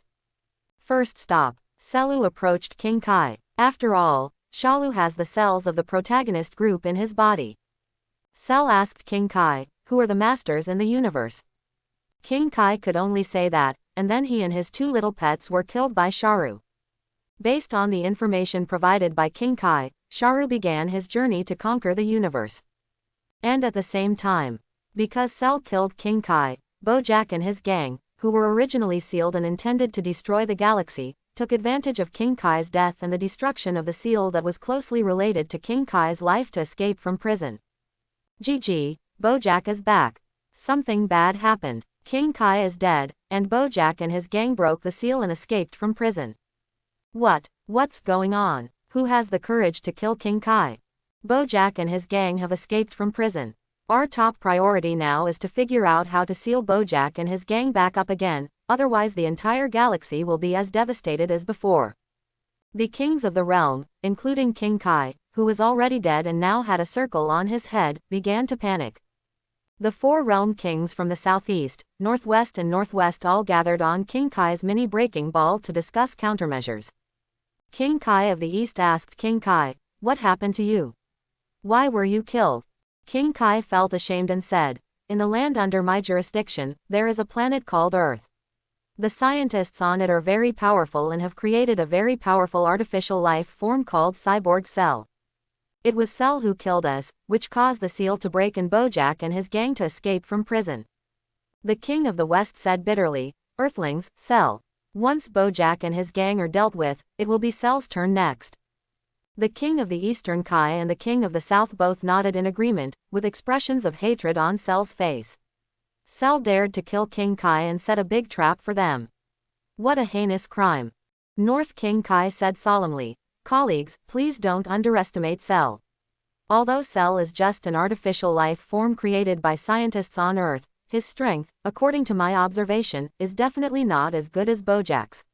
[SPEAKER 1] First stop, Celu approached King Kai. After all, Shalu has the cells of the protagonist group in his body. Cell asked King Kai, who are the masters in the universe? King Kai could only say that, and then he and his two little pets were killed by Sharu. Based on the information provided by King Kai, Sharu began his journey to conquer the universe. And at the same time, because Cell killed King Kai, Bojack and his gang, who were originally sealed and intended to destroy the galaxy, took advantage of King Kai's death and the destruction of the seal that was closely related to King Kai's life to escape from prison. GG, Bojack is back. Something bad happened. King Kai is dead, and Bojack and his gang broke the seal and escaped from prison. What's going on? Who has the courage to kill King Kai? Bojack and his gang have escaped from prison. Our top priority now is to figure out how to seal Bojack and his gang back up again, otherwise the entire galaxy will be as devastated as before. The kings of the realm, including King Kai, who was already dead and now had a circle on his head, began to panic. The four realm kings from the southeast, northwest and northwest all gathered on King Kai's mini breaking ball to discuss countermeasures. King Kai of the east asked King Kai, "What happened to you? Why were you killed?" King Kai felt ashamed and said, "In the land under my jurisdiction, there is a planet called Earth. The scientists on it are very powerful and have created a very powerful artificial life form called Cyborg Cell. It was Cell who killed us, which caused the seal to break and Bojack and his gang to escape from prison." The king of the west said bitterly, "Earthlings, Cell. Once Bojack and his gang are dealt with, it will be Cell's turn next." The king of the eastern Kai and the king of the south both nodded in agreement, with expressions of hatred on Cell's face. Cell dared to kill King Kai and set a big trap for them. What a heinous crime. North King Kai said solemnly, "Colleagues, please don't underestimate Cell. Although Cell is just an artificial life form created by scientists on Earth, his strength, according to my observation, is definitely not as good as Bojack's.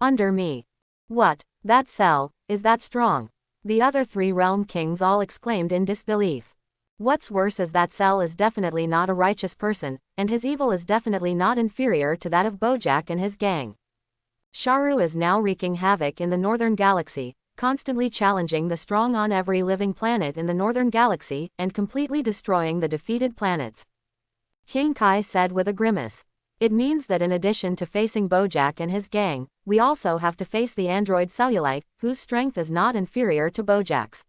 [SPEAKER 1] Under me. What? That Cell, is that strong?" The other three realm kings all exclaimed in disbelief. What's worse is that Cell is definitely not a righteous person, and his evil is definitely not inferior to that of Bojack and his gang. Sharu is now wreaking havoc in the northern galaxy, constantly challenging the strong on every living planet in the northern galaxy, and completely destroying the defeated planets. King Kai said with a grimace. It means that in addition to facing Bojack and his gang, we also have to face the android Cellulite, whose strength is not inferior to Bojack's.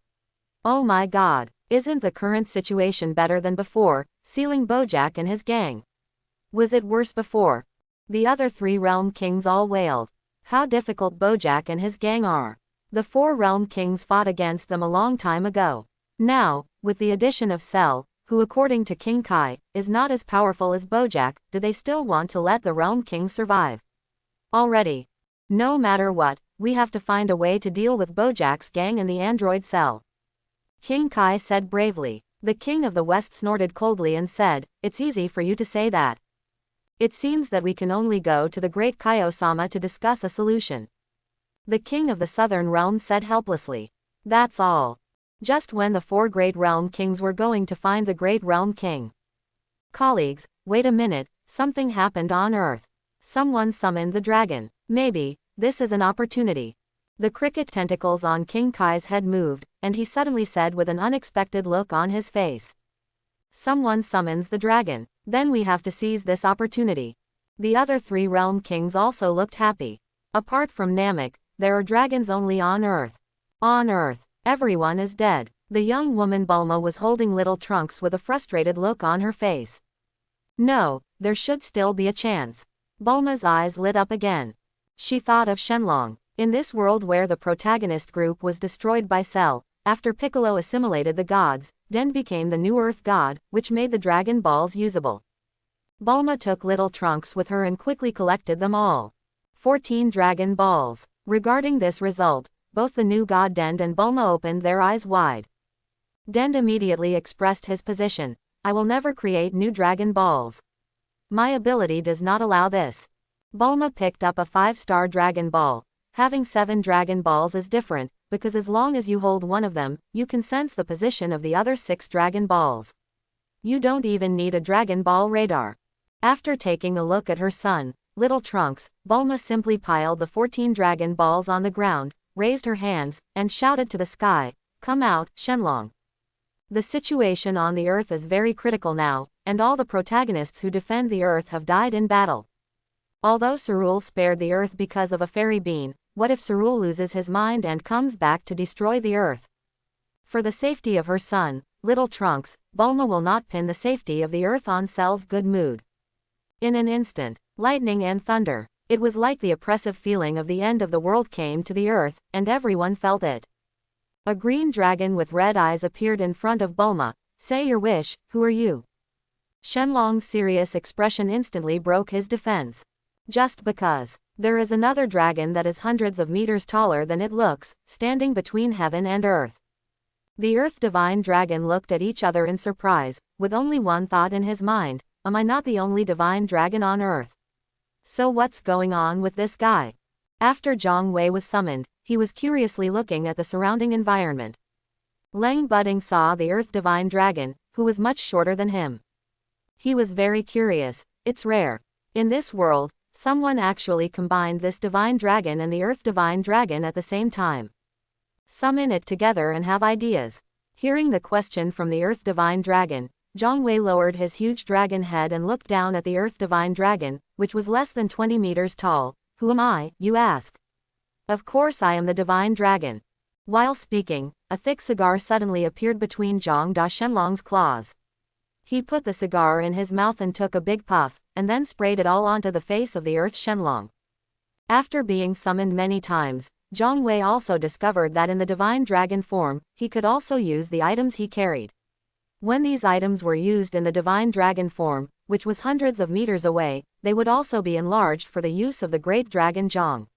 [SPEAKER 1] Oh my god, isn't the current situation better than before, sealing Bojack and his gang? Was it worse before? The other three realm kings all wailed. How difficult Bojack and his gang are. The four realm kings fought against them a long time ago. Now, with the addition of Cell, who according to King Kai, is not as powerful as Bojack, do they still want to let the realm kings survive? Already. No matter what, we have to find a way to deal with Bojack's gang and the android Cell. King Kai said bravely. The king of the west snorted coldly and said, "It's easy for you to say that. It seems that we can only go to the great Kaio-sama to discuss a solution." The king of the southern realm said helplessly, "That's all." Just when the 4 great realm kings were going to find the great realm king. Colleagues, wait a minute, something happened on Earth. Someone summoned the dragon. Maybe, this is an opportunity. The cricket tentacles on King Kai's head moved, and he suddenly said with an unexpected look on his face. Someone summons the dragon. Then we have to seize this opportunity. The other 3 realm kings also looked happy. Apart from Namek, there are dragons only on Earth. On Earth, everyone is dead. The young woman Bulma was holding little Trunks with a frustrated look on her face. No, there should still be a chance. Bulma's eyes lit up again. She thought of Shenlong. In this world where the protagonist group was destroyed by Cell, after Piccolo assimilated the gods, Den became the new Earth god, which made the Dragon Balls usable. Bulma took little Trunks with her and quickly collected them all. 14 Dragon Balls. Regarding this result, both the new god Dend and Bulma opened their eyes wide. Dend immediately expressed his position. I will never create new Dragon Balls. My ability does not allow this. Bulma picked up a 5-star Dragon Ball. Having 7 Dragon Balls is different, because as long as you hold one of them, you can sense the position of the other 6 Dragon Balls. You don't even need a Dragon Ball radar. After taking a look at her son, little Trunks, Bulma simply piled the 14 Dragon Balls on the ground, raised her hands, and shouted to the sky, "Come out, Shenlong." The situation on the Earth is very critical now, and all the protagonists who defend the Earth have died in battle. Although Cerule spared the Earth because of a fairy bean, what if Cerule loses his mind and comes back to destroy the Earth? For the safety of her son, little Trunks, Bulma will not pin the safety of the Earth on Cell's good mood. In an instant, lightning and thunder. It was like the oppressive feeling of the end of the world came to the Earth, and everyone felt it. A green dragon with red eyes appeared in front of Bulma. Say your wish, who are you? Shenlong's serious expression instantly broke his defense. Just because. There is another dragon that is hundreds of meters taller than it looks, standing between heaven and earth. The Earth Divine Dragon looked at each other in surprise, with only one thought in his mind, am I not the only divine dragon on Earth? So what's going on with this guy? After Zhang Wei was summoned, he was curiously looking at the surrounding environment. Leng Budding saw the Earth Divine Dragon, who was much shorter than him. He was very curious. It's rare. In this world, someone actually combined this divine dragon and the Earth Divine Dragon at the same time. Summon it together and have ideas. Hearing the question from the Earth Divine Dragon, Zhang Wei lowered his huge dragon head and looked down at the Earth Divine Dragon, which was less than 20 meters tall. Who am I, you ask? Of course I am the Divine Dragon. While speaking, a thick cigar suddenly appeared between Zhang Da Shenlong's claws. He put the cigar in his mouth and took a big puff, and then sprayed it all onto the face of the Earth Shenlong. After being summoned many times, Zhang Wei also discovered that in the Divine Dragon form, he could also use the items he carried. When these items were used in the Divine Dragon form, which was hundreds of meters away, they would also be enlarged for the use of the great dragon Zhang.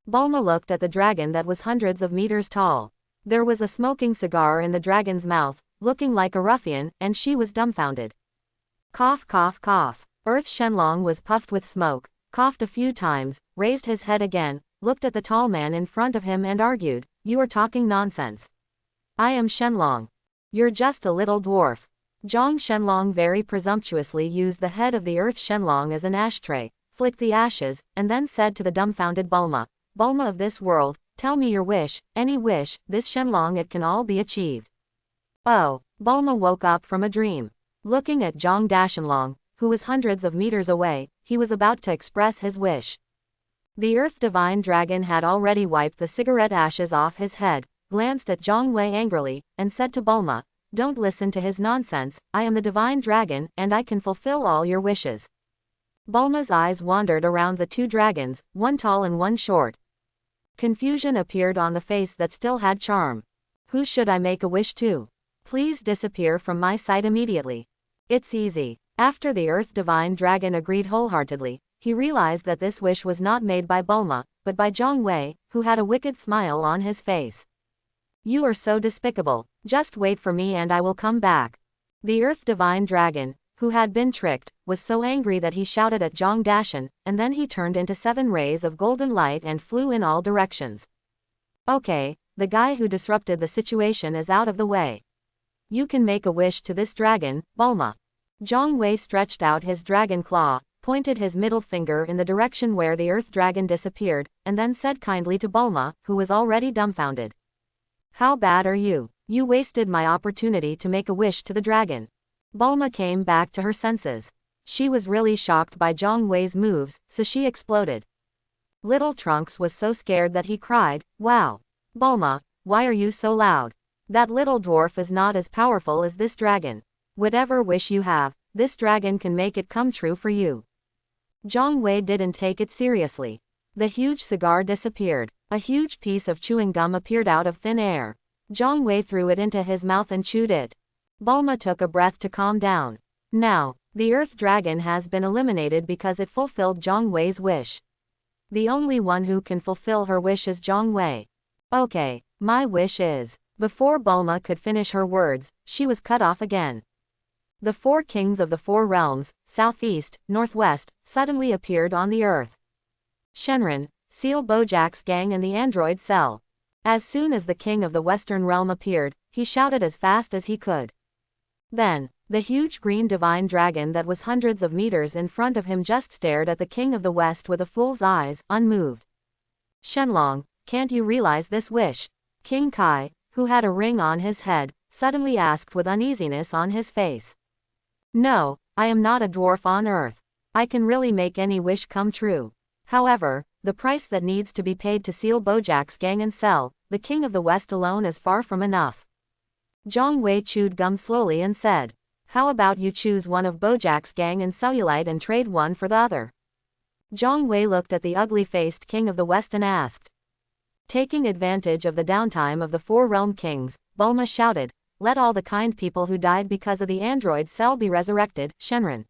[SPEAKER 1] Bulma looked at the dragon that was hundreds of meters tall. There was a smoking cigar in the dragon's mouth, looking like a ruffian, and she was dumbfounded. Cough cough cough. Earth Shenlong was puffed with smoke, coughed a few times, raised his head again, looked at the tall man in front of him and argued, "You are talking nonsense. I am Shenlong. You're just a little dwarf." Zhang Shenlong very presumptuously used the head of the Earth Shenlong as an ashtray, flicked the ashes, and then said to the dumbfounded Bulma, "Bulma of this world, tell me your wish, any wish, this Shenlong it can all be achieved." Oh, Bulma woke up from a dream. Looking at Zhang Dashenlong, who was hundreds of meters away, he was about to express his wish. The Earth Divine Dragon had already wiped the cigarette ashes off his head, glanced at Zhang Wei angrily, and said to Bulma, "Don't listen to his nonsense, I am the Divine Dragon, and I can fulfill all your wishes." Bulma's eyes wandered around the 2 dragons, one tall and one short. Confusion appeared on the face that still had charm. Who should I make a wish to? Please disappear from my sight immediately. It's easy. After the Earth Divine Dragon agreed wholeheartedly, he realized that this wish was not made by Bulma, but by Zhang Wei, who had a wicked smile on his face. You are so despicable. Just wait for me and I will come back. The Earth Divine Dragon, who had been tricked, was so angry that he shouted at Zhang Dashen, and then he turned into 7 rays of golden light and flew in all directions. Okay, the guy who disrupted the situation is out of the way. You can make a wish to this dragon, Bulma. Zhang Wei stretched out his dragon claw, pointed his middle finger in the direction where the earth dragon disappeared, and then said kindly to Bulma, who was already dumbfounded. How bad are you? You wasted my opportunity to make a wish to the dragon. Bulma came back to her senses. She was really shocked by Zhang Wei's moves, so she exploded. Little Trunks was so scared that he cried, "Wow! Bulma, why are you so loud? That little dwarf is not as powerful as this dragon. Whatever wish you have, this dragon can make it come true for you." Zhang Wei didn't take it seriously. The huge cigar disappeared. A huge piece of chewing gum appeared out of thin air. Zhang Wei threw it into his mouth and chewed it. Bulma took a breath to calm down. Now, the earth dragon has been eliminated because it fulfilled Zhang Wei's wish. The only one who can fulfill her wish is Zhang Wei. Okay, my wish is. Before Bulma could finish her words, she was cut off again. The 4 kings of the 4 realms, southeast, northwest, suddenly appeared on the earth. Shenron, Seal Bojack's gang and the android Cell. As soon as the king of the western realm appeared, he shouted as fast as he could. Then, the huge green divine dragon that was hundreds of meters in front of him just stared at the king of the west with a fool's eyes, unmoved. Shenlong, can't you realize this wish? King Kai, who had a ring on his head, suddenly asked with uneasiness on his face. No, I am not a dwarf on earth. I can really make any wish come true. However, the price that needs to be paid to Seal Bojack's gang and Cell, the king of the west alone is far from enough. Zhang Wei chewed gum slowly and said, how about you choose one of Bojack's gang and Cellulite and trade one for the other? Zhang Wei looked at the ugly-faced king of the west and asked. Taking advantage of the downtime of the 4 realm kings, Bulma shouted, let all the kind people who died because of the android Cell be resurrected, Shenron.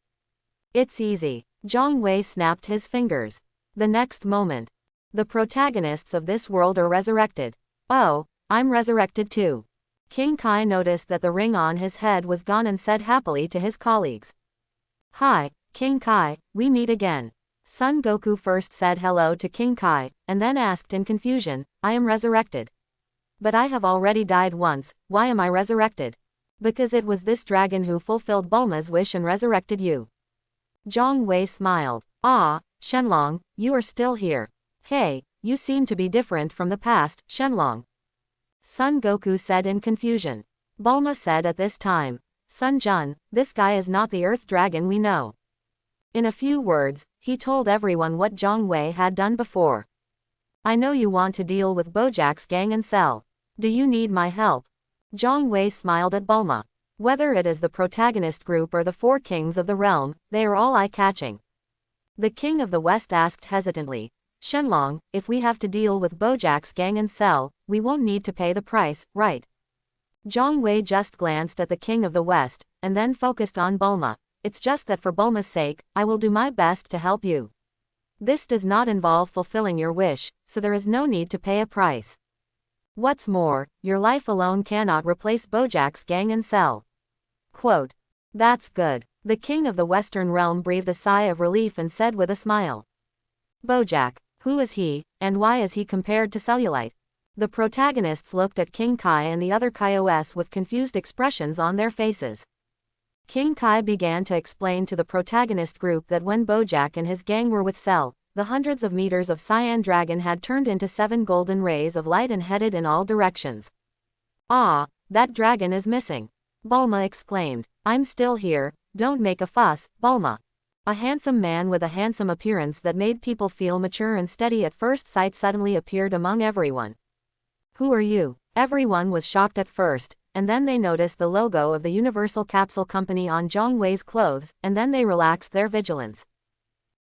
[SPEAKER 1] It's easy. Zhang Wei snapped his fingers. The next moment, the protagonists of this world are resurrected. Oh, I'm resurrected too. King Kai noticed that the ring on his head was gone and said happily to his colleagues. Hi, King Kai, we meet again. Son Goku first said hello to King Kai, and then asked in confusion, I am resurrected. But I have already died once, why am I resurrected? Because it was this dragon who fulfilled Bulma's wish and resurrected you. Zhang Wei smiled. Ah, Shenlong, you are still here. Hey, you seem to be different from the past, Shenlong. Son Goku said in confusion. Bulma said at this time, Son Jun, this guy is not the earth dragon we know. In a few words, he told everyone what Zhang Wei had done before. I know you want to deal with Bojack's gang and Cell. Do you need my help? Zhang Wei smiled at Bulma. Whether it is the protagonist group or the 4 kings of the realm, they are all eye-catching. The king of the west asked hesitantly, Shenlong, if we have to deal with Bojack's gang and Cell, we won't need to pay the price, right? Zhang Wei just glanced at the king of the west, and then focused on Bulma. It's just that for Bulma's sake, I will do my best to help you. This does not involve fulfilling your wish, so there is no need to pay a price. What's more, your life alone cannot replace Bojack's gang and Cell. Quote. That's good. The king of the western realm breathed a sigh of relief and said with a smile. Bojack, who is he, and why is he compared to Cellulite? The protagonists looked at King Kai and the other Kaios with confused expressions on their faces. King Kai began to explain to the protagonist group that when Bojack and his gang were with Cell, the hundreds of meters of Cyan Dragon had turned into 7 golden rays of light and headed in all directions. Ah, that dragon is missing. Bulma exclaimed. I'm still here, don't make a fuss, Bulma. A handsome man with a handsome appearance that made people feel mature and steady at first sight suddenly appeared among everyone. Who are you? Everyone was shocked at first, and then they noticed the logo of the Universal Capsule Company on Zhang Wei's clothes, and then they relaxed their vigilance.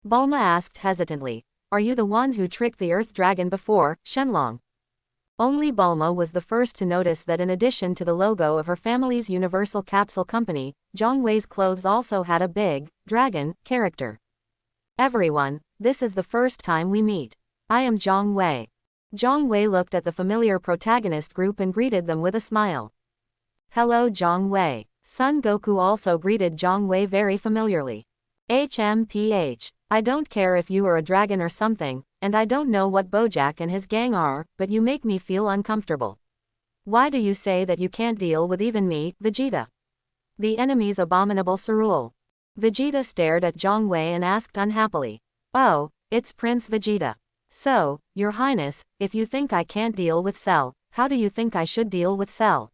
[SPEAKER 1] Bulma asked hesitantly, are you the one who tricked the Earth Dragon before, Shenlong? Only Bulma was the first to notice that in addition to the logo of her family's Universal Capsule Company, Zhang Wei's clothes also had a big, dragon, character. Everyone, this is the first time we meet. I am Zhang Wei. Zhang Wei looked at the familiar protagonist group and greeted them with a smile. Hello Zhang Wei. Son Goku also greeted Zhang Wei very familiarly. HMPH. I don't care if you are a dragon or something, and I don't know what Bojack and his gang are, but you make me feel uncomfortable. Why do you say that you can't deal with even me, Vegeta? The enemy's abominable Cerule. Vegeta stared at Zhang Wei and asked unhappily. Oh, it's Prince Vegeta. So, Your Highness, if you think I can't deal with Cell, how do you think I should deal with Cell?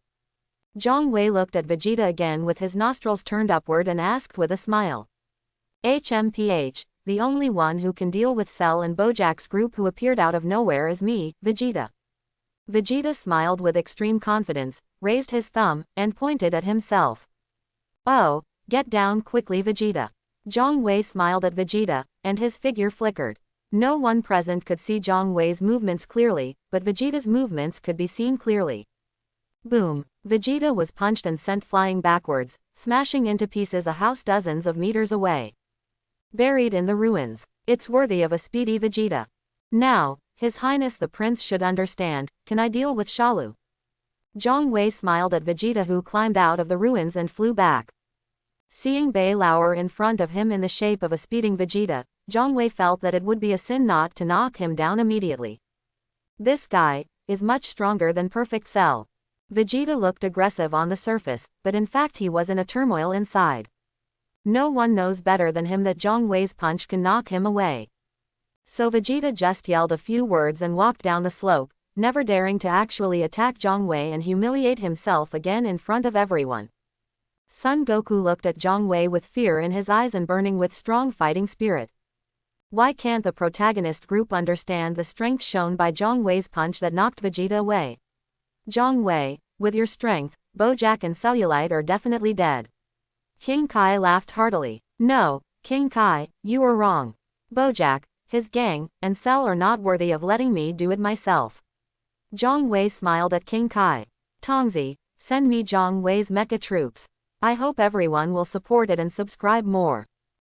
[SPEAKER 1] Zhang Wei looked at Vegeta again with his nostrils turned upward and asked with a smile. HMPH, the only one who can deal with Cell and Bojack's group who appeared out of nowhere is me, Vegeta. Vegeta smiled with extreme confidence, raised his thumb, and pointed at himself. Oh, get down quickly Vegeta. Zhang Wei smiled at Vegeta, and his figure flickered. No one present could see Zhang Wei's movements clearly, but Vegeta's movements could be seen clearly. Boom! Vegeta was punched and sent flying backwards, smashing into pieces a house dozens of meters away. Buried in the ruins. It's worthy of a speedy Vegeta. Now, His Highness the Prince should understand, can I deal with Shalu? Zhang Wei smiled at Vegeta who climbed out of the ruins and flew back. Seeing Bei Lauer in front of him in the shape of a speeding Vegeta, Zhang Wei felt that it would be a sin not to knock him down immediately. This guy is much stronger than Perfect Cell. Vegeta looked aggressive on the surface, but in fact he was in a turmoil inside. No one knows better than him that Zhang Wei's punch can knock him away. So Vegeta just yelled a few words and walked down the slope, never daring to actually attack Zhang Wei and humiliate himself again in front of everyone. Son Goku looked at Zhang Wei with fear in his eyes and burning with strong fighting spirit. Why can't the protagonist group understand the strength shown by Zhang Wei's punch that knocked Vegeta away? Zhang Wei, with your strength, Bojack and Cellulite are definitely dead. King Kai laughed heartily. No, King Kai, you are wrong. Bojack, his gang, and Cell are not worthy of letting me do it myself. Zhang Wei smiled at King Kai. Tongzi, send me Zhang Wei's mecha troops. I hope everyone will support it and subscribe more.